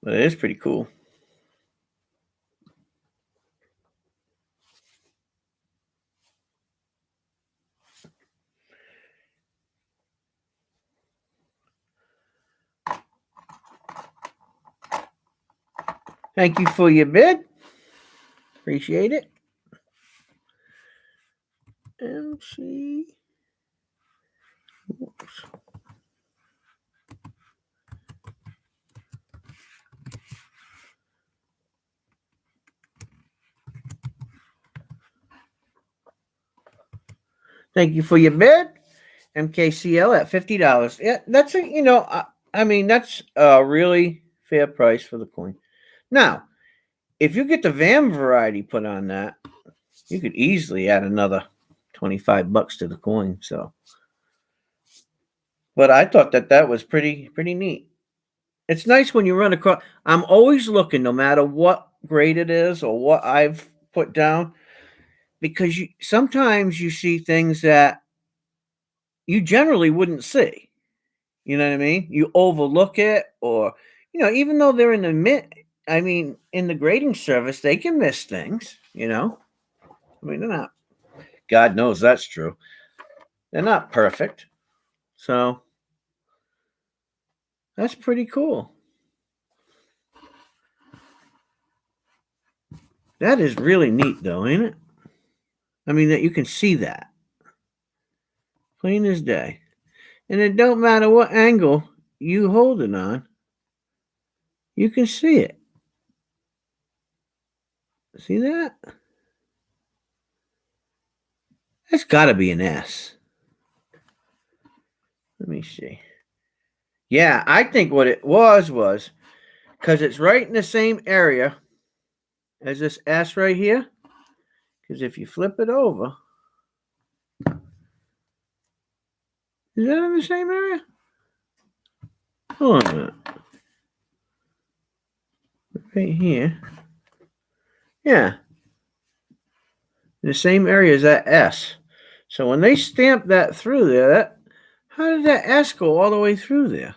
A: But it is pretty cool. Thank you for your bid. Appreciate it. MC. Oops. Thank you for your bid. MKCL at $50. Yeah, that's I mean, that's a really fair price for the coin. Now, if you get the VAM variety put on that, you could easily add another $25 to the coin. So, but I thought that was pretty neat. It's nice when you run across. I'm always looking, no matter what grade it is or what I've put down, because sometimes you see things that you generally wouldn't see. You know what I mean? You overlook it, or even though they're in the grading service, they can miss things. I mean, they're not. God knows that's true. They're not perfect, so that's pretty cool. That is really neat, though, ain't it? I mean, that you can see that plain as day, and it don't matter what angle you hold it on, you can see it. See that? That's got to be an S. Let me see. Yeah, I think what it was because it's right in the same area as this S right here. Because if you flip it over, is that in the same area? Hold on a minute. Right here. Yeah. In the same area as that S. So when they stamp that through there, how did that S go all the way through there?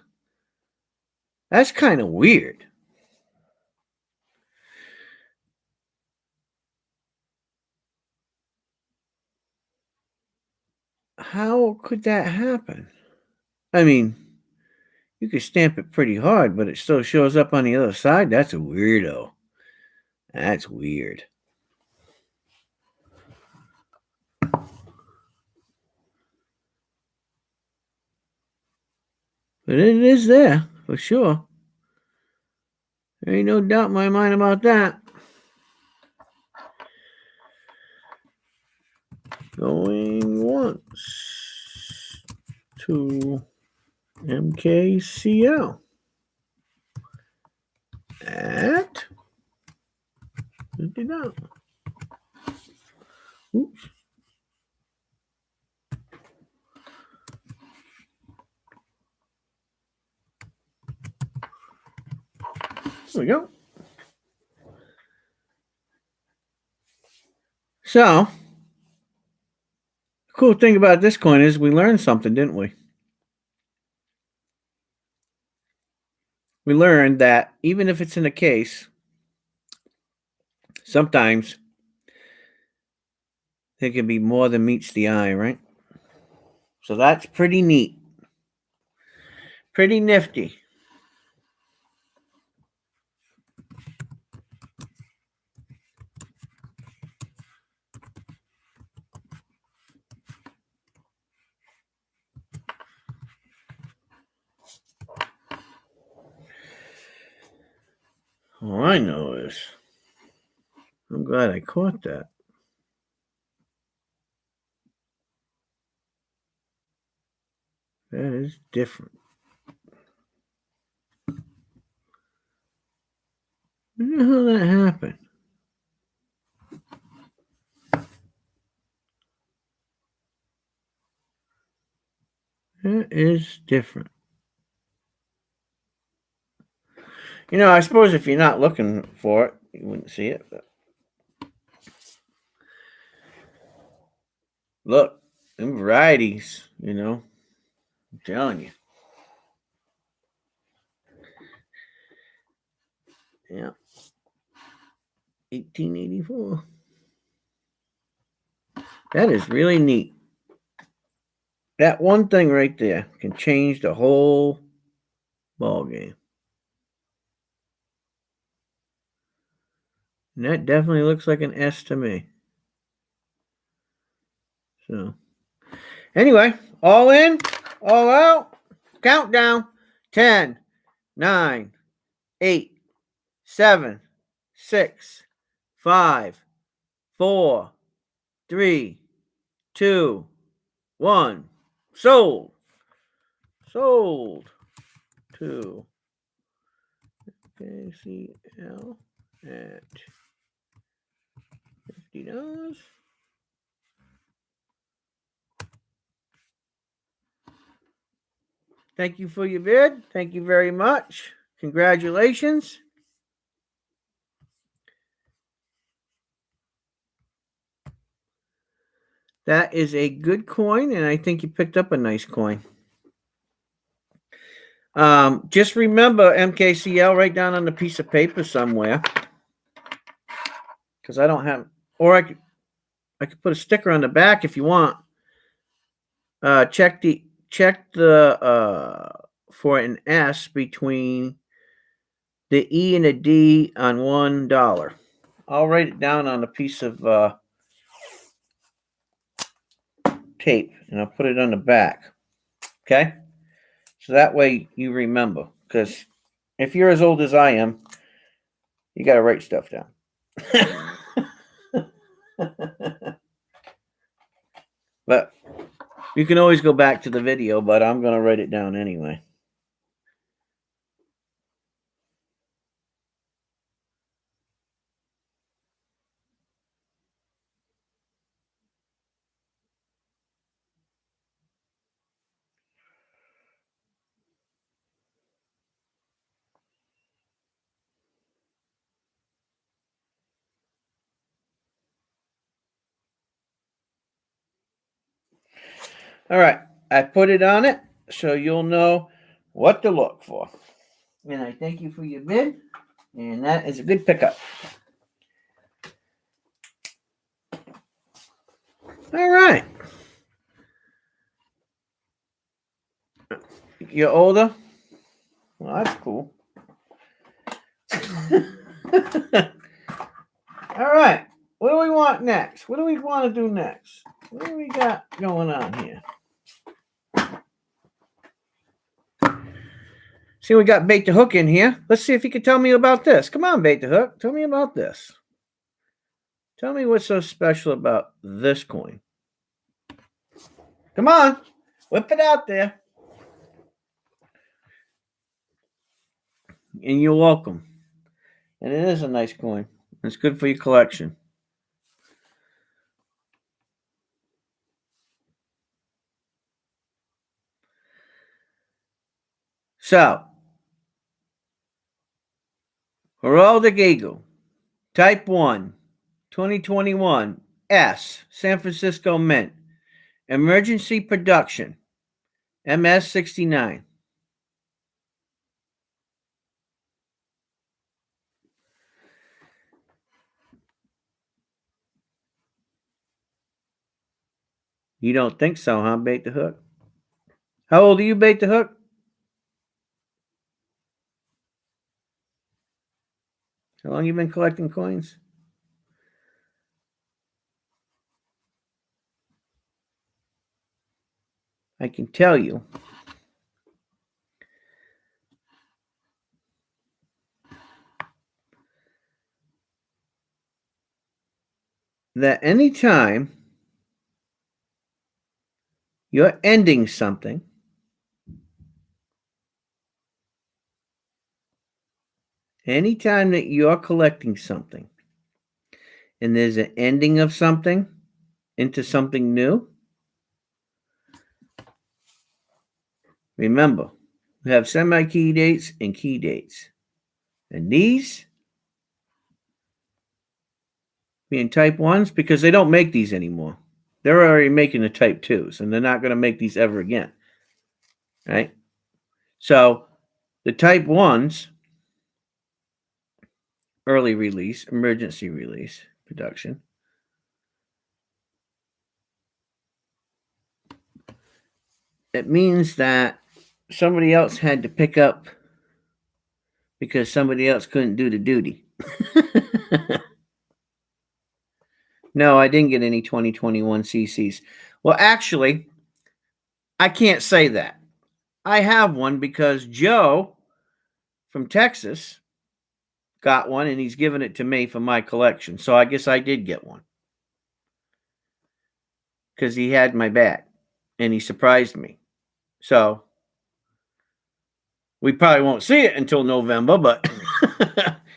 A: That's kind of weird. How could that happen? I mean, you could stamp it pretty hard, but it still shows up on the other side. That's a weirdo. That's weird. But it is there, for sure. There ain't no doubt in my mind about that. Going once to MKCL at 50. Oops. There we go. So, the cool thing about this coin is we learned something, didn't we? We learned that even if it's in a case, sometimes there can be more than meets the eye, right? So that's pretty neat. Pretty nifty. All I know is I'm glad I caught that. That is different. I wonder how that happened. That is different. I suppose if you're not looking for it, you wouldn't see it. But look, them varieties, I'm telling you. Yeah. 1884. That is really neat. That one thing right there can change the whole ball game. And that definitely looks like an S to me. So, anyway, all in, all out, countdown 10, 9, 8, 7, 6, 5, 4, 3, 2, 1. Sold. Sold to KCL at $50. Thank you for your bid. Thank you very much. Congratulations. That is a good coin, and I think you picked up a nice coin. Just remember MKCL, write down on a piece of paper somewhere, because I don't have, or I could put a sticker on the back if you want. Check the for an S between the E and a D on $1. I'll write it down on a piece of tape, and I'll put it on the back. Okay, so that way you remember. Because if you're as old as I am, you got to write stuff down. But you can always go back to the video, but I'm going to write it down anyway. All right, I put it on it so you'll know what to look for. And I thank you for your bid, and that is a good pickup. All right. You're older? Well, that's cool. All right. What do we want next? What do we want to do next? What do we got going on here? See, we got Bait the Hook in here. Let's see if he can tell me about this. Come on, Bait the Hook. Tell me about this. Tell me what's so special about this coin. Come on. Whip it out there. And you're welcome. And it is a nice coin. It's good for your collection. So, Geraldo Gagel, Type 1, 2021, S, San Francisco Mint, Emergency Production, MS69. You don't think so, huh, Bait the Hook? How old are you, Bait the Hook? How long you been collecting coins? I can tell you that anytime you're ending something, anytime that you're collecting something and there's an ending of something into something new, remember, we have semi-key dates and key dates. And these being type 1s, because they don't make these anymore. They're already making the type 2s, and they're not going to make these ever again. Right? So the type 1s, early release, emergency release, production, it means that somebody else had to pick up because somebody else couldn't do the duty. No, I didn't get any 2021 CCs. Well, actually, I can't say that. I have one because Joe from Texas got one, and he's given it to me for my collection. So I guess I did get one because he had my bat, and he surprised me. So we probably won't see it until November, but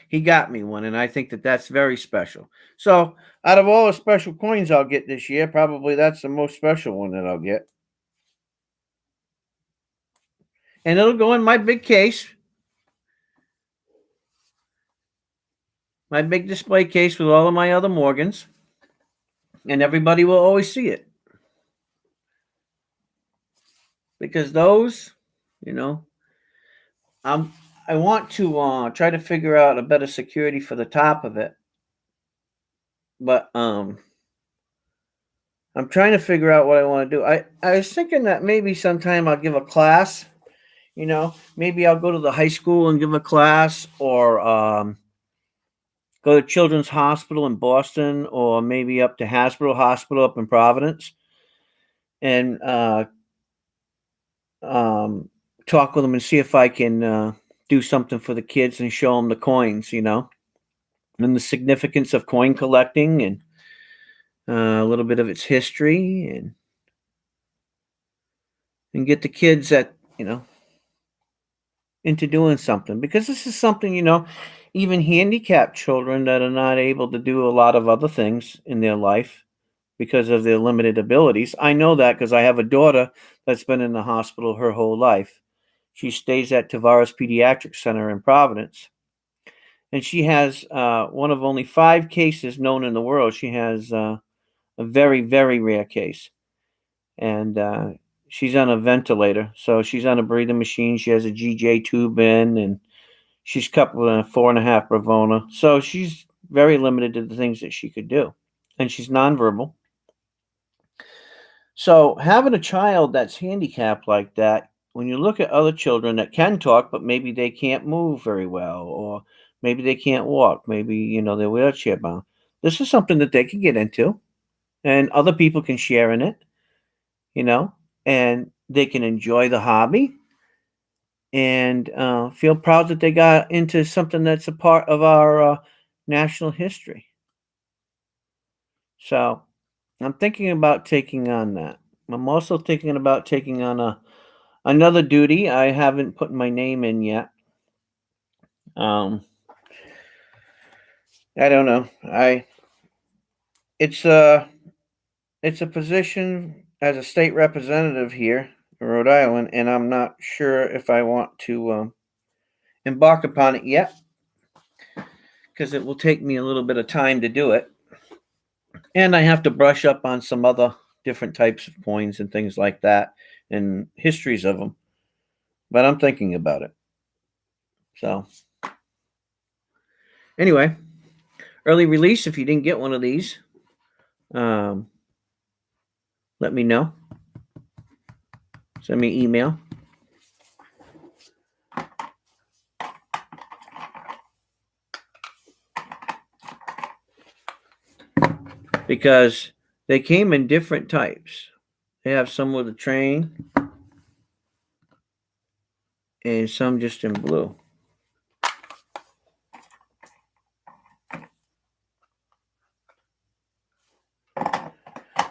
A: he got me one, and I think that that's very special. So, out of all the special coins I'll get this year, probably that's the most special one that I'll get. And it'll go in my big case, my big display case with all of my other Morgans, and everybody will always see it. Because those, you know, I want to try to figure out a better security for the top of it, but I'm trying to figure out what I want to do. I was thinking that maybe sometime I'll give a class. You know, maybe I'll go to the high school and give a class, or go to Children's Hospital in Boston, or maybe up to Hasbro Hospital up in Providence, and um, talk with them and see if I can do something for the kids and show them the coins, you know, and the significance of coin collecting, and a little bit of its history, and get the kids that, you know, into doing something, because this is something, you know, even handicapped children that are not able to do a lot of other things in their life because of their limited abilities. I know that because I have a daughter that's been in the hospital her whole life. She stays at Tavares Pediatric Center in Providence, and she has one of only 5 cases known in the world. She has a very, very rare case, and she's on a ventilator, so she's on a breathing machine. She has a GJ tube in, and she's coupled with a 4.5 Bravona, so she's very limited to the things that she could do, and she's nonverbal. So having a child that's handicapped like that, when you look at other children that can talk, but maybe they can't move very well, or maybe they can't walk, maybe, you know, they're wheelchair bound. This is something that they can get into, and other people can share in it, you know, and they can enjoy the hobby, and feel proud that they got into something that's a part of our national history. So I'm thinking about taking on that. I'm also thinking about taking on another duty. I haven't put my name in yet. Um, I don't know. It's a it's a position as a state representative here in Rhode Island, and I'm not sure if I want to embark upon it yet, because it will take me a little bit of time to do it, and I have to brush up on some other different types of coins and things like that, and histories of them. But I'm thinking about it. So anyway, early release. If you didn't get one of these, um, let me know. Send me an email. Because they came in different types. They have some with a train, and some just in blue.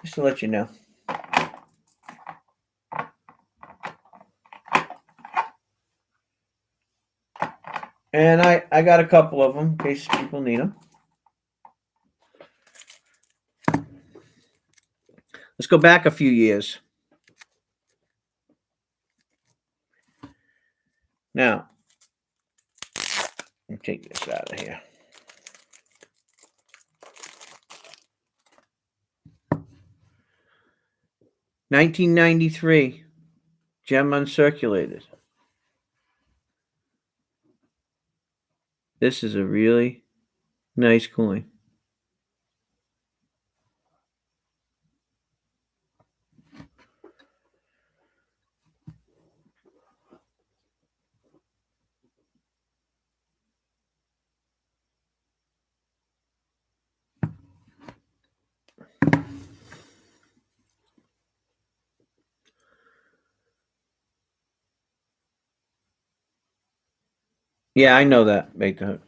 A: Just to let you know. And I got a couple of them in case people need them. Let's go back a few years. Now, let me take this out of here. $1993, gem uncirculated. This is a really nice coin. Yeah, I know that. Make the hook.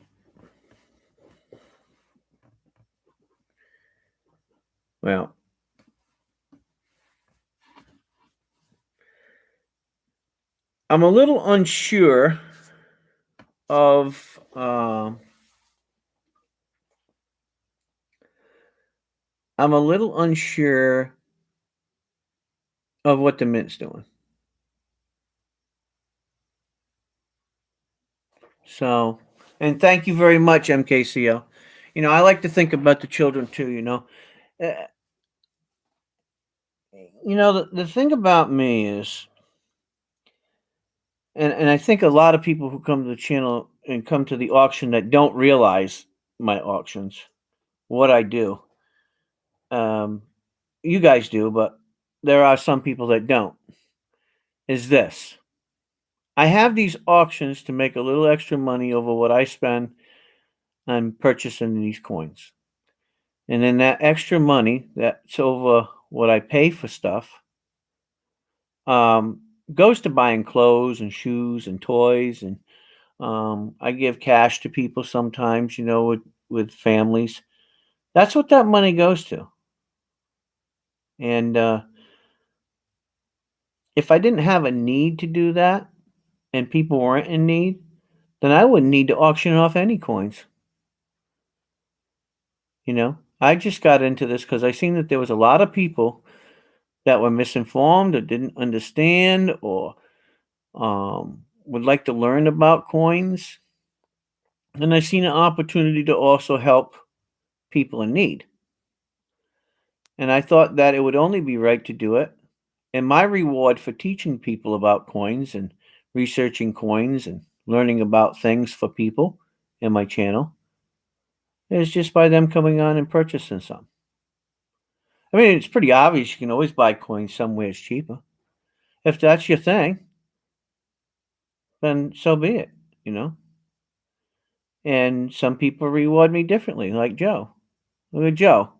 A: Well, I'm a little unsure of I'm a little unsure of what the mint's doing. So, and thank you very much, MKCO. I like to think about the children too. Uh, the thing about me is, and I think a lot of people who come to the channel and come to the auction that don't realize my auctions, what I do. Um, you guys do, but there are some people that don't. Is this. I have these auctions to make a little extra money over what I spend on purchasing these coins. And then that extra money, that's over what I pay for stuff, um, goes to buying clothes and shoes and toys. And I give cash to people sometimes, with families. That's what that money goes to. And if I didn't have a need to do that and people weren't in need, then I wouldn't need to auction off any coins. I just got into this because I seen that there was a lot of people that were misinformed or didn't understand or would like to learn about coins. And I seen an opportunity to also help people in need. And I thought that it would only be right to do it. And my reward for teaching people about coins and researching coins and learning about things for people in my channel is just by them coming on and purchasing some. I mean, it's pretty obvious you can always buy coins somewhere it's cheaper. If that's your thing, then so be it. And some people reward me differently, like Joe. Look at Joe.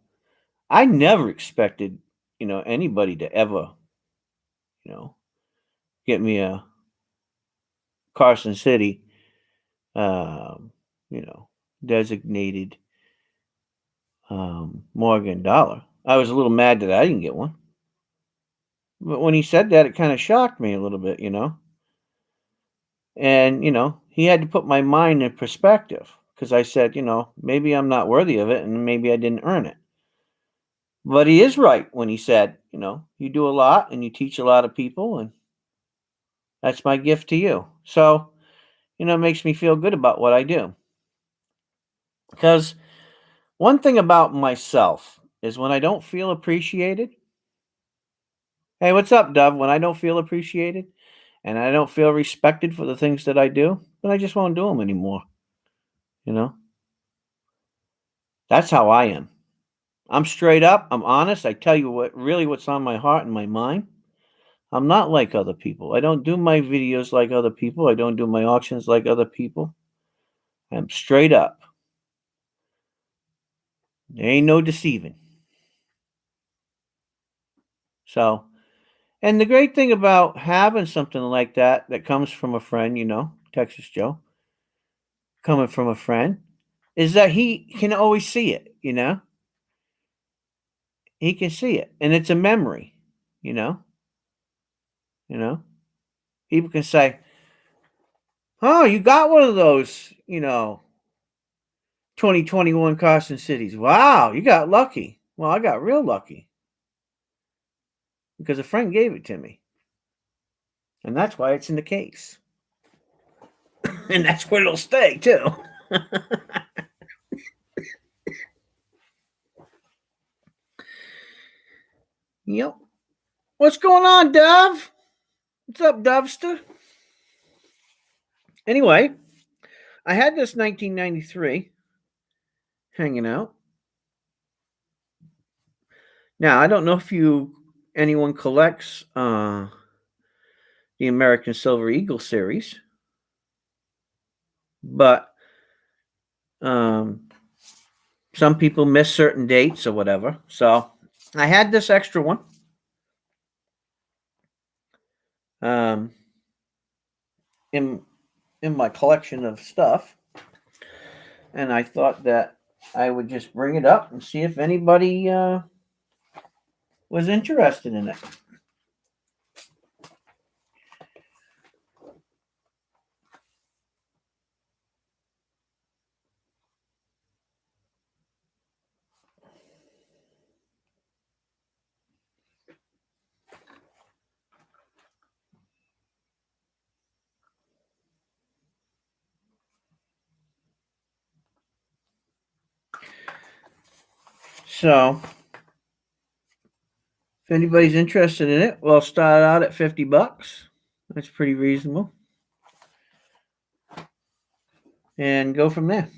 A: I never expected, anybody to ever, you know, get me a Carson City, um, designated Morgan dollar. I was a little mad that I didn't get one. But when he said that, it kind of shocked me a little bit. And, he had to put my mind in perspective because I said, maybe I'm not worthy of it and maybe I didn't earn it. But he is right when he said, you do a lot and you teach a lot of people, and that's my gift to you. So, it makes me feel good about what I do. Because one thing about myself is when I don't feel appreciated. Hey, what's up, Dove? When I don't feel appreciated and I don't feel respected for the things that I do, then I just won't do them anymore. That's how I am. I'm straight up. I'm honest. I tell you what's on my heart and my mind. I'm not like other people. I don't do my videos like other people. I don't do my auctions like other people. I'm straight up. There ain't no deceiving. So, and the great thing about having something like that comes from a friend, Texas Joe, coming from a friend, is that he can always see it. He can see it, and it's a memory, you know. You know, people can say, "Oh, you got one of those, 2021 Carson Cities. Wow, you got lucky." Well, I got real lucky because a friend gave it to me, and that's why it's in the case, and that's where it'll stay too. Yep. What's going on, Dove? What's up, Dovester? Anyway, I had this 1993 hanging out. Now, I don't know if anyone collects the American Silver Eagle series, but some people miss certain dates or whatever. So I had this extra one. In my collection of stuff, and I thought that I would just bring it up and see if anybody was interested in it. So, if anybody's interested in it, we'll start out at $50. That's pretty reasonable. And go from there.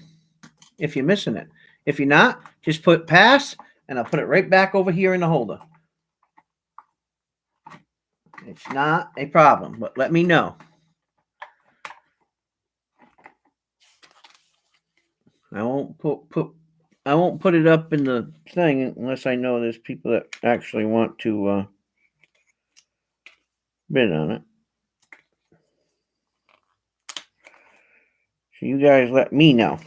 A: If you're missing it. If you're not, just put pass, and I'll put it right back over here in the holder. It's not a problem, but let me know. I won't put it up in the thing unless I know there's people that actually want to bid on it. So you guys let me know.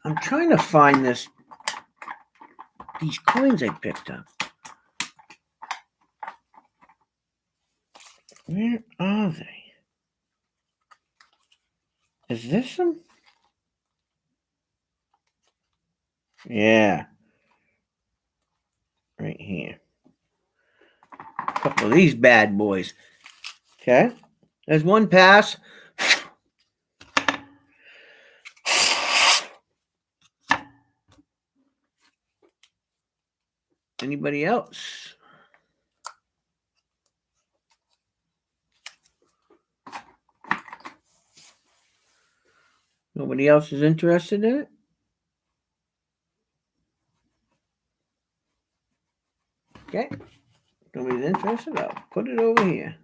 A: I'm trying to find these coins I picked up. Where are they? Is this them? Yeah. Right here. A couple of these bad boys. Okay. There's one pass. Anybody else? Nobody else is interested in it? Okay. Nobody's interested? I'll put it over here.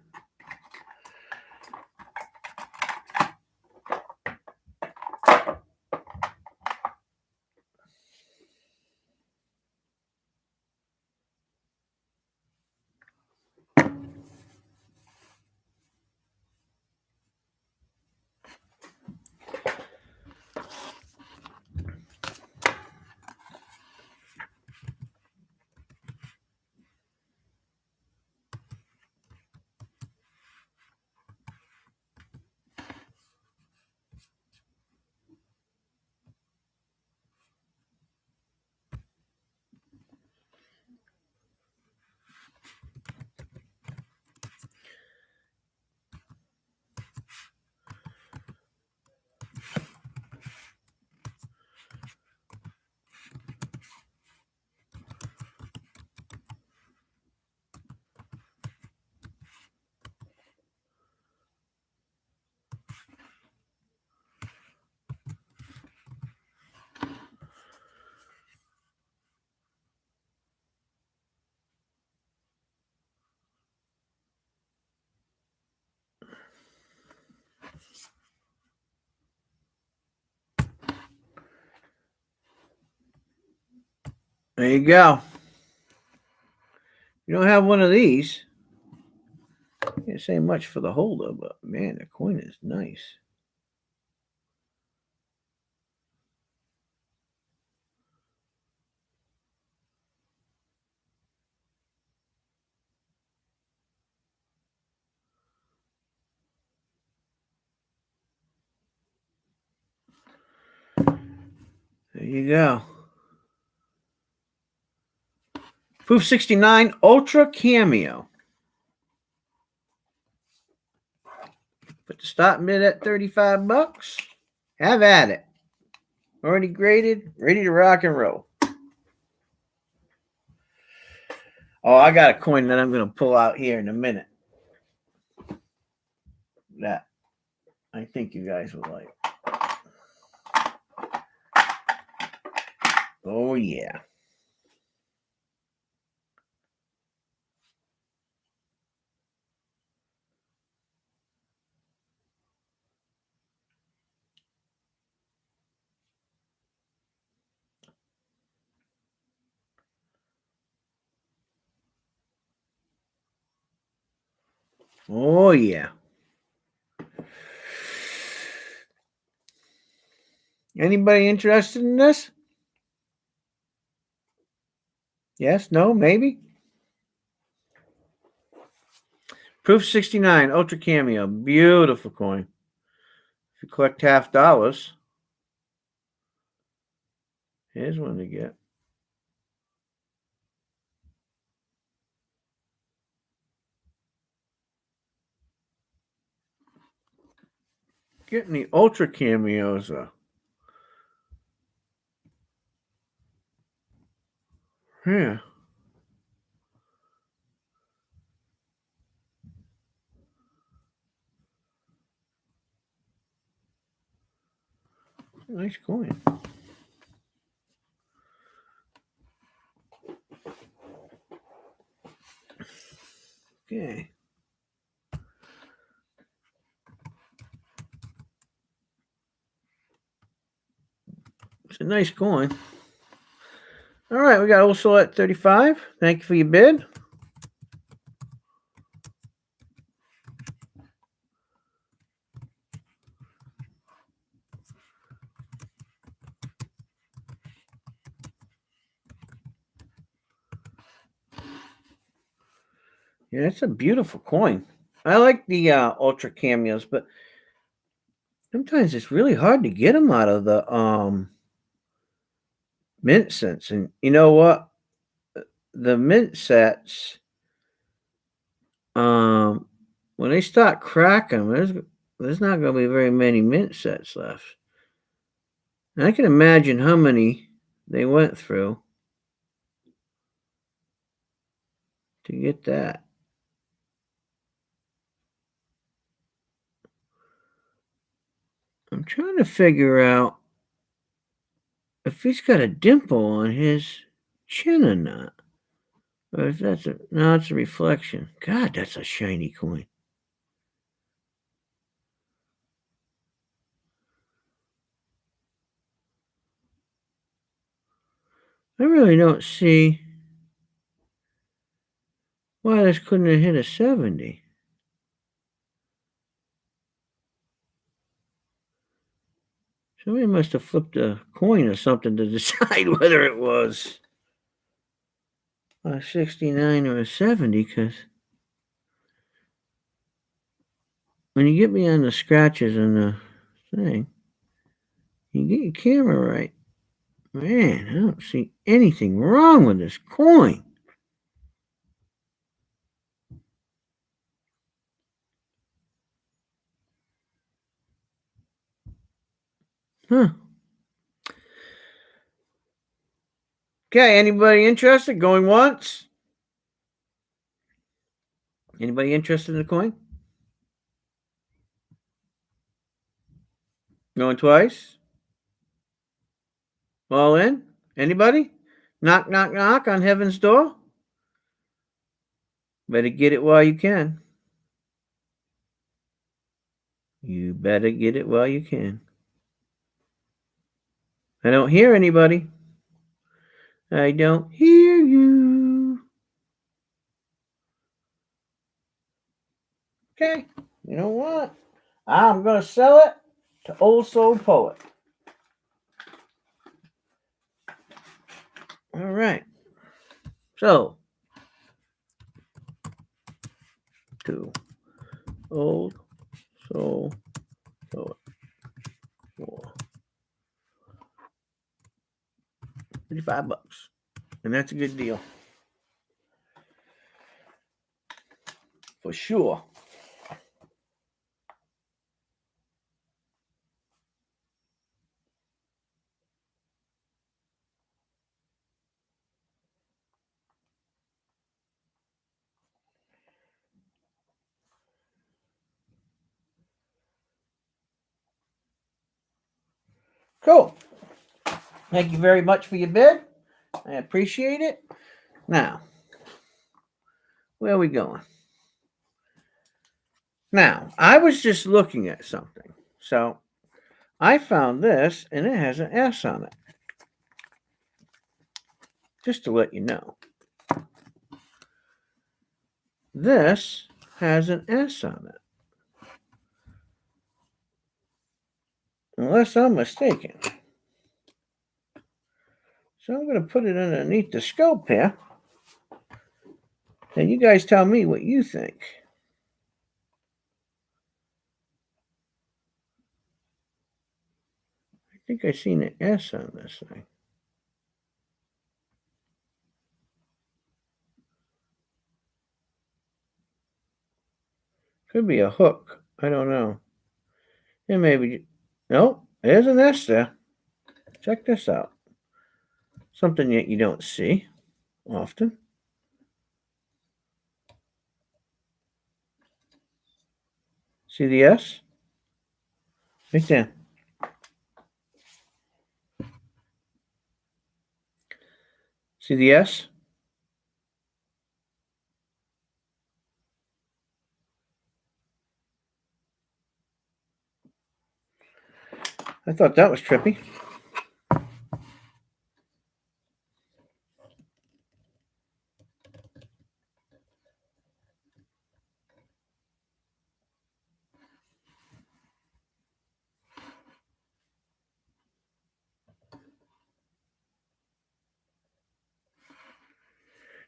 A: There you go. You don't have one of these. Can't say much for the holder, but man, the coin is nice. There you go. Proof 69 Ultra Cameo. Put the stop bid at $35. Have at it. Already graded, ready to rock and roll. Oh, I got a coin that I'm going to pull out here in a minute. That I think you guys will like. Oh, yeah. Oh, yeah. Anybody interested in this? Yes, no, maybe? Proof 69 Ultra Cameo. Beautiful coin. If you collect $50, here's one to get. Getting the ultra cameos. Yeah. Nice coin. Okay. It's a nice coin. All right, we got also at 35. Thank you for your bid. Yeah, it's a beautiful coin. I like the ultra cameos, but sometimes it's really hard to get them out of the mint sets. And you know what? The mint sets, when they start cracking, there's not going to be very many mint sets left. And I can imagine how many they went through to get that. I'm trying to figure out if he's got a dimple on his chin or not. Or if that's no, it's a reflection. God, that's a shiny coin. I really don't see why this couldn't have hit a 70. Somebody must have flipped a coin or something to decide whether it was a 69 or a 70, because when you get beyond the scratches and the thing, you get your camera right. Man, I don't see anything wrong with this coin. Huh. Okay, anybody interested? Going once? Anybody interested in the coin? Going twice? All in? Anybody? Knock, knock, knock on heaven's door? Better get it while you can. You better get it while you can. I don't hear anybody. I don't hear you. Okay, you know what? I'm going to sell it to Old Soul Poet. All right. So, to Old Soul Poet for $55. And that's a good deal. For sure. Cool. Thank you very much for your bid. I appreciate it. Now, where are we going? Now, I was just looking at something. So, I found this, and it has an S on it. Just to let you know. This has an S on it. Unless I'm mistaken. So I'm going to put it underneath the scope here. And you guys tell me what you think. I think I seen an S on this thing. Could be a hook. I don't know. And maybe, no, there's an S there. Check this out. Something that you don't see often. See the S? Right there. See the S? I thought that was trippy.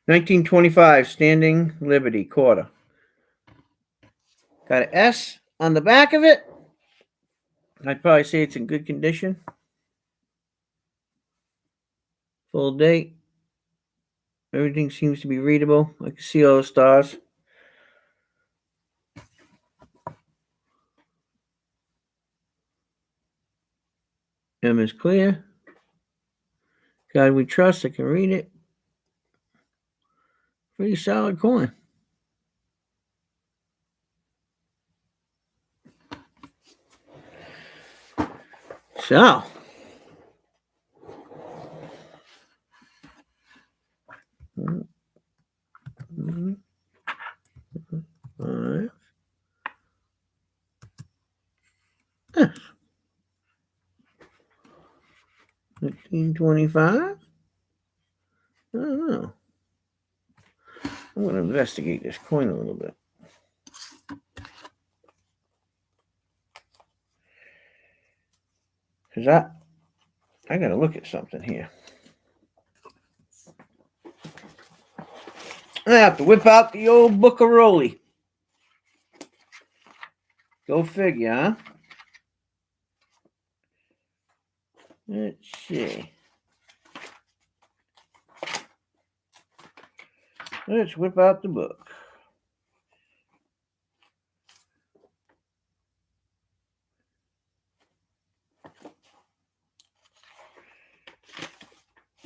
A: $19.25 Standing Liberty quarter. Got an S on the back of it. I'd probably say it's in good condition. Full date. Everything seems to be readable. I can see all the stars. M is clear. God we trust. I can read it. Pretty solid coin. So, five. 1925. I don't know. I'm going to investigate this coin a little bit. Because I got to look at something here. I have to whip out the old Bookeroli. Go figure, huh? Let's see. Let's whip out the book.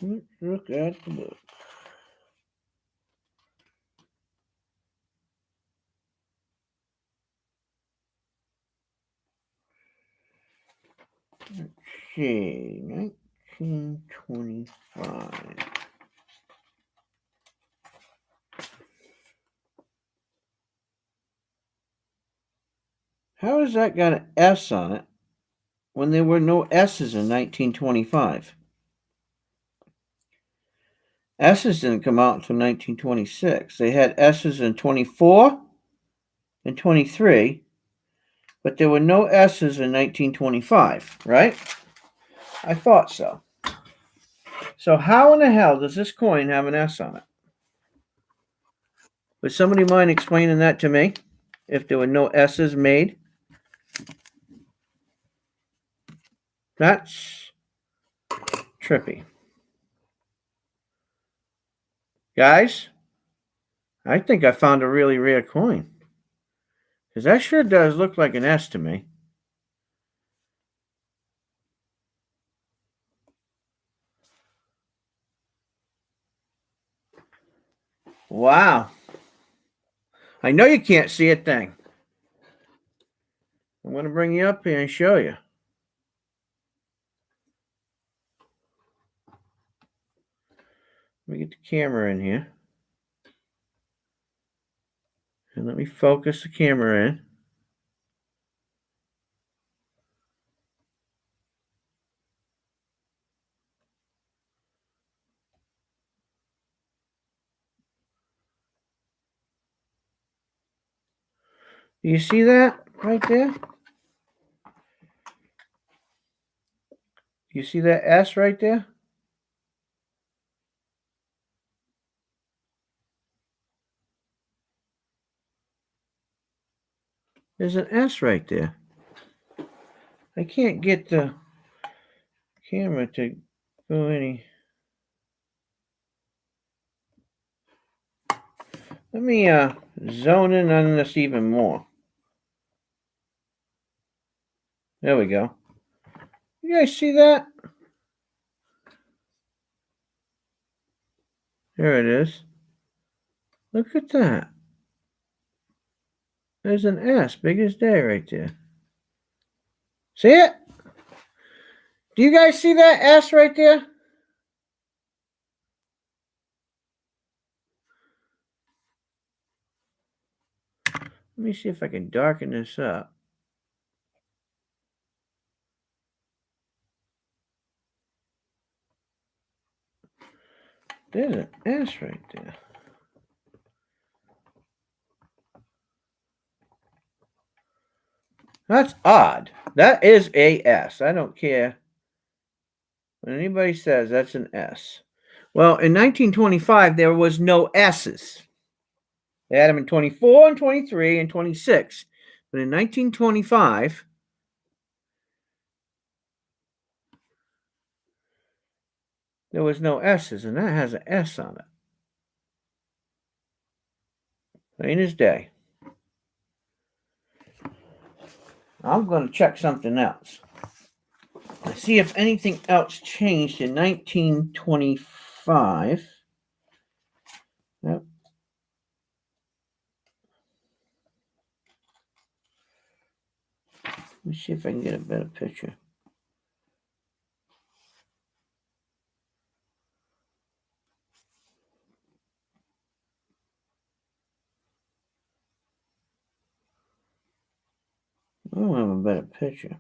A: Let's look at the book. Let's see. 1925. How has that got an S on it when there were no S's in 1925? S's didn't come out until 1926. They had S's in 24 and 23, but there were no S's in 1925, right? I thought so. So how in the hell does this coin have an S on it? Would somebody mind explaining that to me? If there were no S's made? That's trippy. Guys, I think I found a really rare coin. Because that sure does look like an S to me. Wow. I know you can't see a thing. I'm going to bring you up here and show you. Let me get the camera in here. And let me focus the camera in. Do you see that right there? You see that S right there? There's an S right there. I can't get the camera to go any. Let me zone in on this even more. There we go. You guys see that? There it is. Look at that. There's an S, big as day right there. See it? Do you guys see that S right there? Let me see if I can darken this up. There's an S right there. That's odd. That is a S. I don't care when anybody says that's an S. Well, in 1925, there was no S's. They had them in 24 and 23 and 26. But in 1925, there was no S's, and that has an S on it. Plain as day. I'm going to check something else. Let's see if anything else changed in 1925. Yep. Let me see if I can get a better picture. I don't have a better picture.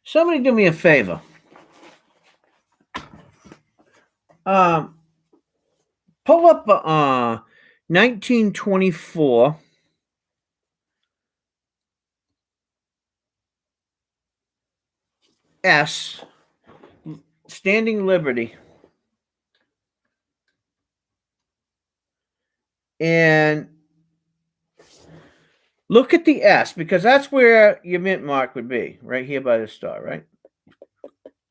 A: Somebody do me a favor. Pull up 1924 S, Standing Liberty. And look at the S, because that's where your mint mark would be, right here by the star, right?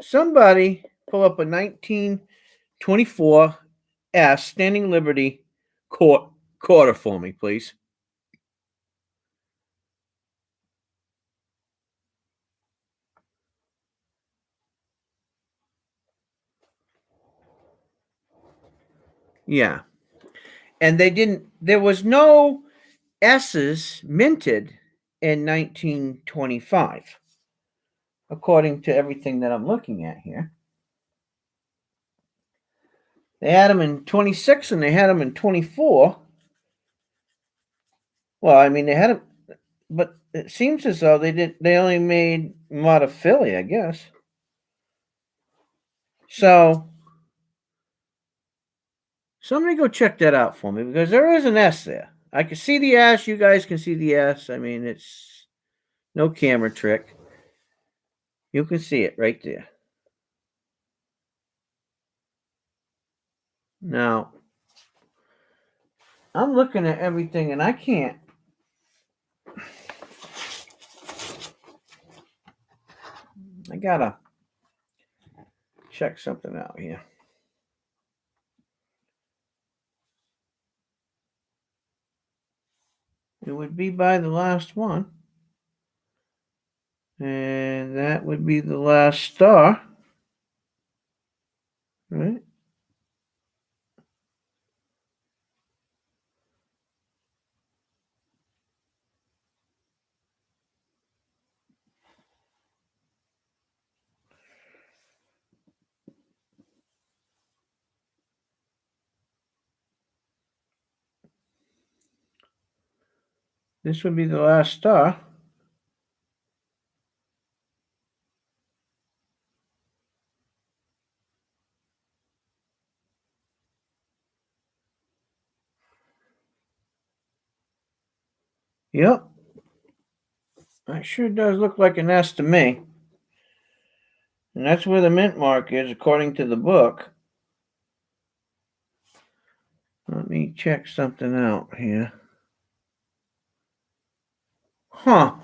A: Somebody pull up a 1924 S, Standing Liberty quarter for me, please. Yeah. And there was no S's minted in 1925, according to everything that I'm looking at here. They had them in 26 and they had them in 24. Well, I mean, they had them, but it seems as though they only made Montefiore, I guess. So somebody go check that out for me, because there is an S there. I can see the S. You guys can see the S. I mean, it's no camera trick. You can see it right there. Now, I'm looking at everything and I can't. I gotta check something out here. It would be by the last one. And that would be the last star. Right? This would be the last star. Yep. That sure does look like an S to me. And that's where the mint mark is, according to the book. Let me check something out here. Huh.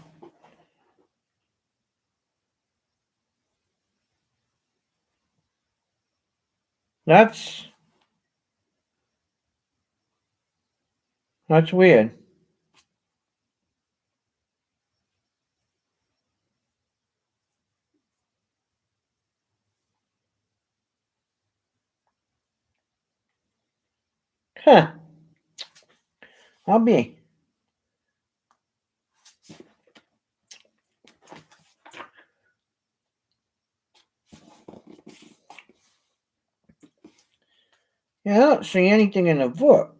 A: That's That's weird. Huh. I'll be. Yeah, I don't see anything in the book.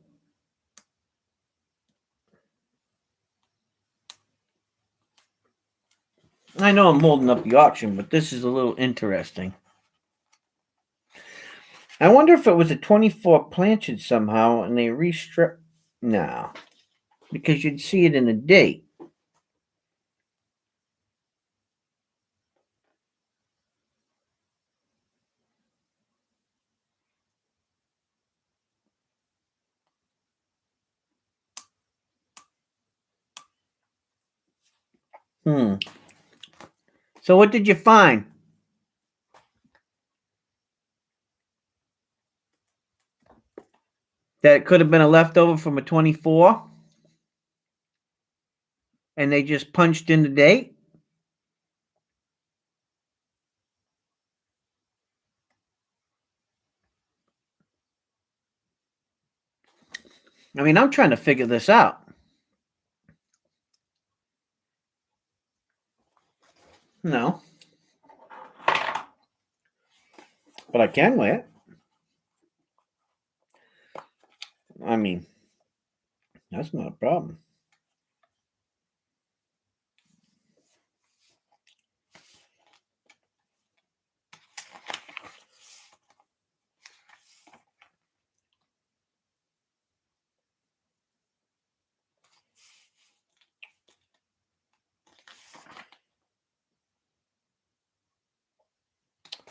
A: I know I'm holding up the auction, but this is a little interesting. I wonder if it was a 24 planchette somehow and they restripped. No, because you'd see it in the date. So what did you find? That it could have been a leftover from a 24 and they just punched in the date? I mean, I'm trying to figure this out. No. But I can wear it. I mean, that's not a problem.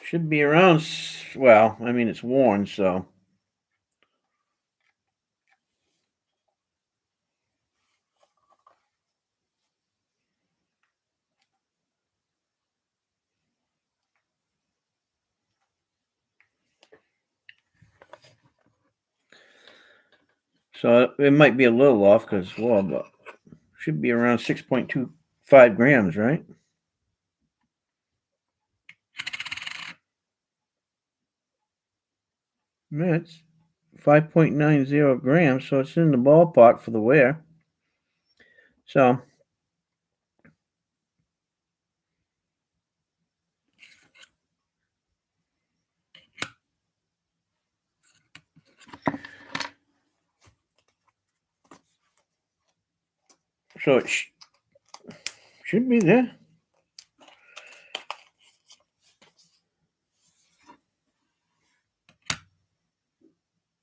A: Should be around, well, I mean, it's worn, so. So it might be a little off because, well, but should be around 6.25 grams, right? That's 5.90 grams, so it's in the ballpark for the wear. So it should be there.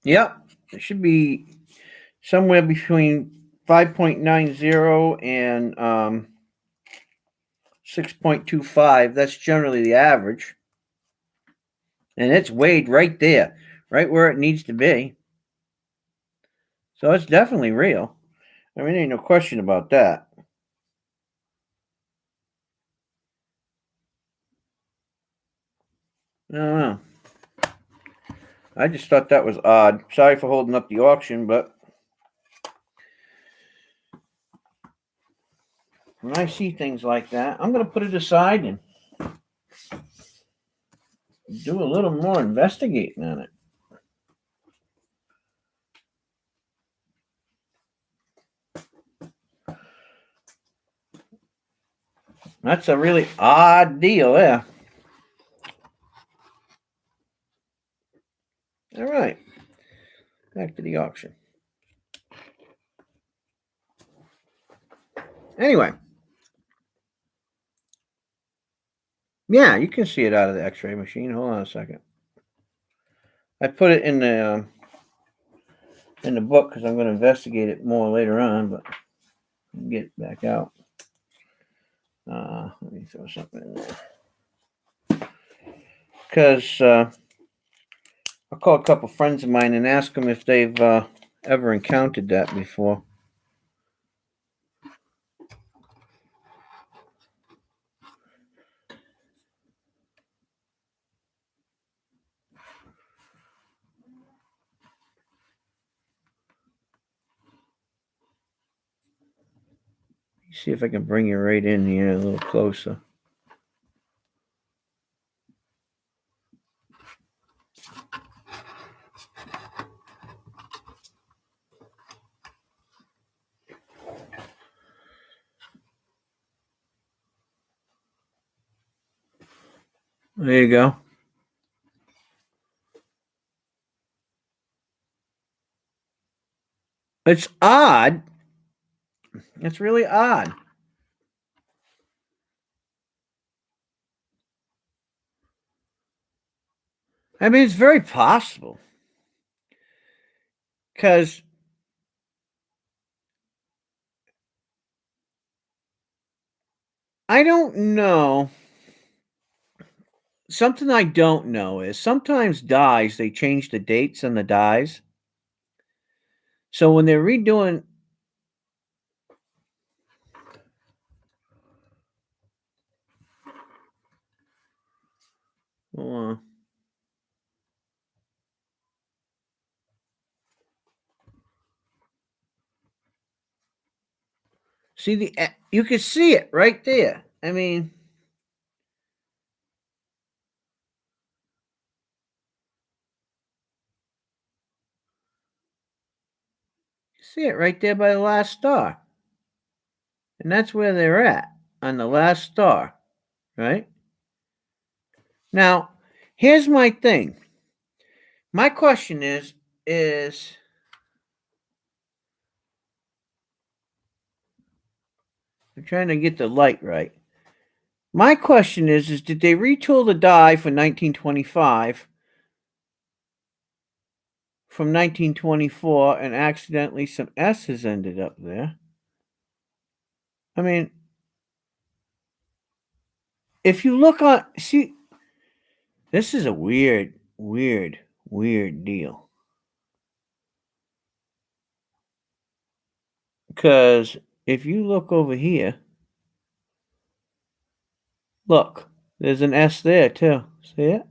A: Yep, it should be somewhere between 5.90 and 6.25. That's generally the average. And it's weighed right there, right where it needs to be. So it's definitely real. I mean, ain't no question about that. I don't know. I just thought that was odd. Sorry for holding up the auction, but when I see things like that, I'm going to put it aside and do a little more investigating on it. That's a really odd deal there. All right. Back to the auction. Anyway. Yeah, you can see it out of the x-ray machine. Hold on a second. I put it in the book because I'm going to investigate it more later on, but get it back out. Let me throw something in there. Because I'll call a couple friends of mine and ask them if they've ever encountered that before. See if I can bring you right in here a little closer. There you go. It's odd. It's really odd. I mean, it's very possible. Because I don't know. Something I don't know is sometimes dyes, they change the dates on the dyes. So when they're redoing. Hold on. See you can see it right there. I mean, you see it right there by the last star. And that's where they're at on the last star, right? Now, here's my thing. My question is I'm trying to get the light right. My question is did they retool the die for 1925 from 1924 and accidentally some S's ended up there? I mean, if you look on, see, this is a weird deal. Because if you look over here, look, there's an S there too. See it?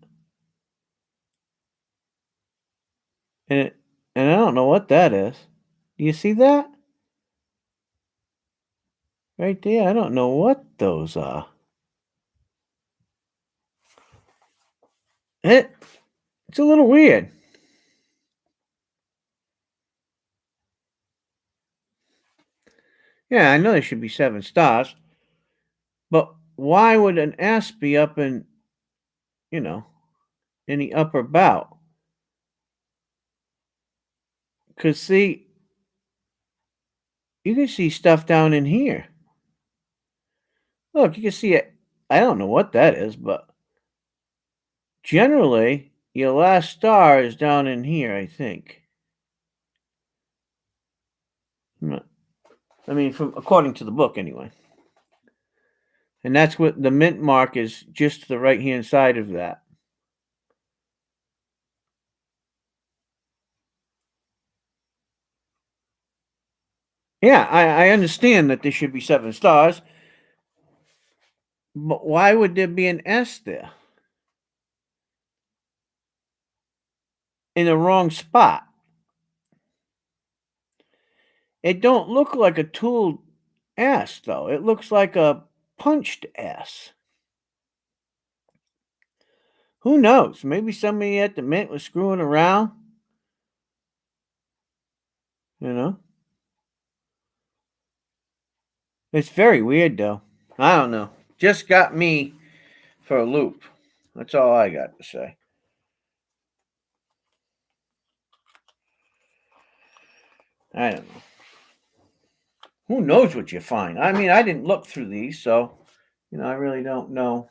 A: And I don't know what that is. Do you see that? Right there. I don't know what those are. It's a little weird. Yeah, I know there should be 7 stars. But why would an S be up in the upper bout? Because, see, you can see stuff down in here. Look, you can see it. I don't know what that is, but generally, your last star is down in here, I think. I mean, according to the book, anyway. And that's what the mint mark is, just to the right-hand side of that. Yeah, I understand that there should be 7 stars, but why would there be an S there? In the wrong spot. It don't look like a tooled S, though. It looks like a punched S. Who knows? Maybe somebody at the mint was screwing around. You know? It's very weird, though. I don't know. Just got me for a loop. That's all I got to say. I don't know. Who knows what you find? I mean, I didn't look through these, so, I really don't know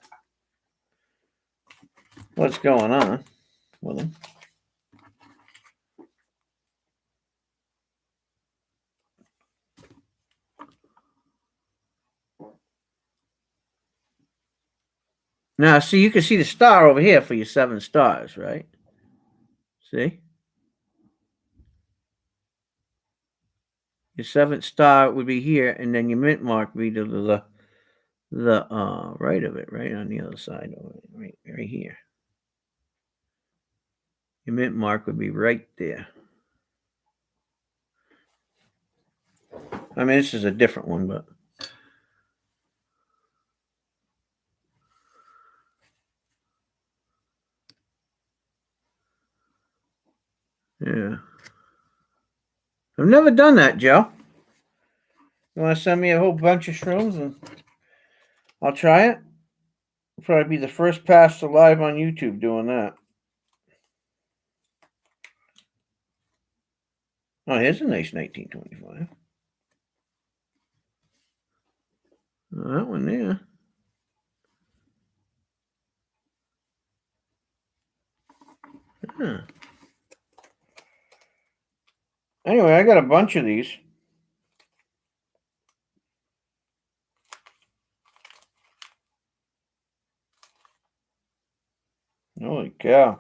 A: what's going on with them. Now, see, you can see the star over here for your 7 stars, right? See? Your 7th star would be here, and then your mint mark would be to the right of it, right on the other side, right here. Your mint mark would be right there. I mean, this is a different one, but Yeah. I've never done that, Joe. You want to send me a whole bunch of shrooms and I'll try it? I'll probably be the first pastor live on YouTube doing that. Oh, here's a nice 1925. Oh, that one there. Huh. Anyway, I got a bunch of these. Holy cow.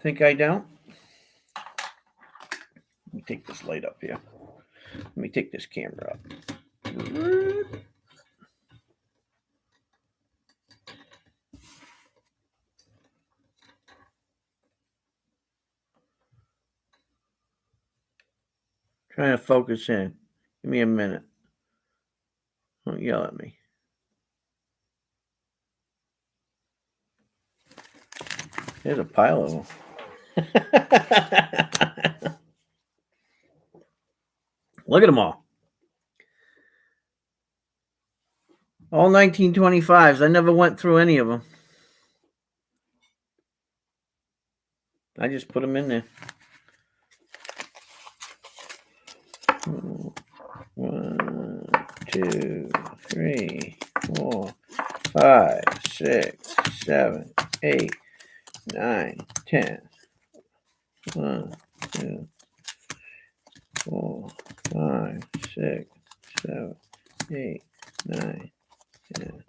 A: Think I don't? Let me take this light up here. Let me take this camera up. Trying to focus in. Give me a minute. Don't yell at me. There's a pile of them. Look at them all. All 1925s. I never went through any of them. I just put them in there. 1, 2, 3, 4, 5, 6, 7, 8, 9, 10. 1, 2, 4, 5, 6, 7, 8, 9, 10.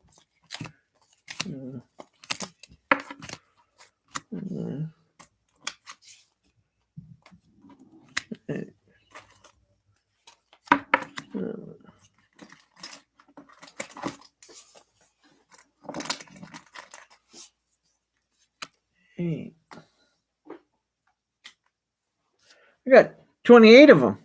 A: 8. I got 28 of them.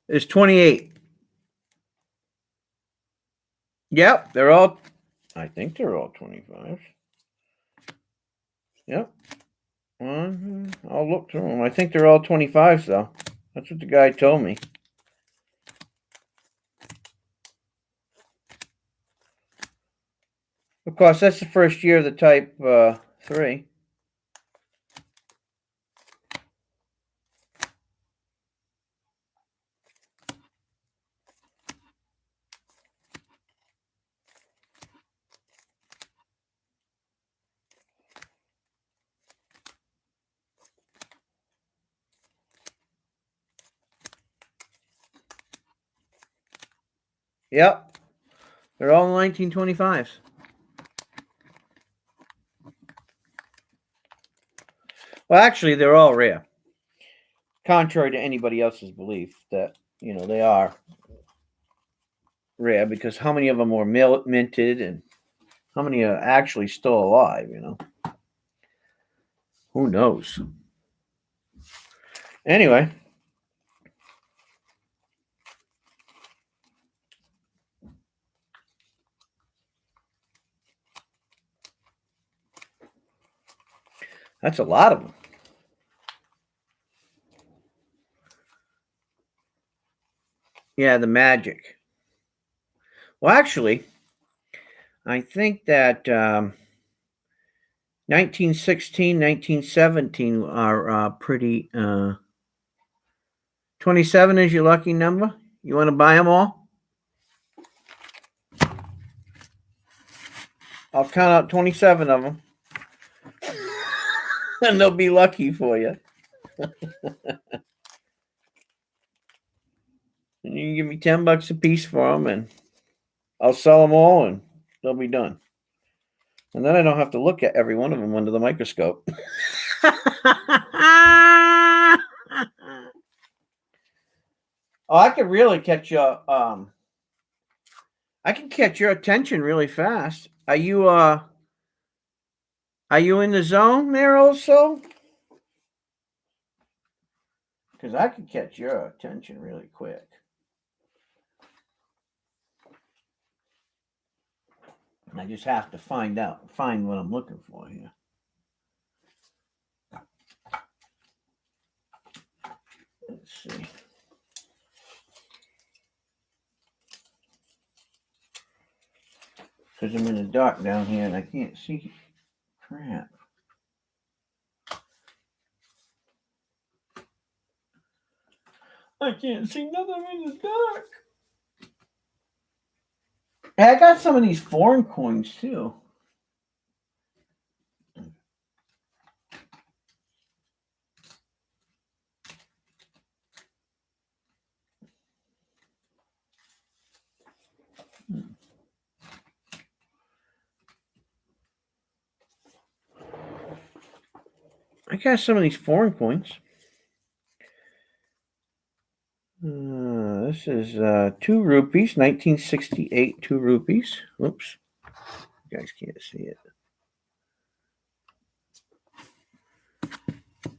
A: There's 28. Yep, they're all, I think they're all 25. Yep. I'll look through them. I think they're all 25s, though. That's what the guy told me. Of course, that's the first year of the Type 3. Yep. They're all 1925s. Well, actually, they're all rare. Contrary to anybody else's belief that, they are rare, because how many of them were minted and how many are actually still alive, Who knows? Anyway. That's a lot of them. Yeah, the magic. Well, actually, I think that 1916, 1917 are pretty. 27 is your lucky number. You want to buy them all? I'll count out 27 of them. And they'll be lucky for you. And you can give me $10 a piece for them, and I'll sell them all, and they'll be done. And then I don't have to look at every one of them under the microscope. Oh, I could really catch your I can catch your attention really fast. Are you in the zone there also? Because I can catch your attention really quick. I just have to find what I'm looking for here. Let's see. Because I'm in the dark down here and I can't see crap. I can't see nothing in the dark. Hey, I got some of these foreign coins too. I got some of these foreign coins. This is 2 rupees, 1968, 2 rupees. Oops. You guys can't see it. It's a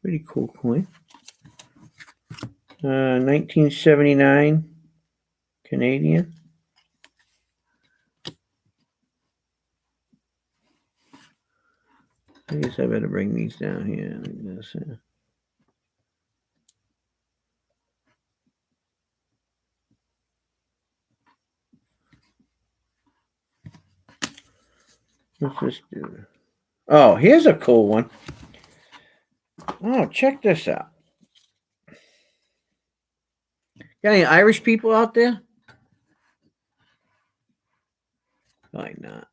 A: pretty cool coin. 1979 Canadian. I guess I better bring these down here like this. Let's just do it. Oh, here's a cool one. Oh, check this out. Got any Irish people out there? Probably not.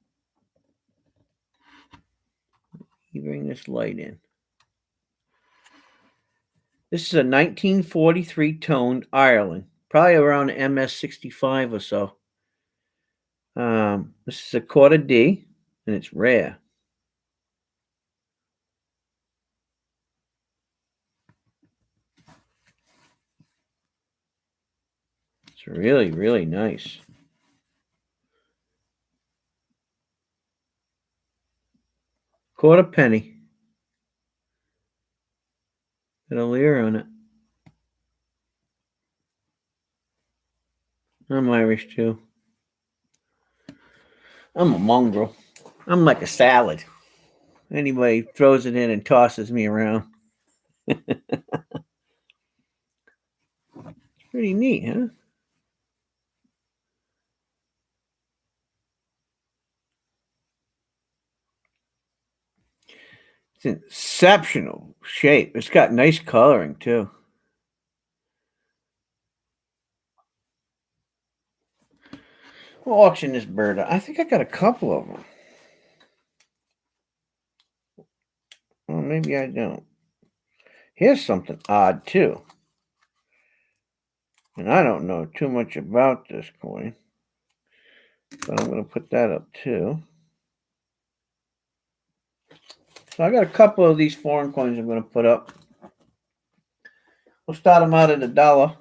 A: You bring this light in. This is a 1943 toned Ireland, probably around MS65 or so. This is a quarter D, and it's rare. It's really, really nice. Quarter penny. Got a leer on it. I'm Irish too. I'm a mongrel. I'm like a salad. Anybody throws it in and tosses me around. It's pretty neat, huh? It's in exceptional shape. It's got nice coloring too. We'll auction this bird. I think I got a couple of them. Well, maybe I don't. Here's something odd too. And I don't know too much about this coin. But I'm going to put that up too. So I got a couple of these foreign coins I'm going to put up. We'll start them out at $1.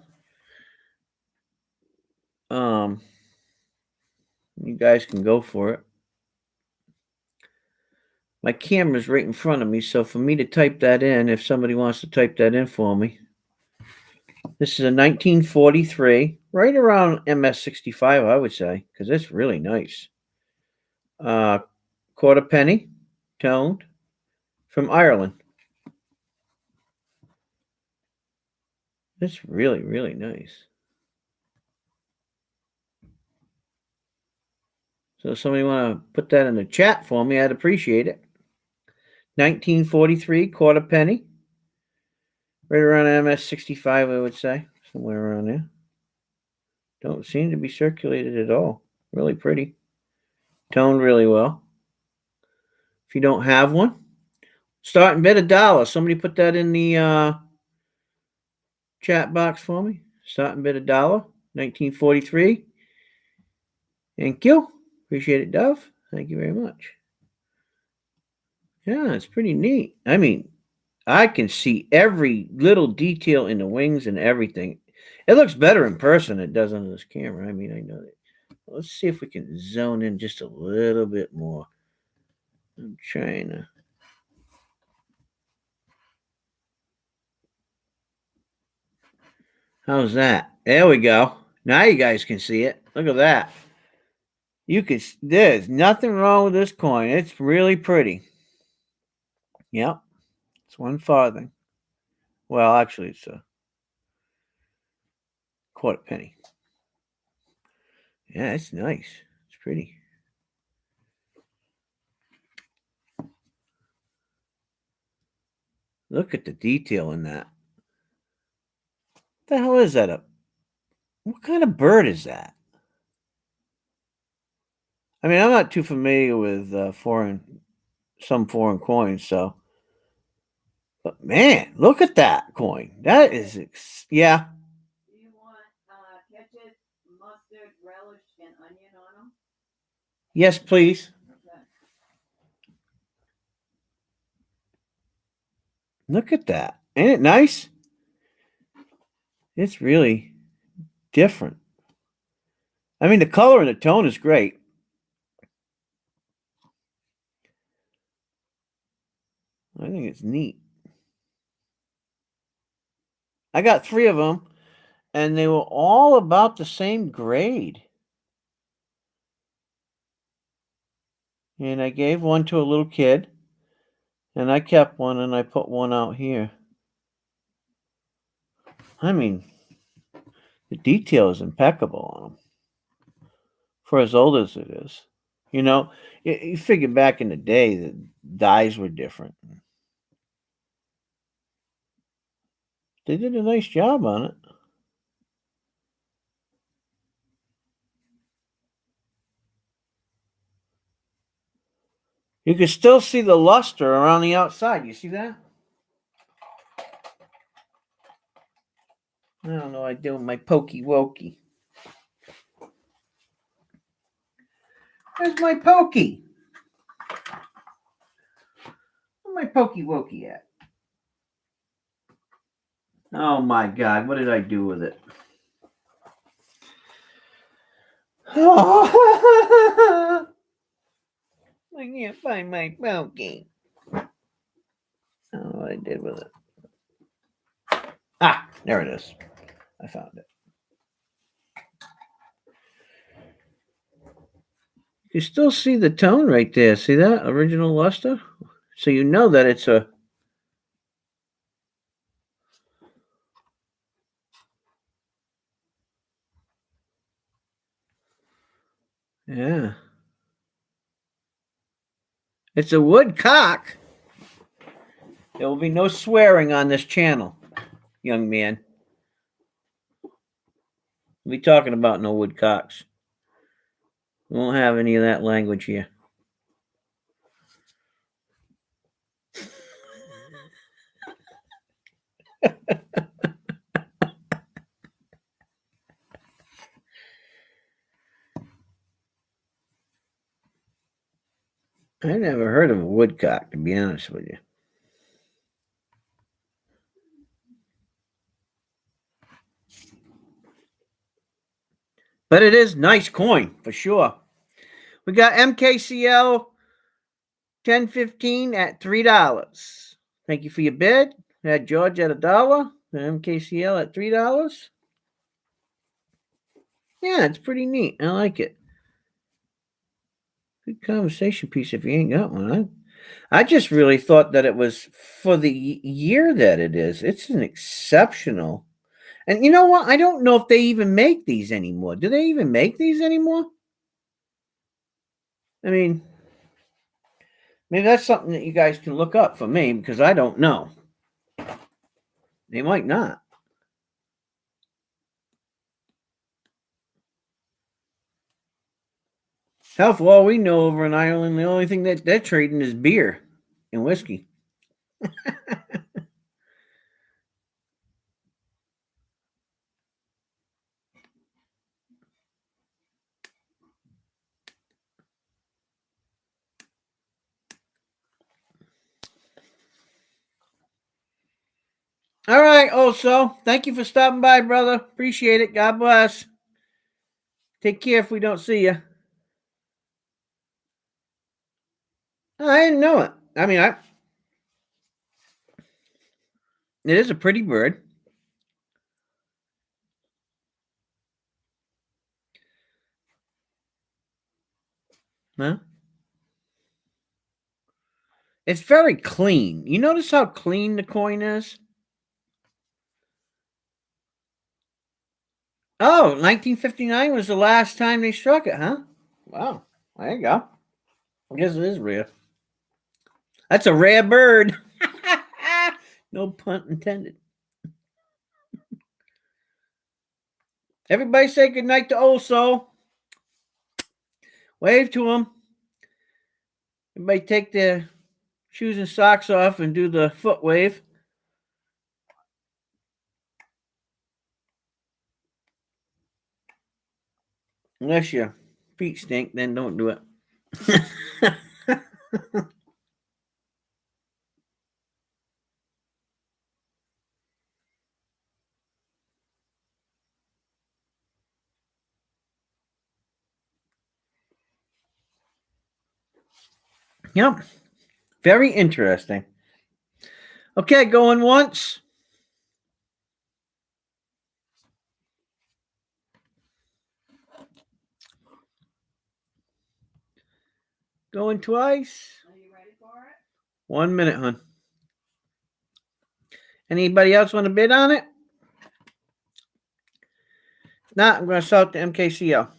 A: You guys can go for it. My camera's right in front of me, so for me to type that in, if somebody wants to type that in for me. This is a 1943, right around MS65, I would say, because it's really nice. Quarter penny, toned, from Ireland. It's really, really nice. So if somebody want to put that in the chat for me, I'd appreciate it. 1943, quarter penny. Right around MS65, I would say. Somewhere around there. Don't seem to be circulated at all. Really pretty. Toned really well. If you don't have one, starting bid $1. Somebody put that in the chat box for me. Starting bid $1. 1943. Thank you. Appreciate it, Dove. Thank you very much. Yeah, it's pretty neat. I mean, I can see every little detail in the wings and everything. It looks better in person than it does on this camera. I mean, I know that. Let's see if we can zone in just a little bit more. I'm trying to. How's that? There we go. Now you guys can see it. Look at that. You can. There's nothing wrong with this coin. It's really pretty. Yep. It's 1 farthing. Well, actually, it's a quarter penny. Yeah, it's nice. It's pretty. Look at the detail in that. What the hell is that? What kind of bird is that? I mean, I'm not too familiar with some foreign coins, so. But man, look at that coin. That is, yeah.
B: Do you want ketchup, mustard, relish, and onion on them?
A: Yes, please.
B: Okay.
A: Look at that. Ain't it nice? It's really different. I mean, the color and the tone is great. I think it's neat. I got 3 of them, and they were all about the same grade. And I gave one to a little kid, and I kept one, and I put one out here. I mean, the detail is impeccable on them for as old as it is. You know, you figure back in the day that dyes were different. They did a nice job on it. You can still see the luster around the outside. You see that? I don't know what I do with my pokey wokey. Where's my pokey? Where's my pokey wokey at? Oh my God, what did I do with it? Oh, I can't find my pokey. I don't know what I did with it. Ah, there it is. I found it. You still see the tone right there. See that? Original luster? So you know that it's a. Yeah. It's a woodcock. There will be no swearing on this channel, young man. We'll be talking about no woodcocks. We won't have any of that language here. I never heard of a woodcock, to be honest with you. But it is nice coin for sure. We got MKCL 1015 at $3. Thank you for your bid. We had George at $1 and MKCL at $3. Yeah, it's pretty neat. I like it. Good conversation piece if you ain't got one. I just really thought that it was for the year that it is. It's an exceptional. And you know what? I don't know if they even make these anymore. Do they even make these anymore? I mean, maybe that's something that you guys can look up for me because I don't know. They might not. Hell, for all we know, over in Ireland, the only thing that they're trading is beer and whiskey. All right, also, thank you for stopping by, brother. Appreciate it. God bless. Take care if we don't see you. I didn't know it. I mean, it is a pretty bird. Huh? It's very clean. You notice how clean the coin is? Oh, 1959 was the last time they struck it, huh? Wow. There you go. I guess it is rare. That's a rare bird. No pun intended. Everybody say goodnight to Old Soul. Wave to him. Everybody take their shoes and socks off and do the foot wave. Unless your feet stink, then don't do it. Yep. Very interesting. Okay, going once. Going twice.
D: Are you ready for it?
A: 1 minute, hon. Anybody else want to bid on it? If not, I'm going to sell it to MKCL.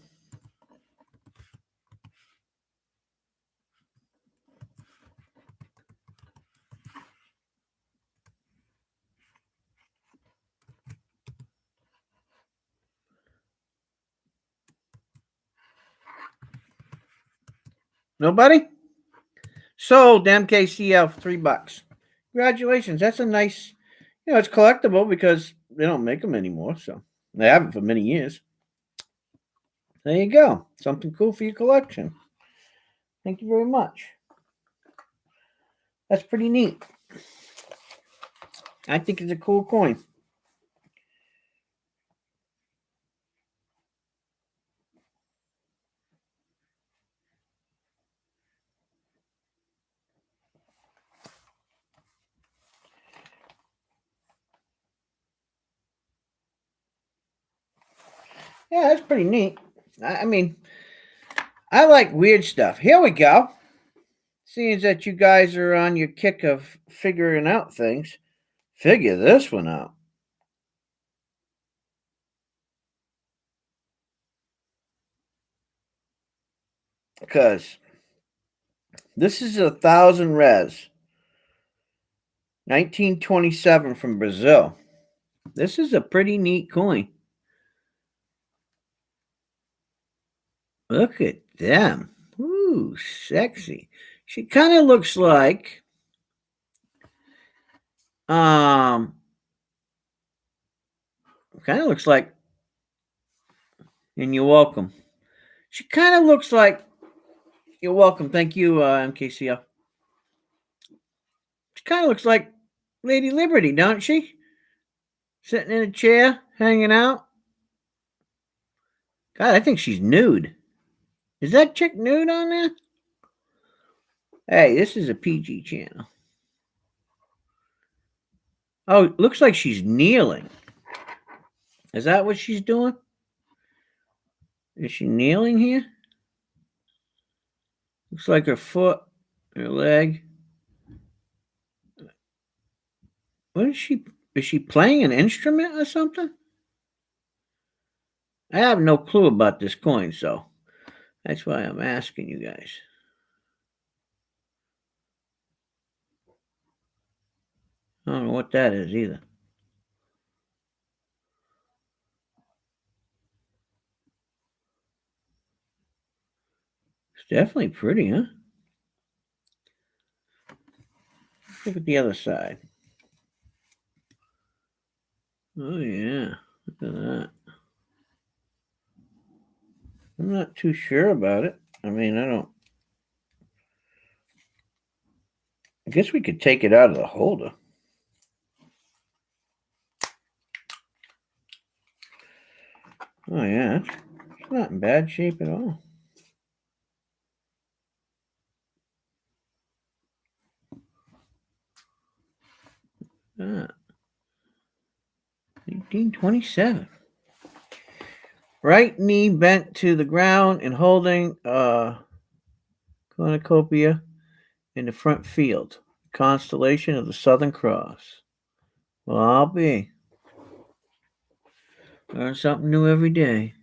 A: Nobody? Sold to MKCL for $3. Congratulations. That's a nice, it's collectible because they don't make them anymore. So they haven't for many years. There you go. Something cool for your collection. Thank you very much. That's pretty neat. I think it's a cool coin. Yeah, that's pretty neat. I mean, I like weird stuff. Here we go. Seeing that you guys are on your kick of figuring out things, figure this one out. Because this is 1,000 res. 1927 from Brazil. This is a pretty neat coin. Look at them. Ooh, sexy. She kind of looks like kind of looks like, and you're welcome. She kind of looks like, you're welcome. Thank you, MKCL. She kind of looks like Lady Liberty, don't she? Sitting in a chair, hanging out. God, I think she's nude. Is that chick nude on there? Hey, this is a PG channel. Oh, it looks like she's kneeling. Is that what she's doing? Is she kneeling here? Looks like her foot, her leg. What is she? Is she playing an instrument or something? I have no clue about this coin, so that's why I'm asking you guys. I don't know what that is either. It's definitely pretty, huh? Look at the other side. Oh, yeah. Look at that. I'm not too sure about it. I mean, I guess we could take it out of the holder. Oh yeah, it's not in bad shape at all. Ah, 1927. Right knee bent to the ground and holding a cornucopia in the front field. Constellation of the Southern Cross. Well, I'll be. Learn something new every day.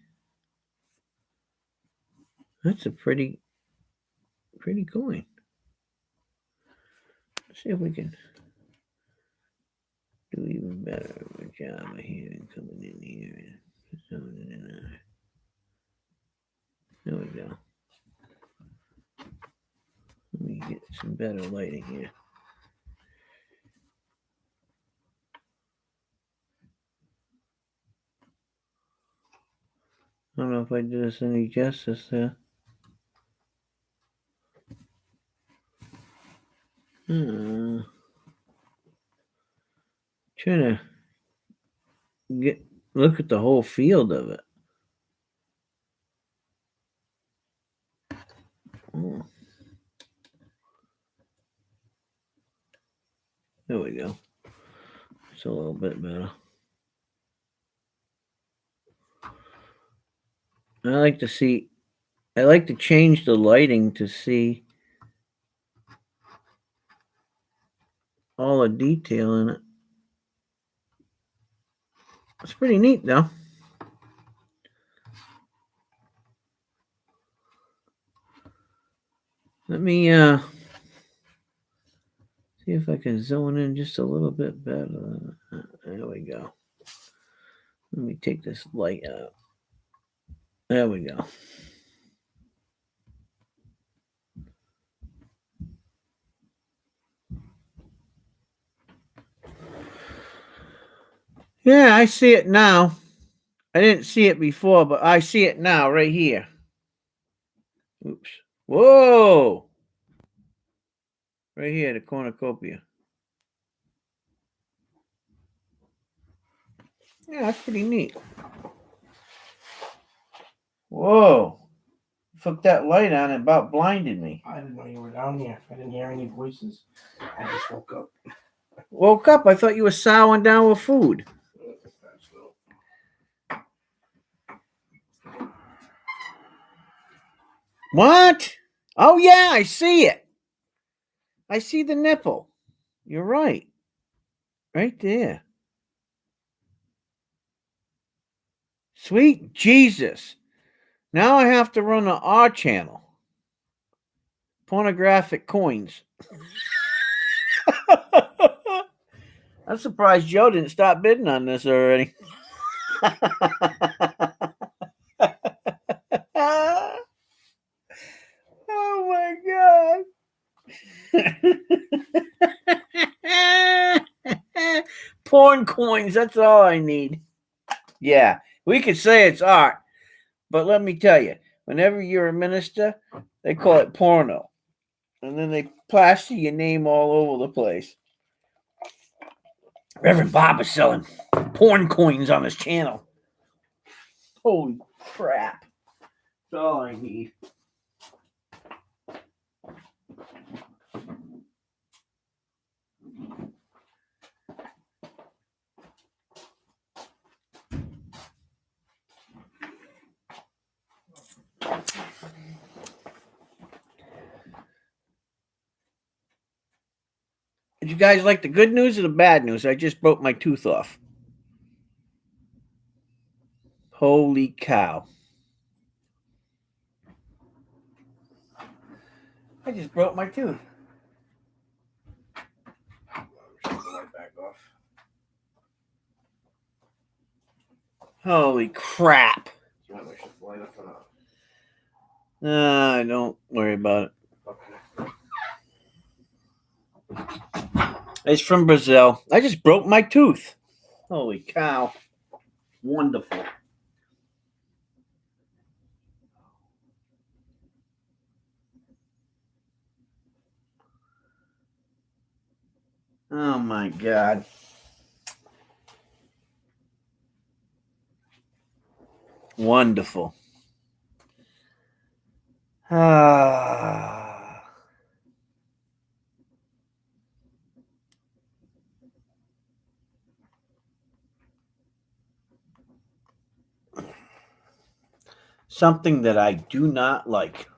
A: That's a pretty coin. Let's see if we can do even better of a job here and coming in here. There we go. Let me get some better lighting here. I don't know if I did this any justice there. Trying to look at the whole field of it. Oh. There we go. It's a little bit better. I like to change the lighting to see all the detail in it. It's pretty neat though. Let me see if I can zone in just a little bit better. There we go. Let me take this light out. There we go. Yeah, I see it now. I didn't see it before, but I see it now right here. Oops. Whoa! Right here, the cornucopia. Yeah, that's pretty neat. Whoa. Flipped that light on and about blinded me.
C: I didn't know you were down here. I didn't hear any voices. I just woke up.
A: Woke up, I thought you were sowing down with food. What? Oh, yeah, I see it. I see the nipple. You're right. Right there. Sweet Jesus. Now I have to run an R channel. Pornographic coins. I'm surprised Joe didn't stop bidding on this already. Oh my God. Porn coins, that's all I need. Yeah, we could say it's art, but let me tell you, whenever you're a minister, they call it porno. And then they plaster your name all over the place. Reverend Bob is selling porn coins on his channel. Holy crap. That's all I need. Did you guys like the good news or the bad news? I just broke my tooth off. Holy cow. I just broke my tooth. Holy crap. Don't worry about it. It's from Brazil. I just broke my tooth. Holy cow. Wonderful. Oh my God. Wonderful. Ah. Something that I do not like.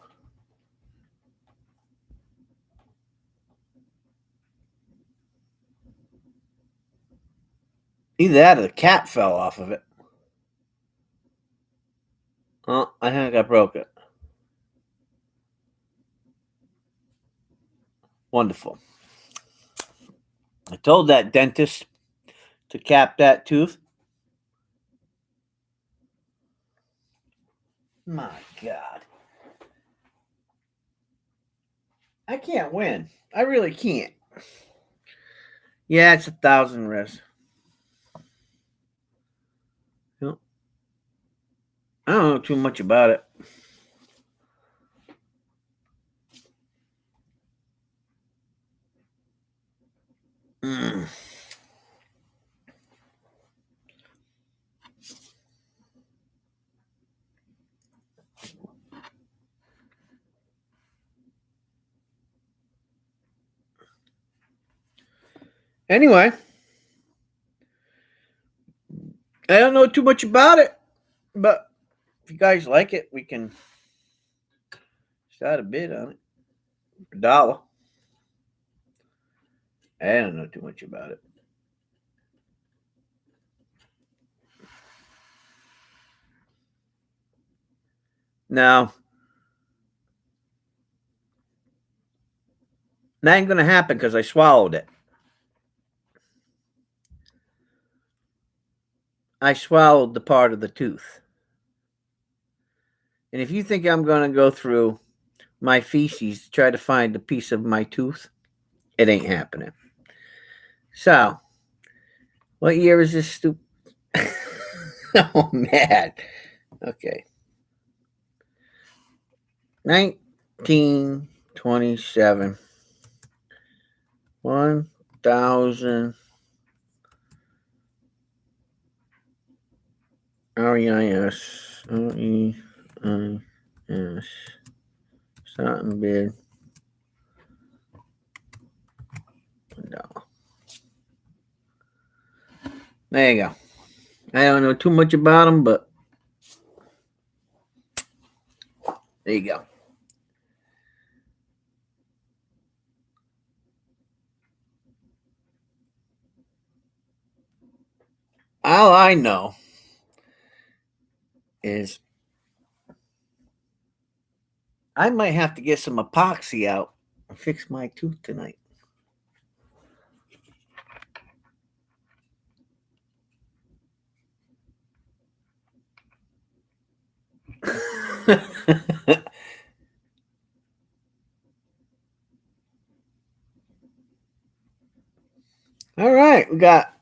A: Either that or the cap fell off of it. Oh, I think I broke it. Wonderful. I told that dentist to cap that tooth. My God. I can't win. I really can't. Yeah, it's 1,000 res. Yep. I don't know too much about it. Mm. Anyway, I don't know too much about it, but if you guys like it, we can start a bid on it. $1. I don't know too much about it. Now, that ain't going to happen because I swallowed it. I swallowed the part of the tooth. And if you think I'm going to go through my feces to try to find a piece of my tooth, it ain't happening. So, what year is this stupid? Oh, man. Okay. 1927. 1,000 REIS. REIS. Starting bid. $1. There you go. I don't know too much about them, but there you go. All I know is I might have to get some epoxy out and fix my tooth tonight. All right, we got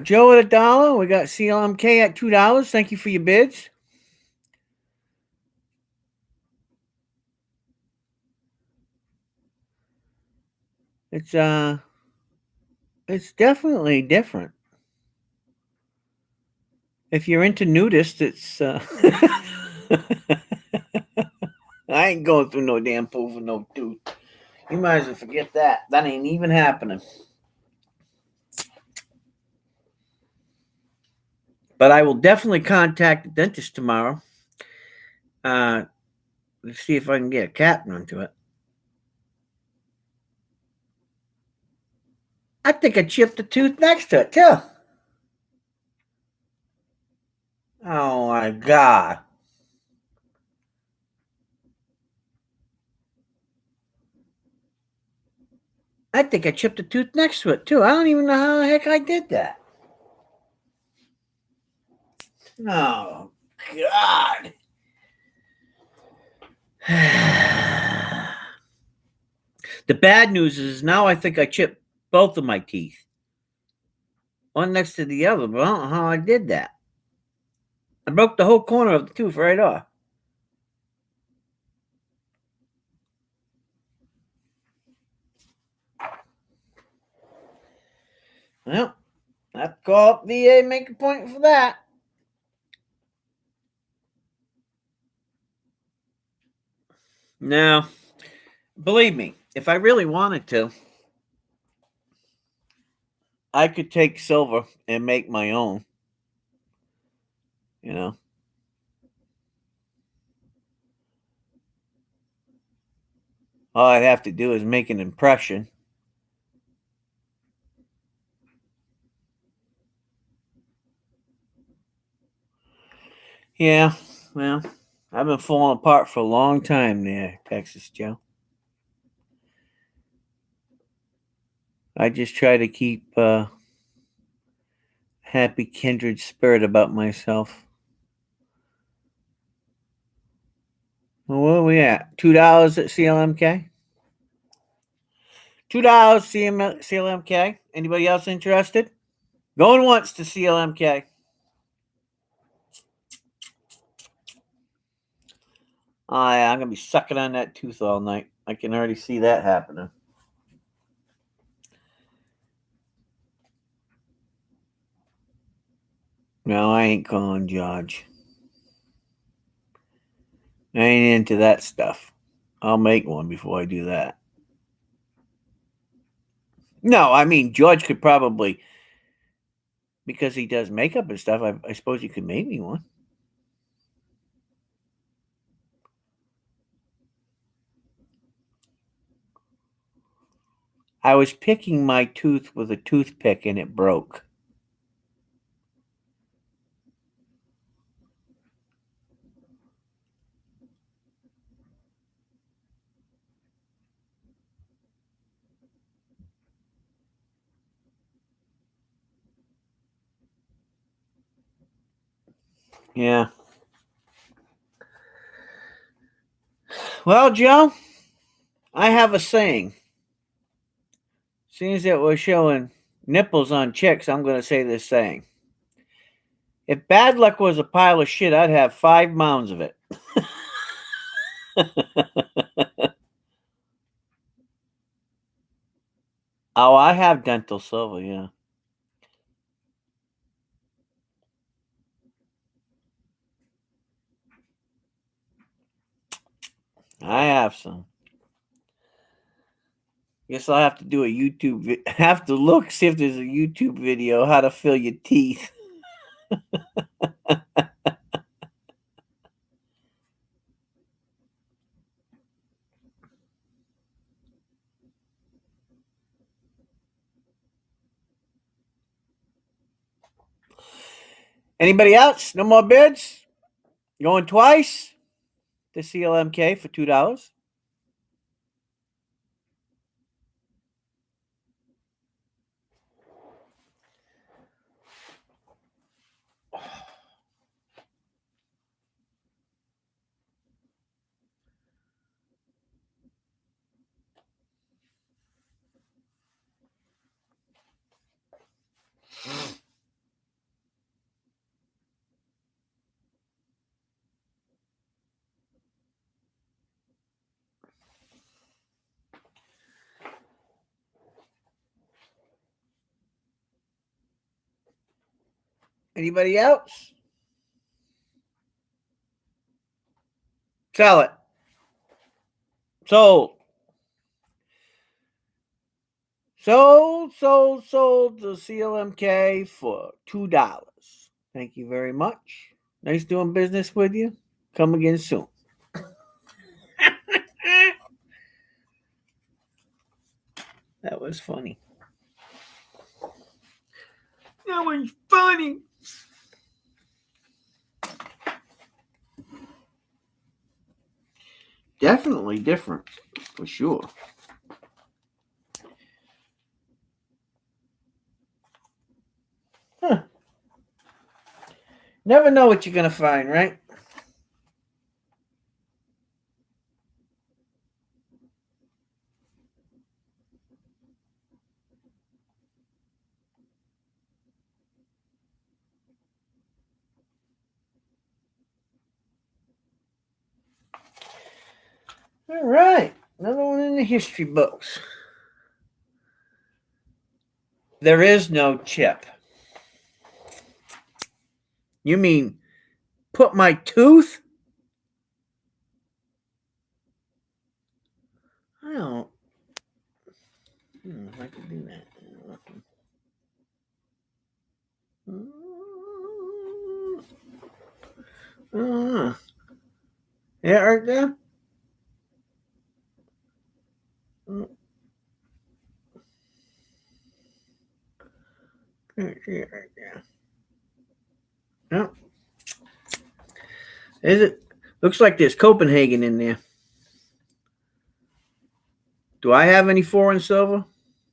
A: Joe at $1. We got CLMK at $2. Thank you for your bids. It's definitely different. If you're into nudists, it's I ain't going through no damn pool for no tooth. You might as well forget that. That ain't even happening. But I will definitely contact the dentist tomorrow. To see if I can get a cap run to it. I think I chipped the tooth next to it too. Oh my God. I think I chipped the tooth next to it too. I don't even know how the heck I did that. Oh God. The bad news is now I think I chipped both of my teeth. One next to the other, but I don't know how I did that. I broke the whole corner of the tooth right off. Well, I have to call up VA and make a point for that. Now, believe me, if I really wanted to, I could take silver and make my own. You know. All I'd have to do is make an impression. Yeah, well, I've been falling apart for a long time there, Texas Joe. I just try to keep happy kindred spirit about myself. Well, where are we at? $2 at CLMK? $2 CLMK. Anybody else interested? Going once to CLMK. Oh, yeah, I'm going to be sucking on that tooth all night. I can already see that happening. No, I ain't calling George. I ain't into that stuff. I'll make one before I do that. No, I mean, George could probably, because he does makeup and stuff, I suppose he could make me one. I was picking my tooth with a toothpick and it broke. Yeah. Well, Joe, I have a saying. Seeing as that we're showing nipples on chicks, I'm going to say this saying. If bad luck was a pile of shit, I'd have 5 mounds of it. Oh, I have dental silver, yeah. I have some. Guess I'll have to do a YouTube. Have to look, see if there's a YouTube video how to fill your teeth. Anybody else? No more bids? Going twice to CLMK for $2. Anybody else? Sell it. Sold. Sold the CLMK for $2. Thank you very much. Nice doing business with you. Come again soon. That was funny. That was funny. Definitely different, for sure. Huh. Never know what you're going to find, right? All right. Another one in the history books. There is no chip. You mean put my tooth? I don't. If I could do that. Yeah, right there. See it right there. Yep. Is it? Looks like there's Copenhagen in there. Do I have any foreign silver?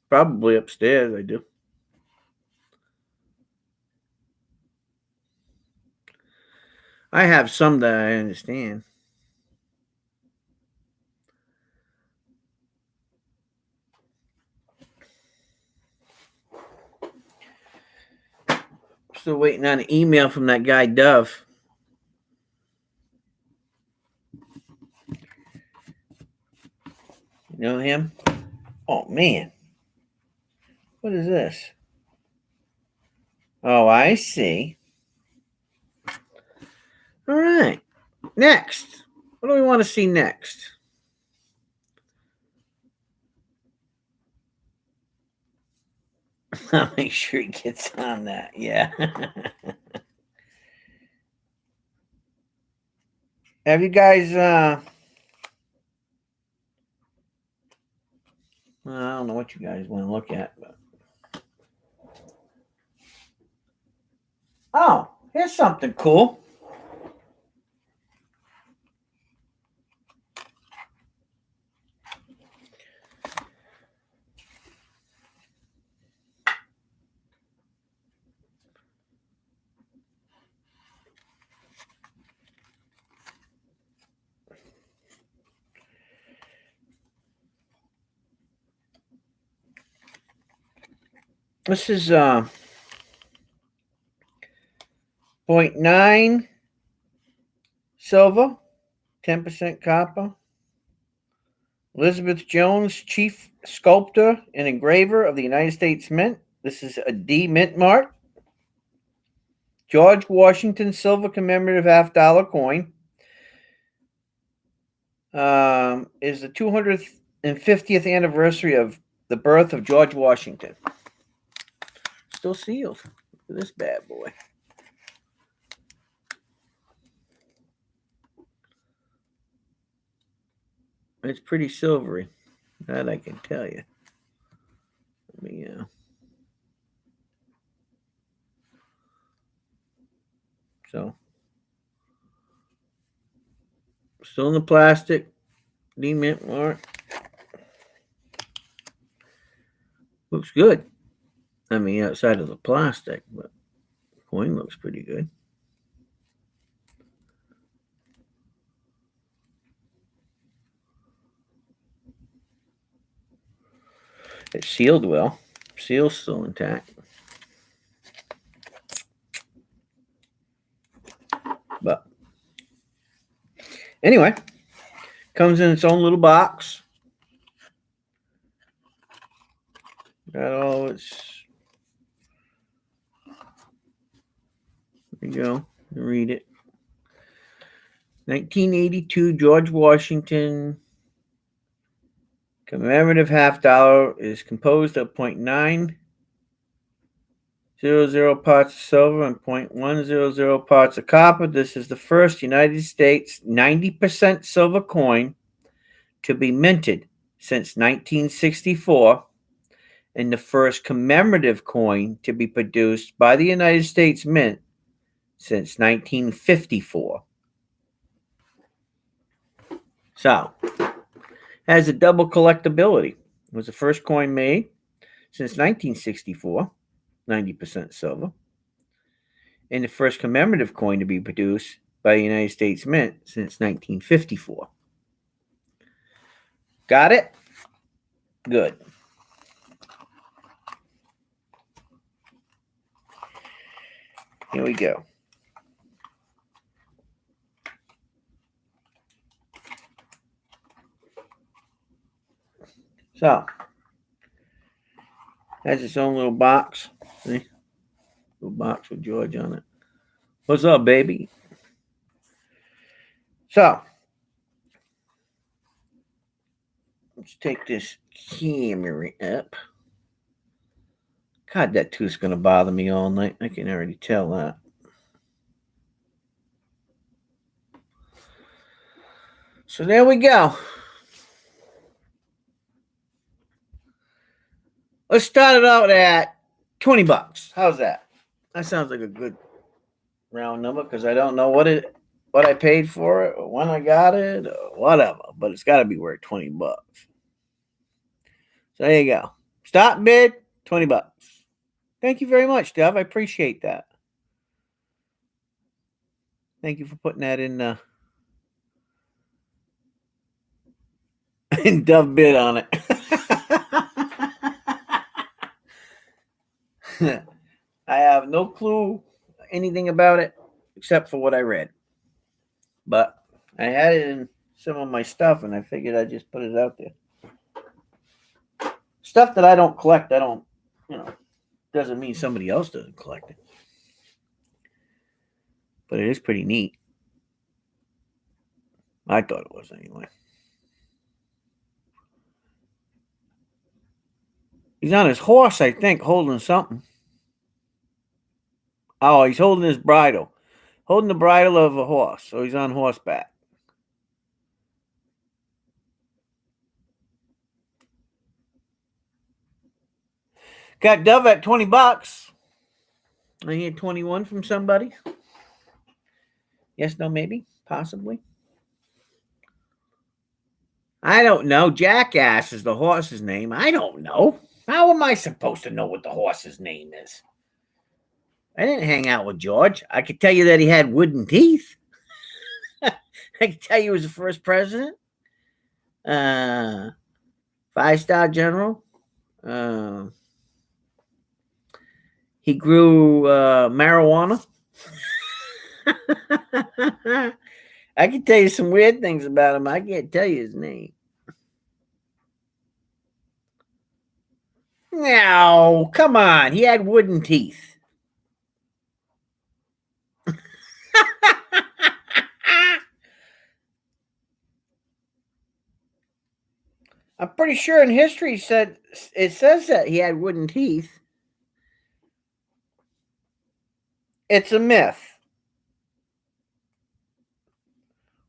A: Probably upstairs, I do. I have some that I understand. Still waiting on an email from that guy, Dove. You know him? Oh, man. What is this? Oh, I see. All right. Next. What do we want to see next? I'll make sure he gets on that. Yeah. Have you guys I don't know what you guys want to look at, but oh, here's something cool. This is 0.9 silver, 10% copper. Elizabeth Jones, chief sculptor and engraver of the United States Mint. This is a D Mint mark. George Washington silver commemorative $50 coin. Is the 250th anniversary of the birth of George Washington. Still sealed. Look at this bad boy. It's pretty silvery. That I can tell you. So, still in the plastic. D-mint mark. Looks good. I mean, outside of the plastic, but the coin looks pretty good. It's sealed well. Seal's still intact. But anyway, comes in its own little box. Got all its. There you go. Read it. 1982 George Washington commemorative $50 is composed of 0.900 parts of silver and 0.100 parts of copper. This is the first United States 90% silver coin to be minted since 1964 and the first commemorative coin to be produced by the United States Mint since 1954. So, has a double collectability. It was the first coin made since 1964, 90% silver, and the first commemorative coin to be produced by the United States Mint since 1954. Got it? Good. Here we go. So, has its own little box. See? Little box with George on it. What's up, baby? So, let's take this camera up. God, that tooth's going to bother me all night. I can already tell that. So there we go. Let's start it out at $20. How's that? That sounds like a good round number because I don't know what I paid for it or when I got it or whatever, but it's got to be worth $20. So there you go. Stop bid, $20. Thank you very much, Dev. I appreciate that. Thank you for putting that in in Dove bid on it. I have no clue anything about it except for what I read. But I had it in some of my stuff and I figured I'd just put it out there. Stuff that I don't collect, doesn't mean somebody else doesn't collect it. But it is pretty neat. I thought it was anyway. He's on his horse, I think, holding something. Oh, he's holding his bridle. Holding the bridle of a horse. So he's on horseback. Got Dove at $20. I hear 21 from somebody. Yes, no, maybe, possibly. I don't know. Jackass is the horse's name. I don't know. How am I supposed to know what the horse's name is? I didn't hang out with George. I could tell you that he had wooden teeth. I could tell you he was the first president. 5-star general. He grew marijuana. I can tell you some weird things about him. I can't tell you his name. No, come on. He had wooden teeth. I'm pretty sure in history it says that he had wooden teeth. It's a myth.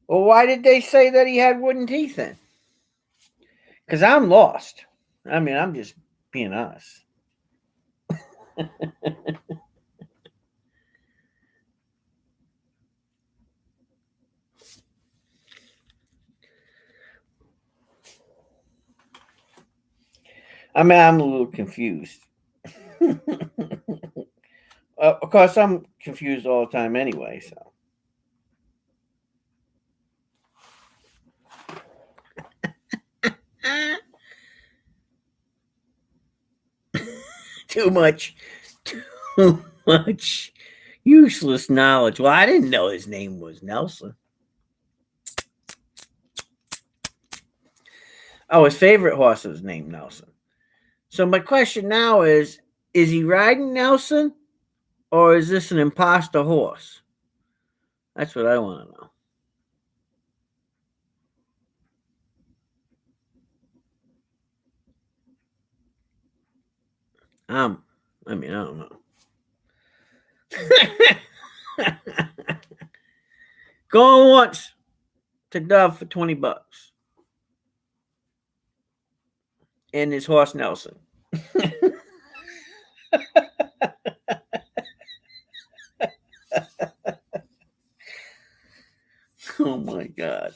A: Well, why did they say that he had wooden teeth then? Because I'm lost. I mean, I'm just being honest. I mean, I'm a little confused. Of course, I'm confused all the time anyway, so. Too much useless knowledge. Well, I didn't know his name was Nelson. Oh, his favorite horse was named Nelson. So my question now is he riding Nelson or is this an imposter horse? That's what I want to know. I mean, I don't know. Going once to Dove for $20. And his horse Nelson. Oh my God.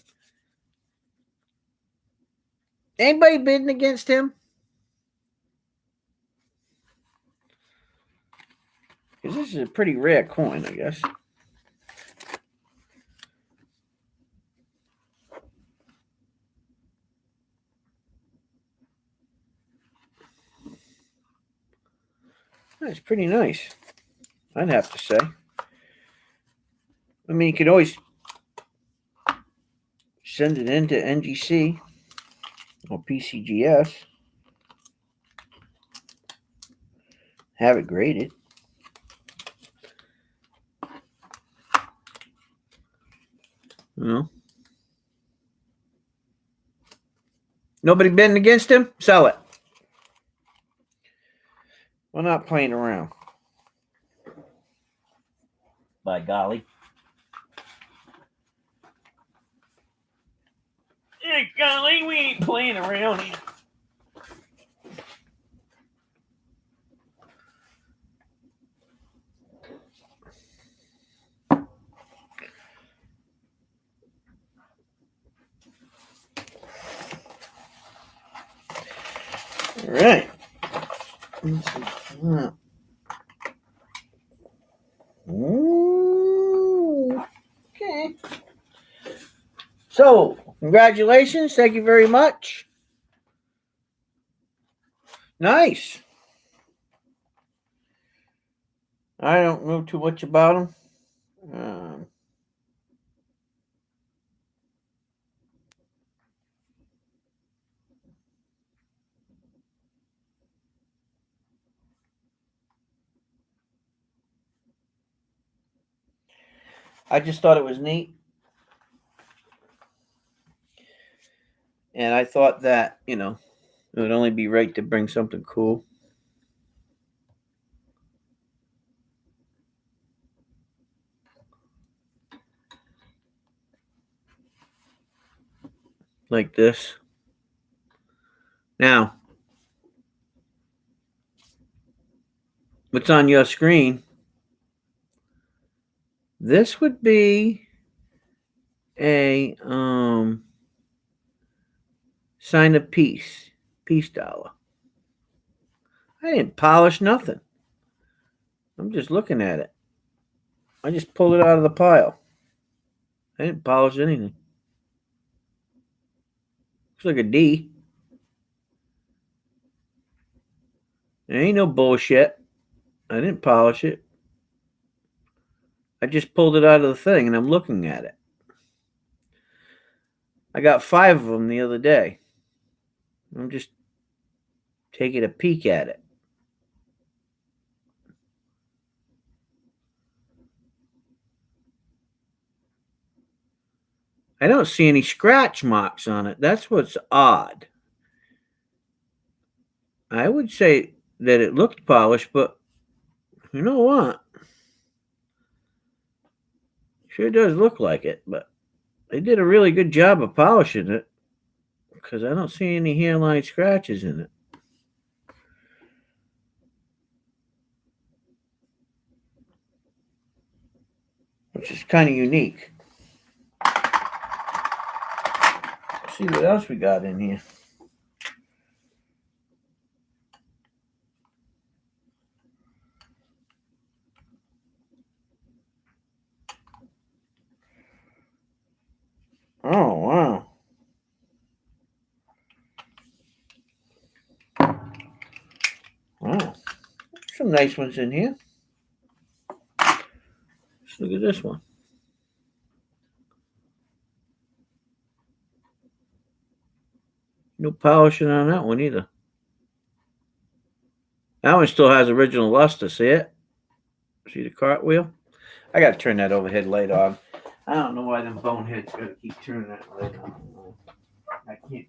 A: Anybody bidding against him? Because this is a pretty rare coin, I guess. That's pretty nice, I'd have to say. I mean, you could always send it into NGC or PCGS. Have it graded. You know? Nobody bidding against him? Sell it. We're not playing around. By golly. Hey, golly, we ain't playing around here. All right. Ooh, okay. So, congratulations. Thank you very much. Nice. I don't know too much about them. I just thought it was neat. And I thought that, it would only be right to bring something cool. Like this. Now, what's on your screen? This would be a sign of peace dollar. I didn't polish nothing. I'm just looking at it. I just pulled it out of the pile. I didn't polish anything. Looks like a D. There ain't no bullshit. I didn't polish it. I just pulled it out of the thing and I'm looking at it. I got 5 of them the other day. I'm just taking a peek at it. I don't see any scratch marks on it. That's what's odd. I would say that it looked polished, but you know what? Sure does look like it, but they did a really good job of polishing it because I don't see any hairline scratches in it. Which is kind of unique. Let's see what else we got in here. Oh, wow. Wow. Some nice ones in here. Let's look at this one. No polishing on that one either. That one still has original luster. See it? See the cartwheel? I got to turn that overhead light on. I don't know why them boneheads got to keep turning that light on. I can't.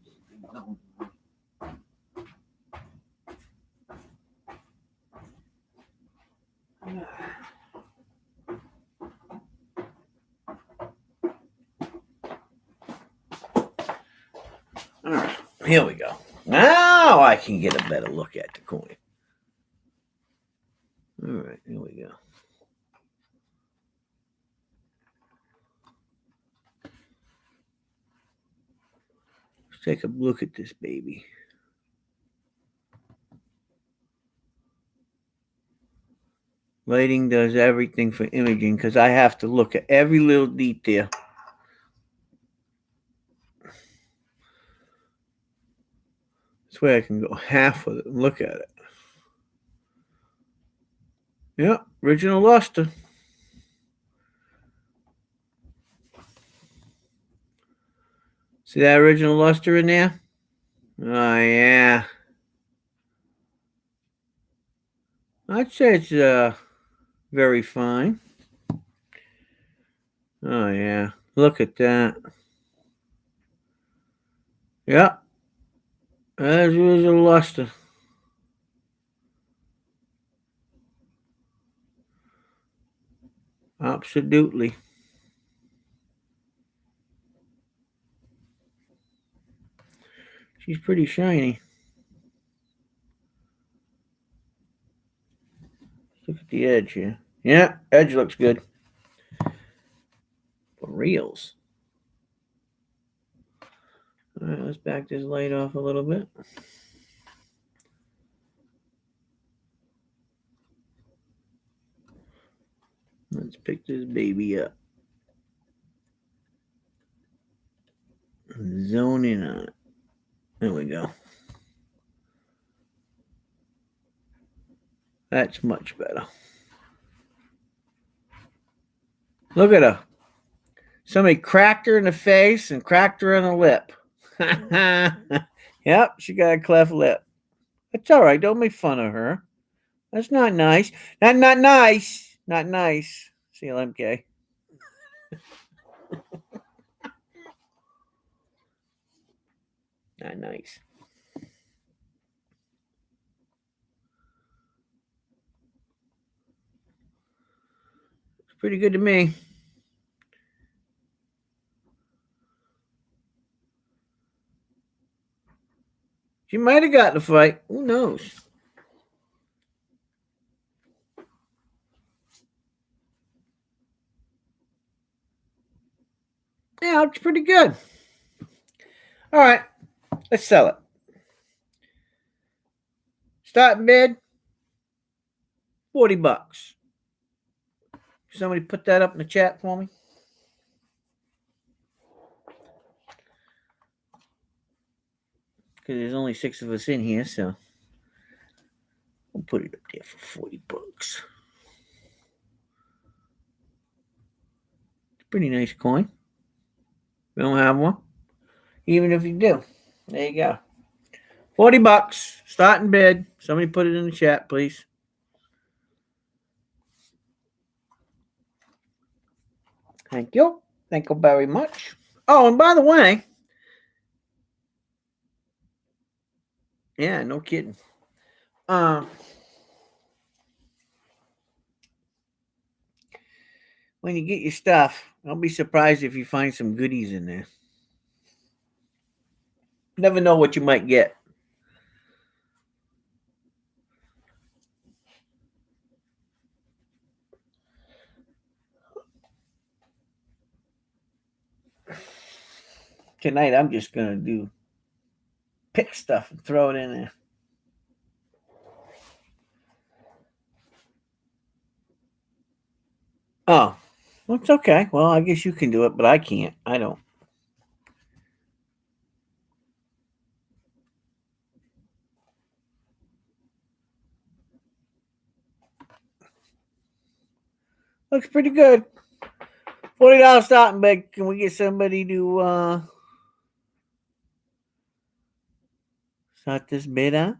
A: All right, here we go. Now I can get a better look at the coin. All right, here we go. Let's take a look at this baby. Lighting does everything for imaging because I have to look at every little detail. This way I can go half with it and look at it. Yeah, original luster. See that original luster in there? Oh, yeah. I'd say it's very fine. Oh, yeah. Look at that. Yeah. As usual, luster. Absolutely. She's pretty shiny. Look at the edge here. Yeah, edge looks good. For reals. Alright, let's back this light off a little bit. Let's pick this baby up. Zone in on it. There we go. That's much better. Look at her. Somebody cracked her in the face and cracked her in the lip. Yep, she got a cleft lip. It's all right. Don't make fun of her. That's not nice. Not nice. Not nice. CLMK. Not nice. It's pretty good to me. She might have gotten a fight. Who knows? Yeah, it's pretty good. All right, let's sell it. Starting bid, $40. Somebody put that up in the chat for me. Because there's only 6 of us in here, so we'll put it up there for $40. It's a pretty nice coin. We don't have one. Even if you do, there you go. $40. Starting bid. Somebody put it in the chat, please. Thank you. Thank you very much. Oh, and by the way, yeah, no kidding. When you get your stuff, don't be surprised if you find some goodies in there. Never know what you might get. Tonight, I'm just going to pick stuff and throw it in there. Oh, well, it's okay. Well, I guess you can do it, but I can't. I don't. Looks pretty good. $40 starting bid. Can we get somebody to start this bid out?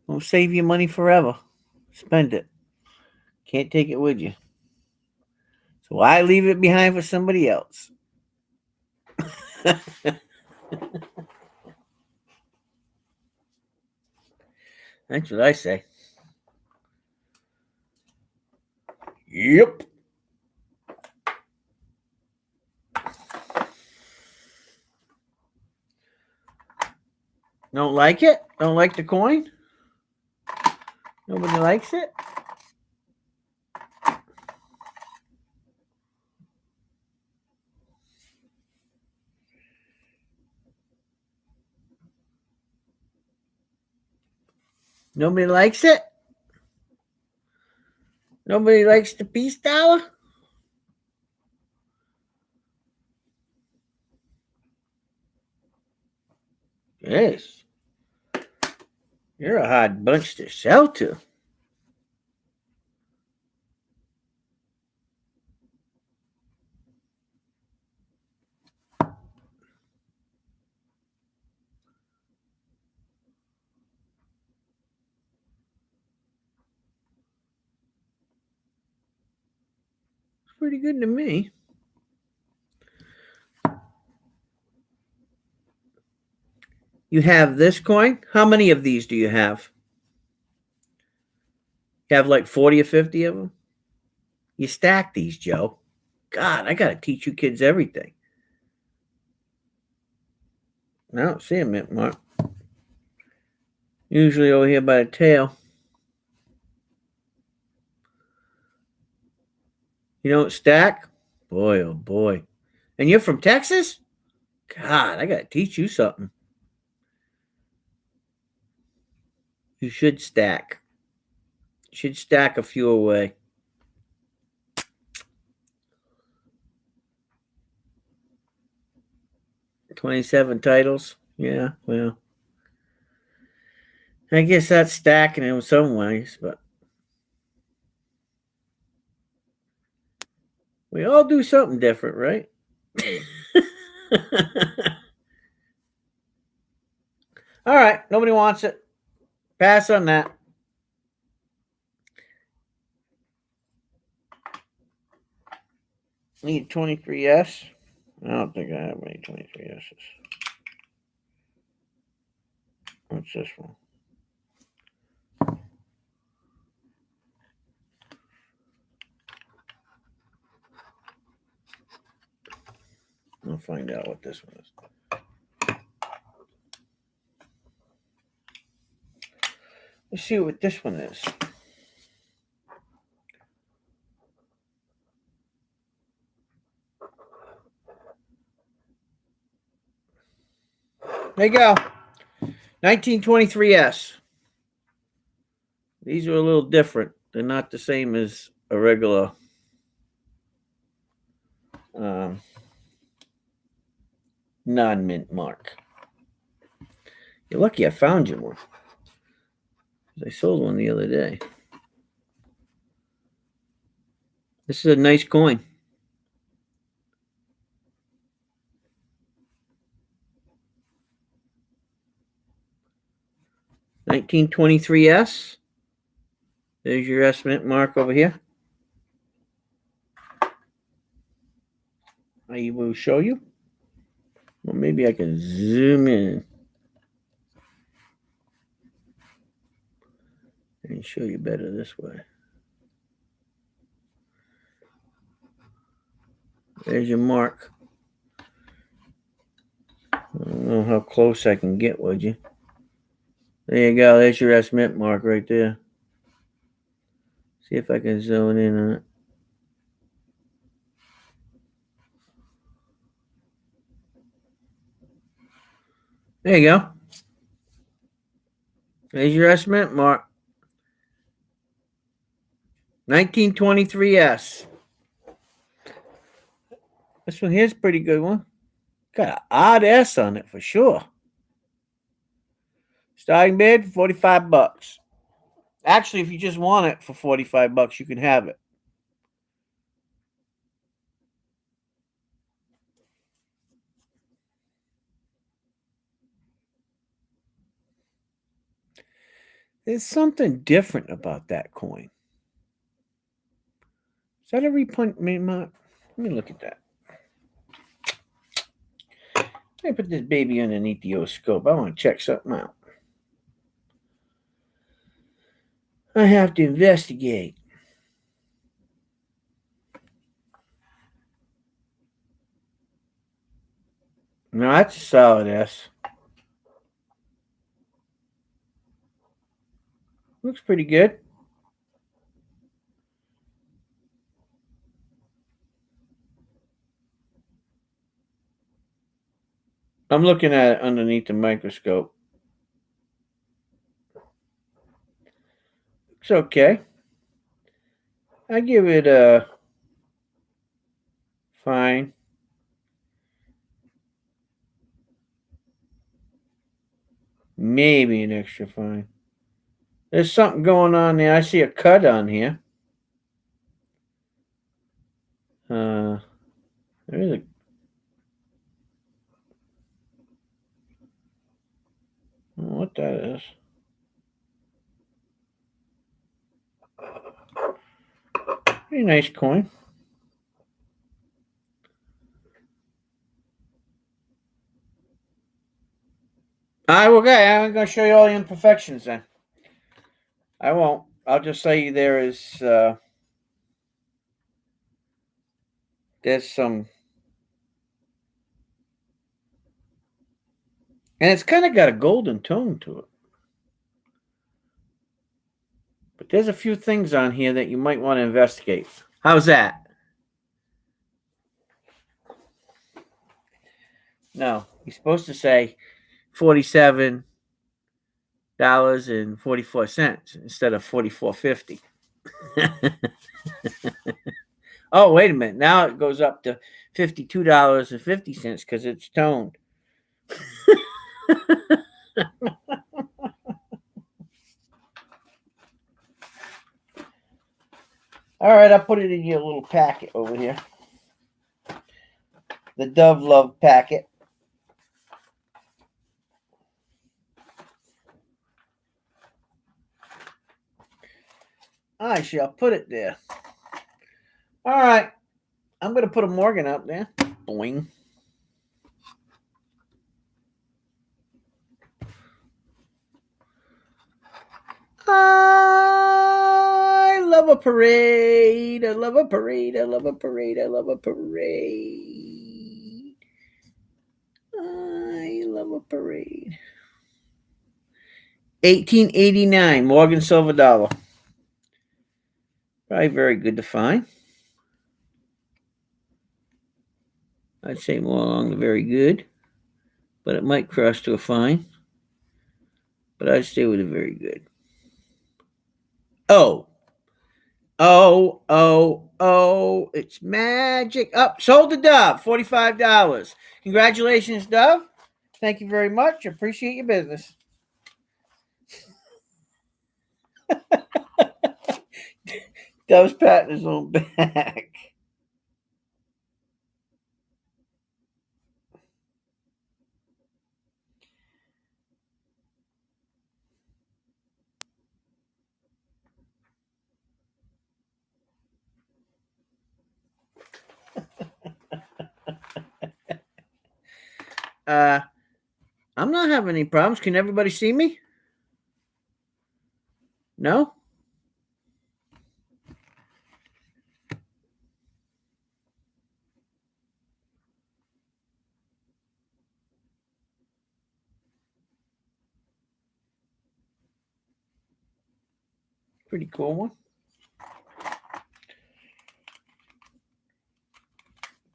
A: Won't save you money forever. Spend it. Can't take it with you. So why leave it behind for somebody else? That's what I say. Yep. Don't like it? Don't like the coin? Nobody likes it? Nobody likes it? Nobody likes the peace dollar? Yes. You're a hard bunch to sell to. pretty good to me. You have this coin? How many of these do you have? You have like 40 or 50 of them? You stack these, Joe. God, I got to teach you kids everything. I don't see a mint mark. Usually over here by the tail. You don't stack? Boy, oh boy. And you're from Texas? God, I got to teach you something. You should stack. You should stack a few away. $27 titles. Yeah, well. I guess that's stacking in some ways, but we all do something different, right? All right, nobody wants it. Pass on that. Need 23S. I don't think I have any 23S's. What's this one? I'll find out what this one is. Let's see what this one is. There you go. 1923S. These are a little different. They're not the same as a regular non-mint mark. You're lucky I found you one. I sold one the other day. This is a nice coin. $1923S. There's your S mint mark over here. I will show you. Well, maybe I can zoom in and show you better this way. There's your mark. I don't know how close I can get, would you? There you go. There's your S mint mark right there. See if I can zone in on it. There you go. There's your S mint mark. 1923S. This one here's a pretty good one. Got an odd S on it for sure. Starting bid, $45. Actually, if you just want it for $45, you can have it. There's something different about that coin. Is that a repunt? Let me look at that. Let me put this baby underneath the oscope. I want to check something out. I have to investigate. No, that's a solid S. Looks pretty good. I'm looking at it underneath the microscope. Looks okay. I give it a fine. Maybe an extra fine. There's something going on there. I see a cut on here. There is a. I don't know what that is. Pretty nice coin. Okay, I'm going to show you all the imperfections then. I won't. I'll just say there's some, and it's kind of got a golden tone to it. But there's a few things on here that you might want to investigate. How's that? No, you're supposed to say $47.44 instead of $44.50. Oh, wait a minute. Now it goes up to $52.50 because it's toned. All right, I'll put it in your little packet over here. The Dove Love packet. I shall put it there. All right. I'm going to put a Morgan up there. Boing. I love a parade. I love a parade. I love a parade. I love a parade. I love a parade. 1889 Morgan silver dollar. Probably very good to find. I'd say more along the very good, but it might cross to a fine. But I'd stay with a very good. Oh, it's magic. Up, sold to Dove, $45. Congratulations, Dove. Thank you very much. Appreciate your business. Dove's patting his own back. I'm not having any problems. Can everybody see me? No? Pretty cool one.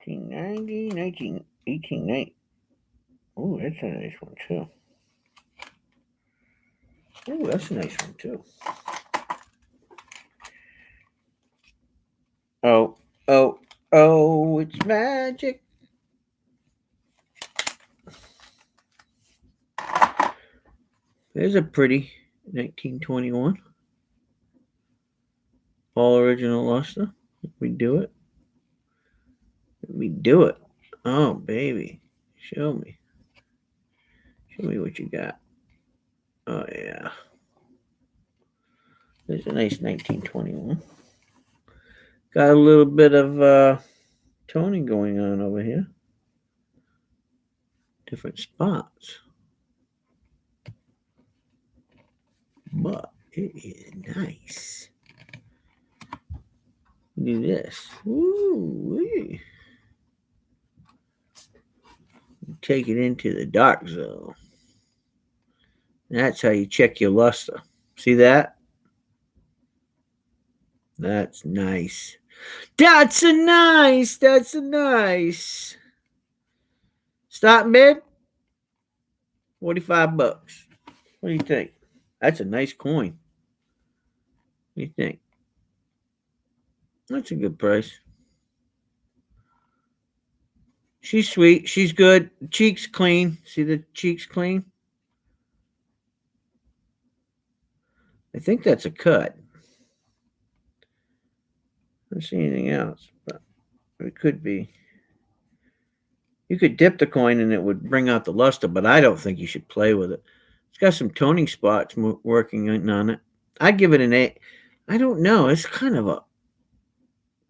A: 1890, 1890. Oh, that's a nice one too. Oh, that's a nice one too. Oh, it's magic. There's a pretty 1921. All original luster. We do it. We do it. Oh, baby. Show me. Show me what you got. Oh, yeah. There's a nice 1921. Got a little bit of toning going on over here. Different spots. But it is nice. Do this. Ooh. Take it into the dark zone. That's how you check your luster. See that? That's nice. That's a nice. Stop bid? $45. What do you think? That's a nice coin. What do you think? That's a good price. She's sweet. She's good. Cheeks clean. See the cheeks clean? I think that's a cut. I don't see anything else, but it could be. You could dip the coin and it would bring out the luster, but I don't think you should play with it. It's got some toning spots working on it. I'd give it an A. I don't know. It's kind of a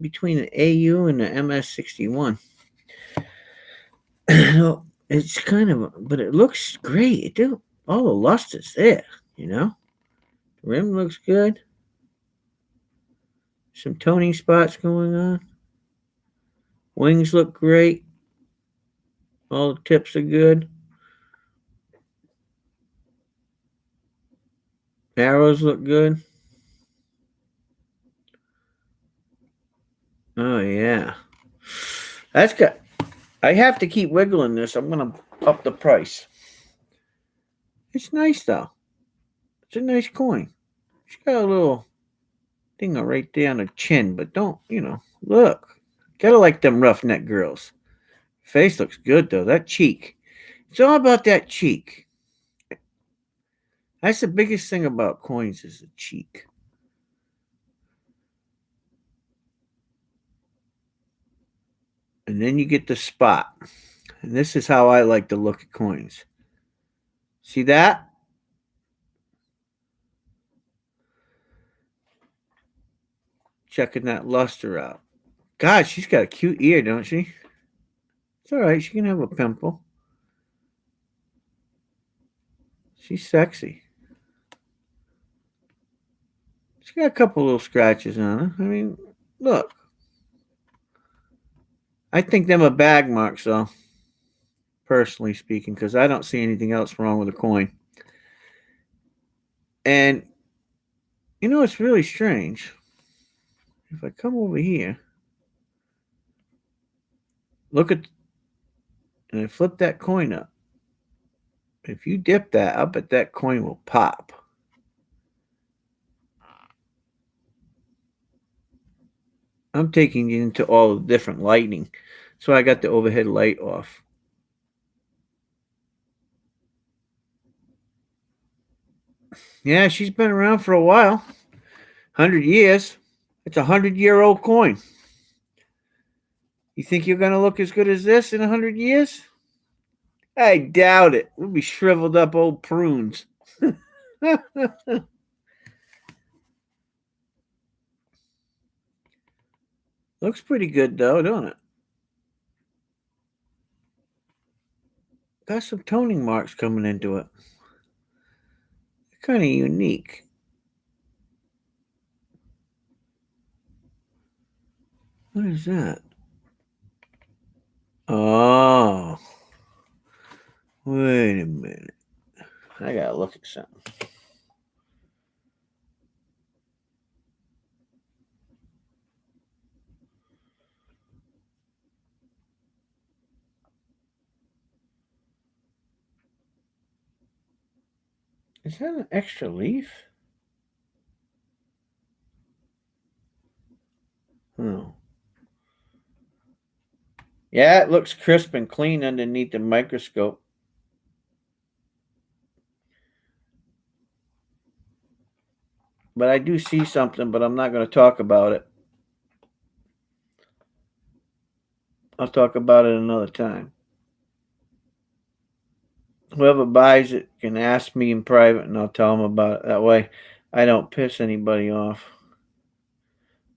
A: between the AU and the MS61. It's kind of, but it looks great. all the lust is there, you know? The rim looks good. Some toning spots going on. Wings look great. All the tips are good. Arrows look good. Oh, yeah. That's good. I have to keep wiggling this. I'm going to up the price. It's nice, though. It's a nice coin. It's got a little thing right there on the chin, but don't, look. Gotta like them roughneck girls. Face looks good, though. That cheek. It's all about that cheek. That's the biggest thing about coins is the cheek. And then you get the spot. And this is how I like to look at coins. See that? Checking that luster out. God, she's got a cute ear, don't she? It's all right. She can have a pimple. She's sexy. She's got a couple little scratches on her. I mean, look. I think them are bag marks, though. Personally speaking, because I don't see anything else wrong with the coin. And, it's really strange. If I come over here, look at, and I flip that coin up. If you dip that, I bet that coin will pop. I'm taking it into all the different lighting. So I got the overhead light off. Yeah, she's been around for a while. 100 years. It's a 100-year-old coin. You think you're going to look as good as this in 100 years? I doubt it. We'll be shriveled up old prunes. Looks pretty good, though, don't it? Got some toning marks coming into it. Kind of unique. What is that? Oh. Wait a minute. I gotta look at something. Is that an extra leaf? Oh. Yeah, it looks crisp and clean underneath the microscope. But I do see something, but I'm not going to talk about it. I'll talk about it another time. Whoever buys it can ask me in private, and I'll tell them about it. That way, I don't piss anybody off.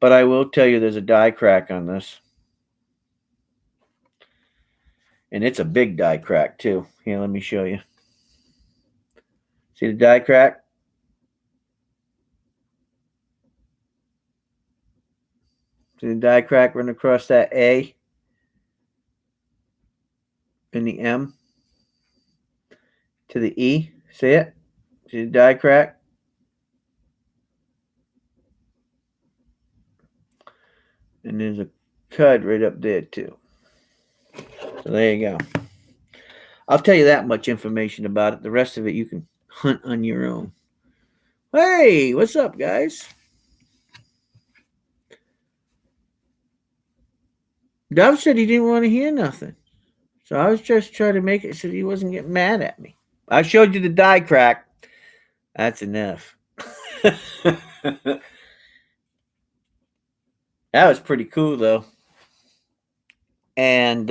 A: But I will tell you there's a die crack on this. And it's a big die crack, too. Here, let me show you. See the die crack? See the die crack running across that A and the M to the E? See it? See the die crack? And there's a cud right up there, too. So there you go. I'll tell you that much information about it. The rest of it you can hunt on your own. Hey, what's up, guys? Dove said he didn't want to hear nothing. So I was just trying to make it so he wasn't getting mad at me. I showed you the die crack. That's enough. That was pretty cool, though. And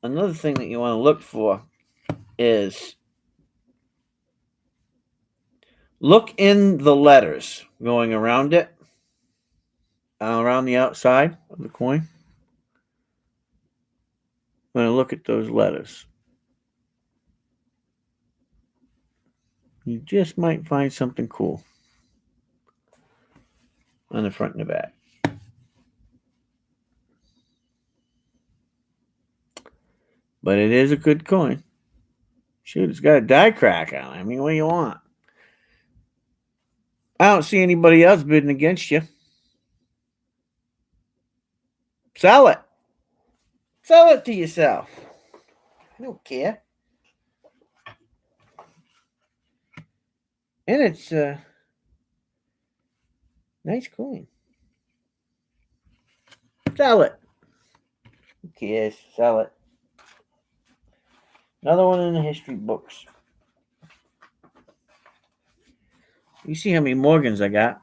A: another thing that you want to look for is look in the letters going around it, around the outside of the coin. I'm going to look at those letters. You just might find something cool on the front and the back. But it is a good coin. Shoot, it's got a die crack on it. I mean, what do you want? I don't see anybody else bidding against you. Sell it. Sell it to yourself. I don't care. And it's a nice coin. Sell it. Who cares? Sell it. Another one in the history books. You see how many Morgans I got?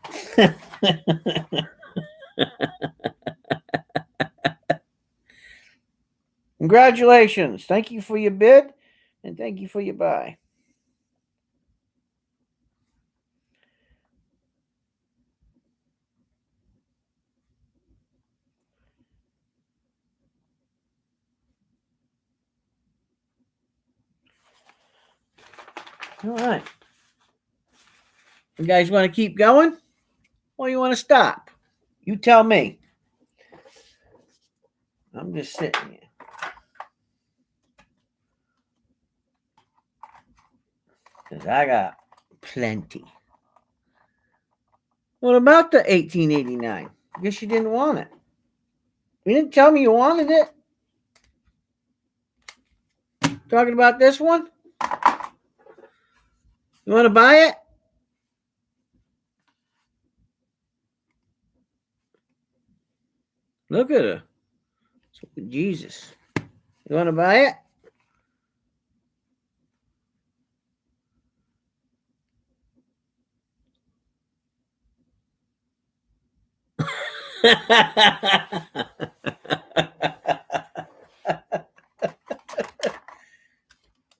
A: Congratulations. Thank you for your bid and thank you for your buy. All right. You guys want to keep going or you want to stop? You tell me. I'm just sitting here. Because I got plenty. What about the 1889? Guess you didn't want it. You didn't tell me you wanted it. Talking about this one? You want to buy it? Look at her. Jesus. You want to buy it?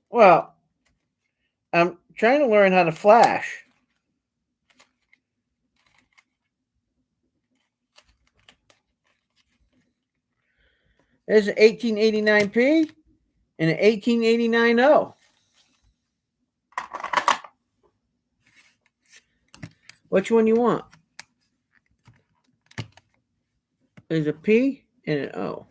A: Well, I'm trying to learn how to flash. There's an 1889P and an 1889O. Which one you want? There's a P and an O.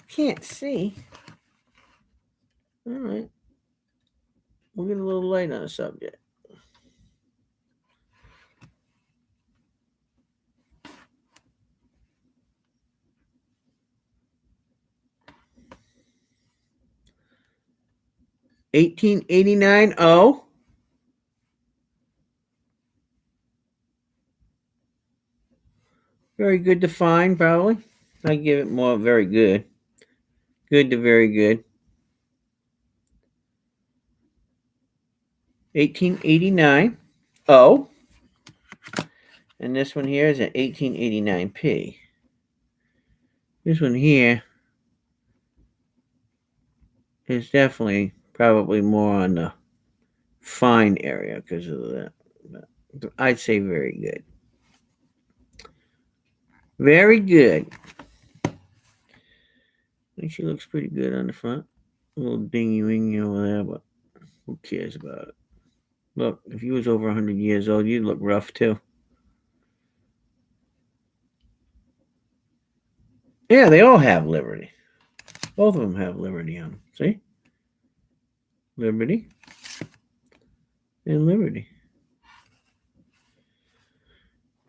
A: Can't see. All right. We'll get a little light on the subject. $18.89. Very good to find, probably. I give it more very good. Good to very good. 1889 O. And this one here is an 1889P. This one here is definitely probably more on the fine area because of that. But I'd say very good. Very good. I think she looks pretty good on the front. A little dingy-wingy over there, but who cares about it? Look, if you was over 100 years old, you'd look rough too. Yeah, they all have Liberty. Both of them have Liberty on them. See? Liberty and Liberty.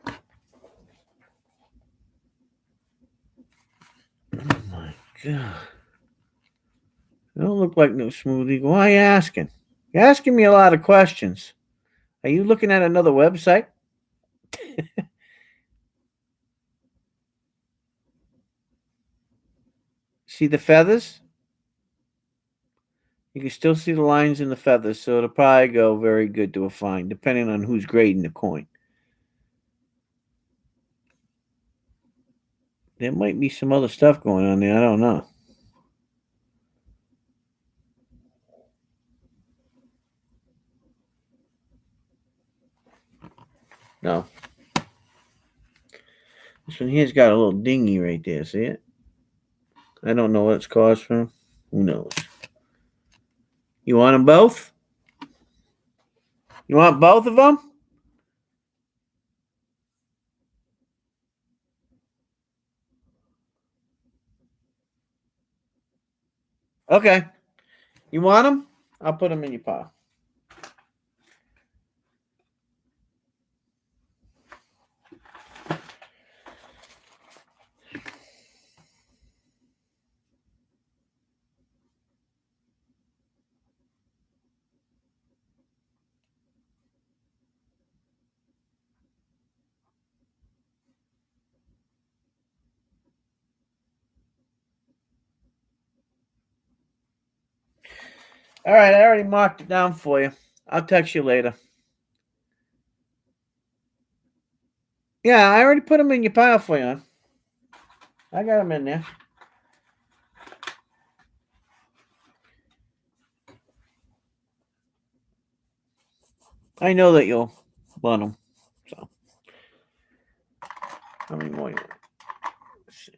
A: Oh my God. I don't look like no smoothie. Why are you asking? You're asking me a lot of questions. Are you looking at another website? See the feathers? You can still see the lines in the feathers, so it'll probably go very good to a fine, depending on who's grading the coin. There might be some other stuff going on there. I don't know. No. This one here's got a little dingy right there. See it? I don't know what it's caused from. Who knows? You want them both? You want both of them? Okay. You want them? I'll put them in your pile. All right, I already marked it down for you. I'll text you later. Yeah, I already put them in your pile for you. I got them in there. I know that you'll want them. So, how many more you want? Let's see.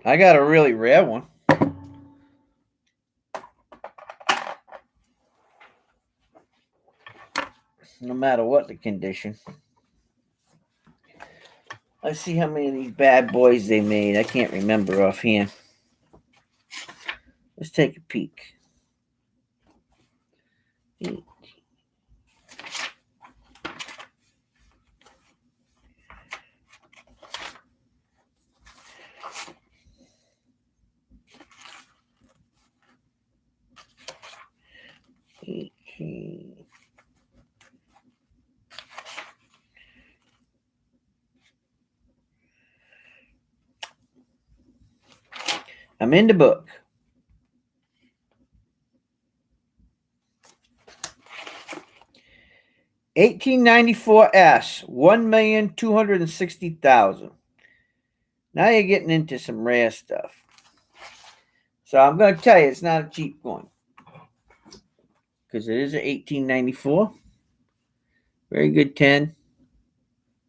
A: I got a really rare one. No matter what the condition. Let's see how many of these bad boys they made. I can't remember offhand. Let's take a peek. 8. I'm in the book. $1894S, 1,260,000. Now you're getting into some rare stuff. So I'm going to tell you, it's not a cheap coin because it is an 1894. Very good 10.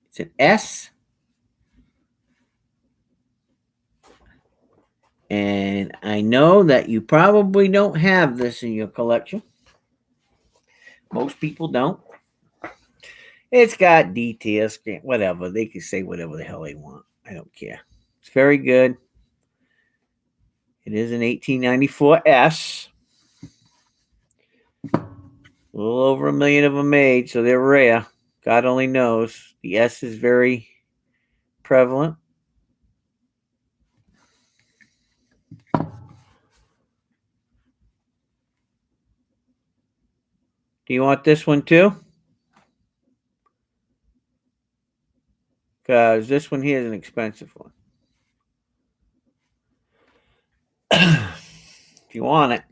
A: It's an S. And I know that you probably don't have this in your collection. Most people don't. It's got details, whatever. They can say whatever the hell they want. I don't care. It's very good. It is an 1894 S. A little over 1 million of them made, so they're rare. God only knows. The S is very prevalent. Do you want this one too? Because this one here is an expensive one. If you want it,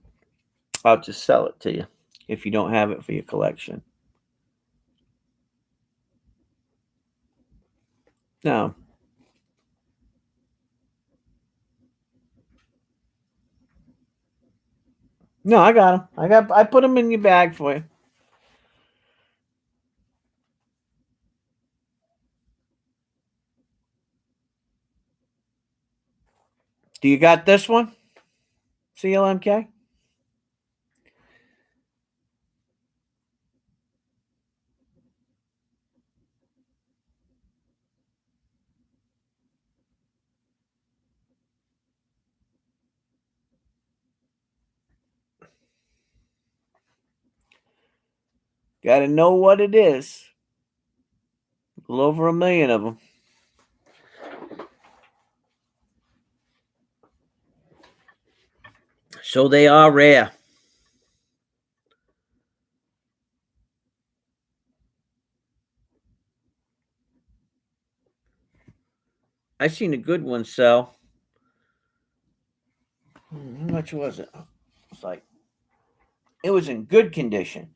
A: I'll just sell it to you if you don't have it for your collection. No. No, I got them. I put them in your bag for you. Do you got this one? CLMK? Got to know what it is. A little over 1 million of them. So they are rare. I seen a good one sell. How much was it? It's like, it was in good condition.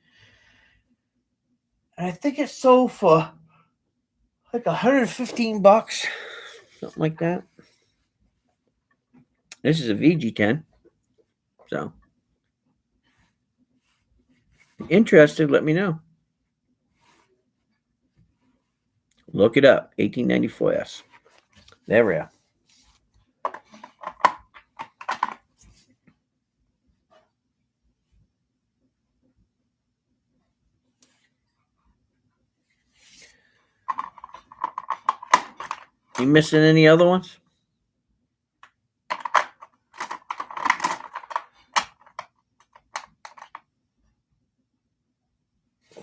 A: And I think it sold for like $115, something like that. This is a VG10. So, if you're interested, let me know. Look it up. 1894S. There we are. You missing any other ones?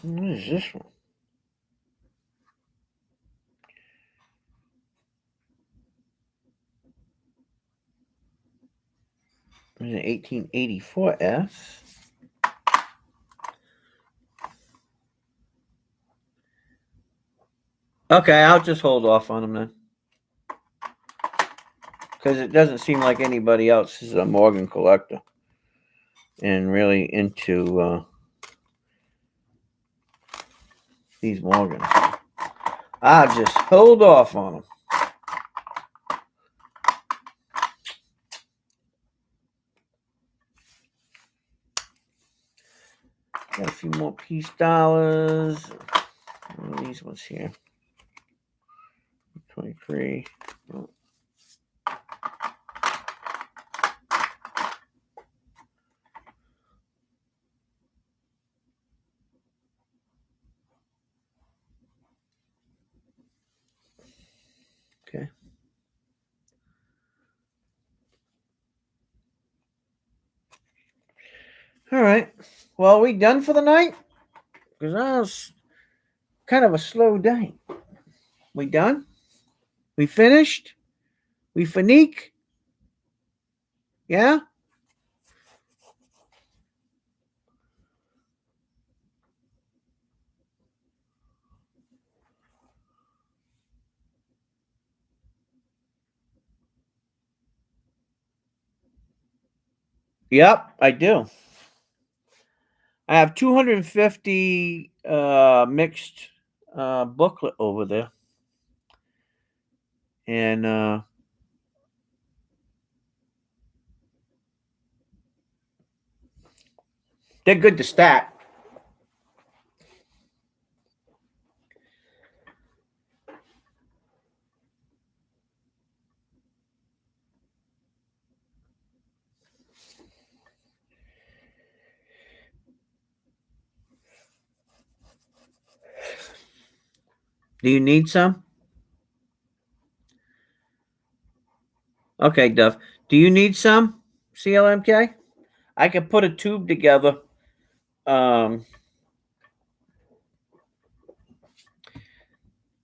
A: What is this one? There's an 1884S. Okay, I'll just hold off on them then. Because it doesn't seem like anybody else is a Morgan collector and really into these Morgans. I'll just hold off on them. Got a few more piece dollars. What are these ones here? 23. Oh. Okay. All right. Well, are we done for the night? Because that was kind of a slow day. We done? We finished? We finique? Yeah? Yep, I do. I have 250 mixed booklet over there. And they're good to stack. Do you need some? Okay, Duff. Do you need some CLMK? I can put a tube together. The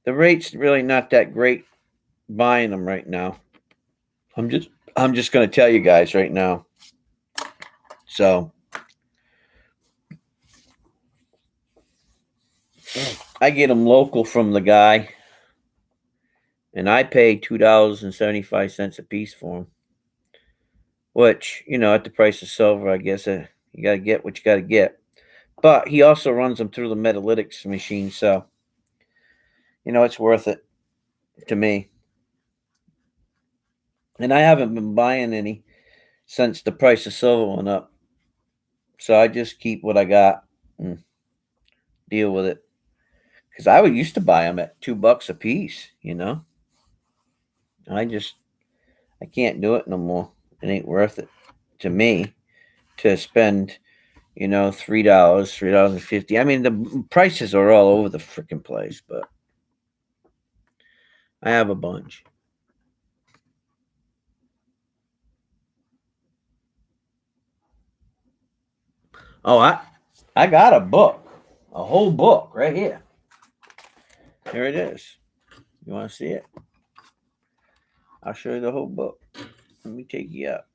A: rate's really not that great buying them right now. I'm just going to tell you guys right now. So I get them local from the guy, and I pay $2.75 a piece for them. Which, at the price of silver, I guess you got to get what you got to get. But he also runs them through the Metalytics machine, so it's worth it to me. And I haven't been buying any since the price of silver went up. So I just keep what I got and deal with it. Because I used to buy them at $2 a piece, I can't do it no more. It ain't worth it to me to spend, $3, $3.50. I mean, the prices are all over the freaking place, but I have a bunch. Oh, I got a book, a whole book right here. Here it is. You want to see it? I'll show you the whole book. Let me take you up.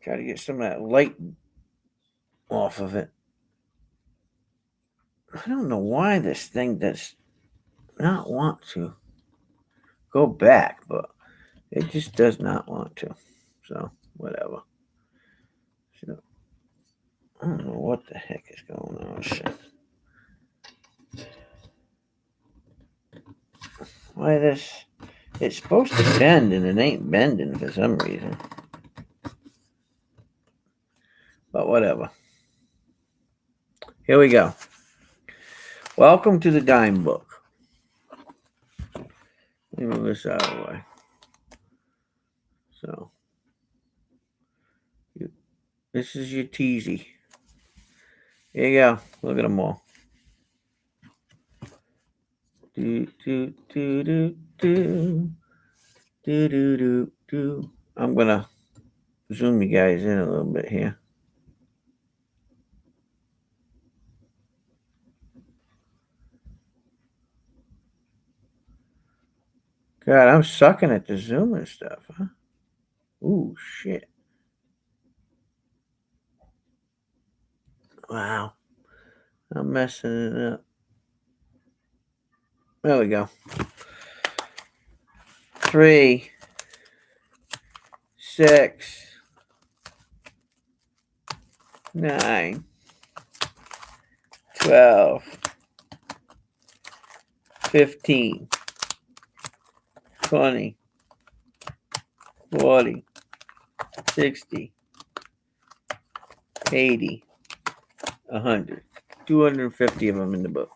A: Try to get some of that light off of it. I don't know why this thing does not want to go back, but it just does not want to. So, whatever. So, I don't know what the heck is going on. Shit. Why this? It's supposed to bend and it ain't bending for some reason. But whatever. Here we go. Welcome to the Dime Book. Let me move this out of the way. So, this is your teasy. Here you go. Look at them all. Do, do, do, do, do. Do, do, do, do. I'm going to zoom you guys in a little bit here. God, I'm sucking at the zooming stuff, huh? Ooh, shit. Wow. I'm messing it up. There we go. 3, 6, 9, 12, 15, 20, 40, 60, 80, 100. 250 of them in the book.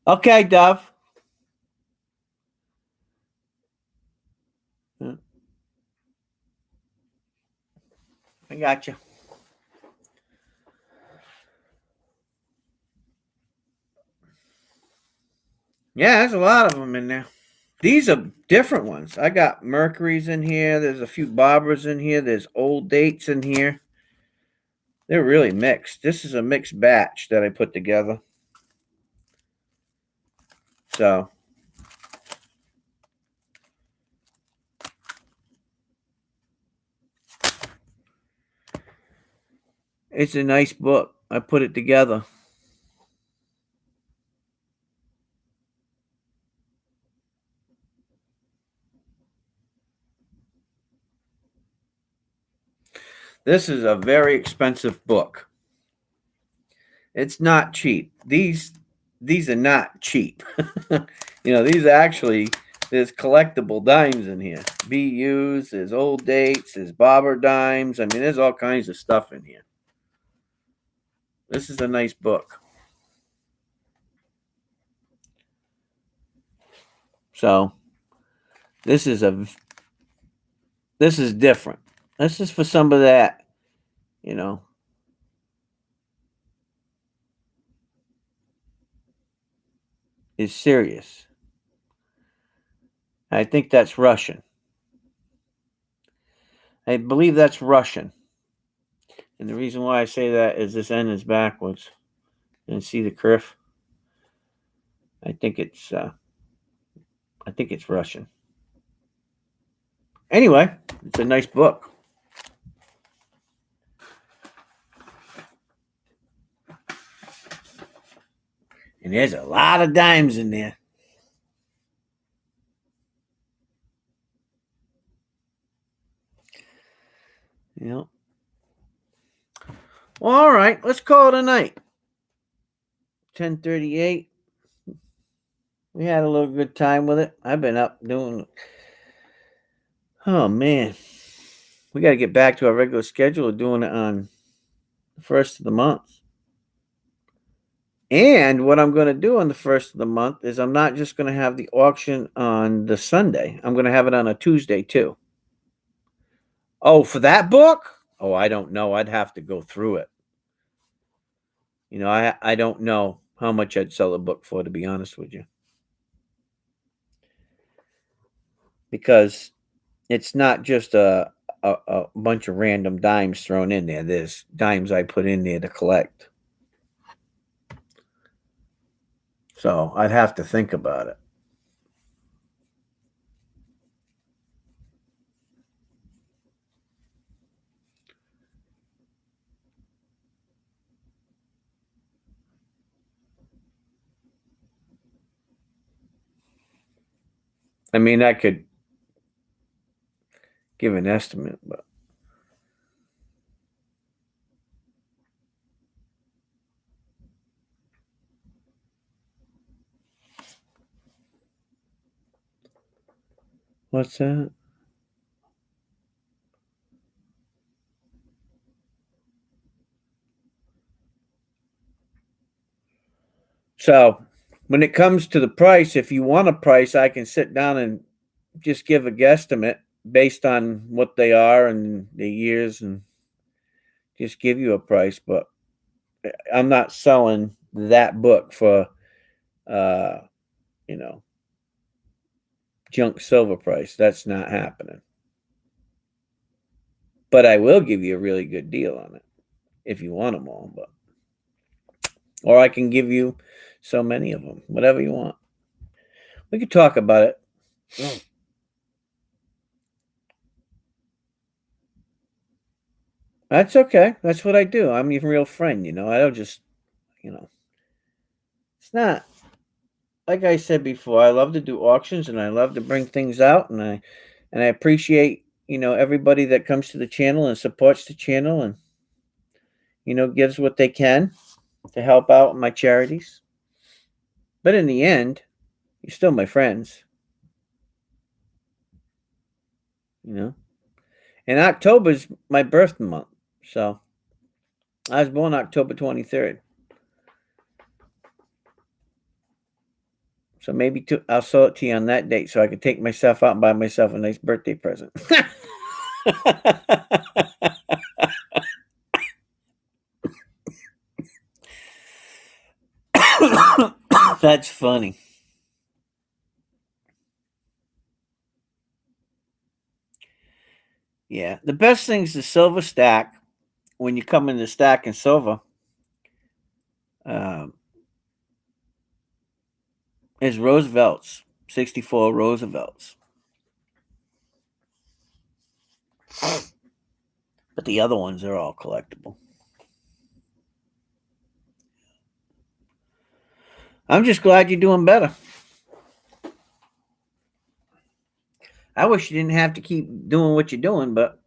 A: Okay, Dove. I got you. Yeah, there's a lot of them in there. These are different ones. I got Mercury's in here. There's a few Barbaras in here. There's old dates in here. They're really mixed. This is a mixed batch that I put together. So, it's a nice book. I put it together. This is a very expensive book. It's not cheap. These are not cheap. These actually, there's collectible dimes in here. BUs, there's old dates, there's bobber dimes. I mean, there's all kinds of stuff in here. This is a nice book. So, this is different. This is for somebody that, is serious. I think that's Russian. I believe that's Russian. And the reason why I say that is this end is backwards. And see the curve? I think it's Russian. Anyway, it's a nice book. And there's a lot of dimes in there. Well, all right, let's call it a night. 10:38. We had a little good time with it. I've been up doing. Oh man, we got to get back to our regular schedule of doing it on the first of the month. And what I'm going to do on the first of the month is I'm not just going to have the auction on the Sunday. I'm going to have it on a Tuesday too. Oh, for that book? Oh, I don't know. I'd have to go through it. I don't know how much I'd sell a book for, to be honest with you. Because it's not just a bunch of random dimes thrown in there. There's dimes I put in there to collect. So I'd have to think about it. I mean, I could give an estimate, but what's that? So, when it comes to the price, if you want a price, I can sit down and just give a guesstimate based on what they are and the years and just give you a price. But I'm not selling that book for, uh, you know, junk silver price. That's not happening. But I will give you a really good deal on it if you want them all. But or I can give you so many of them, whatever you want. We could talk about it. That's okay. That's what I do. I'm your real friend, I don't just, you know, it's not like I said before. I love to do auctions and I love to bring things out, and I appreciate, everybody that comes to the channel and supports the channel and gives what they can to help out my charities. But in the end, you're still my friends, you know. And October's my birth month, so I was born October 23rd. So maybe I'll sell it to you on that date so I can take myself out and buy myself a nice birthday present. That's funny. Yeah, the best thing is the silver stack. When you come in the stack in silver, um, is Roosevelt's 64 Roosevelt's, but the other ones are all collectible. I'm just glad you're doing better. I wish you didn't have to keep doing what you're doing, but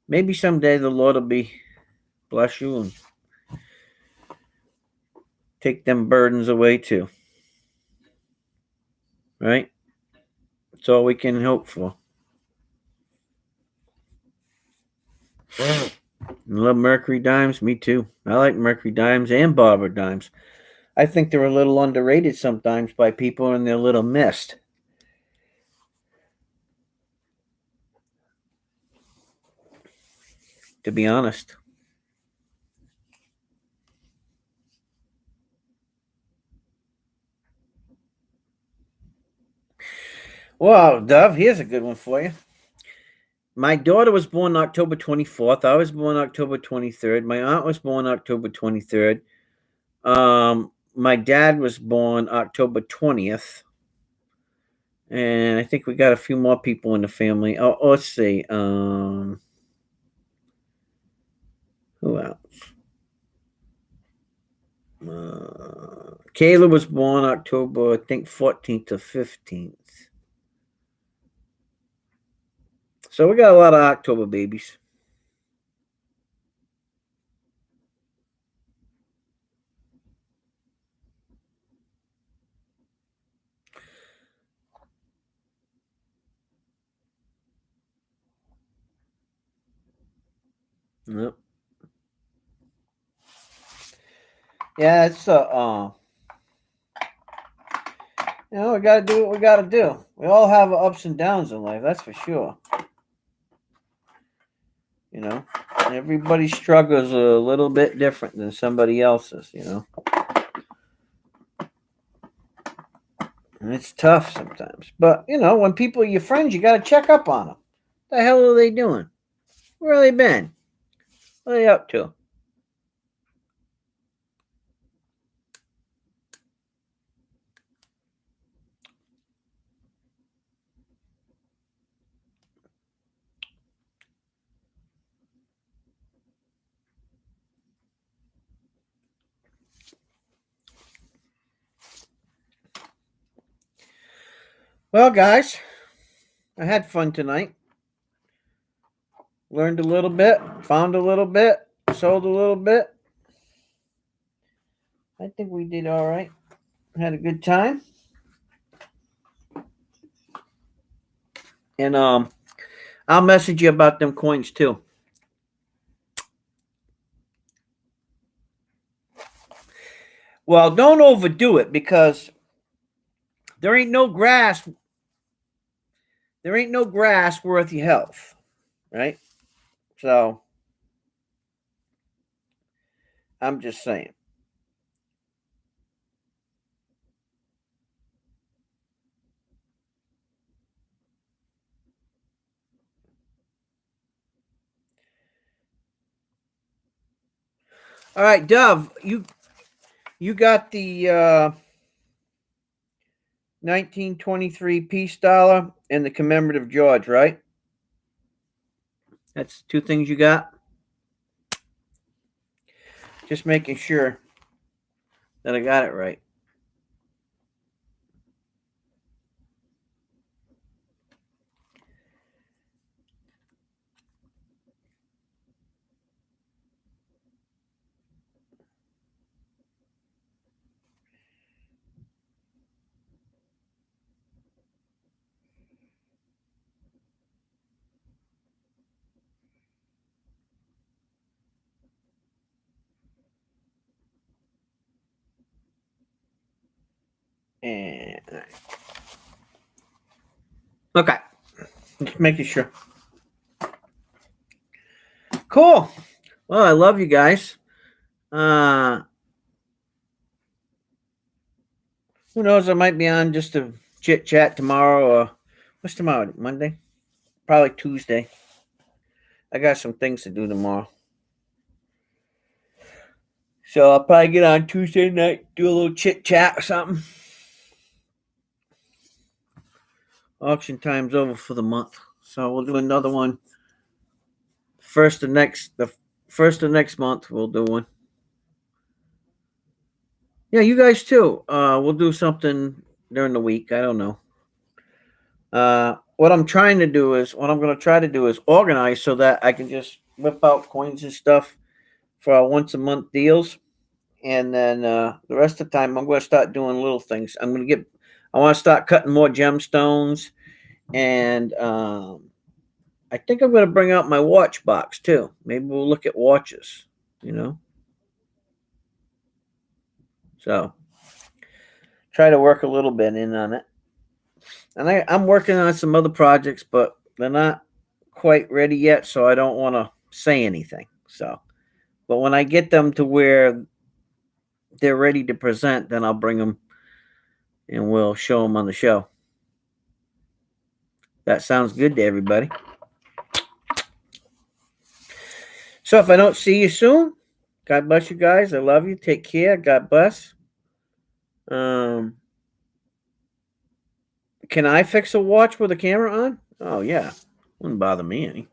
A: maybe someday the Lord will bless you and take them burdens away too. Right? That's all we can hope for. I love Mercury dimes. Me too. I like Mercury dimes and Barber dimes. I think they're a little underrated sometimes by people and they're a little missed. To be honest. Well, Dove, here's a good one for you. My daughter was born October 24th. I was born October 23rd. My aunt was born October 23rd. My dad was born October 20th. And I think we got a few more people in the family. Oh, let's see. Who else? Kayla was born October, I think, 14th to 15th. So we got a lot of October babies. Yep. Yeah, it's we got to do what we got to do. We all have ups and downs in life, that's for sure. Everybody's struggle is a little bit different than somebody else's, And it's tough sometimes. But, when people are your friends, you got to check up on them. What the hell are they doing? Where have they been? What are they up to? Well, guys, I had fun tonight. Learned a little bit, found a little bit, sold a little bit. I think we did all right. Had a good time. And I'll message you about them coins too. Well, don't overdo it because there ain't no grass. There ain't no grass worth your health, right? So I'm just saying. All right, Dove, you got the 1923 peace dollar and the commemorative George, right? That's two things you got. Just making sure that I got it right. And okay, just making sure. Cool. Well, I love you guys. Who knows? I might be on just to chit chat tomorrow. Or what's tomorrow? Monday? Probably Tuesday. I got some things to do tomorrow. So I'll probably get on Tuesday night, do a little chit chat or something. Auction time's over for the month. So we'll do another one. The first of next month we'll do one. Yeah, you guys too. We'll do something during the week. I don't know. What I'm going to try to do is organize so that I can just whip out coins and stuff for our once a month deals. And then the rest of the time, I'm going to start doing little things. I want to start cutting more gemstones. And I think I'm going to bring out my watch box too. Maybe we'll look at watches, So try to work a little bit in on it. And I'm working on some other projects, but they're not quite ready yet, so I don't want to say anything. But when I get them to where they're ready to present, then I'll bring them and we'll show them on the show. That sounds good to everybody. So if I don't see you soon, God bless you guys. I love you. Take care. God bless. Can I fix a watch with a camera on? Oh, yeah. Wouldn't bother me any.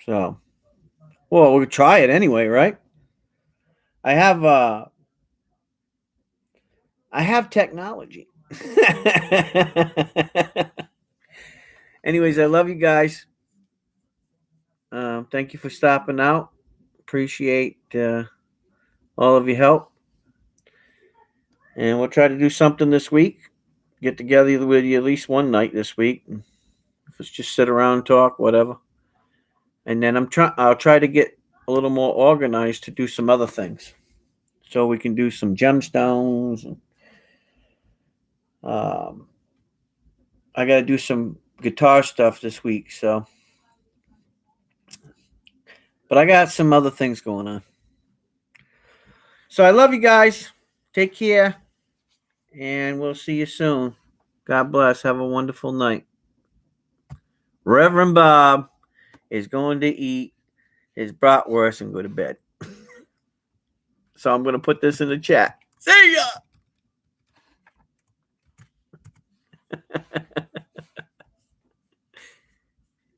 A: So, well, we'll try it anyway, right? I have technology. Anyways, I love you guys. Thank you for stopping out. Appreciate all of your help. And we'll try to do something this week. Get together with you at least one night this week. If it's just sit around and talk, whatever. And then I'll try to get a little more organized to do some other things. So we can do some gemstones. And, I got to do some guitar stuff this week. But I got some other things going on. So I love you guys. Take care. And we'll see you soon. God bless. Have a wonderful night. Reverend Bob is going to eat his bratwurst and go to bed. So I'm going to put this in the chat. See ya!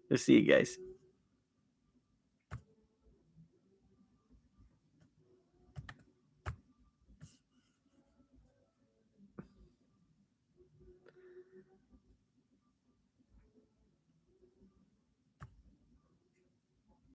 A: We'll see you guys.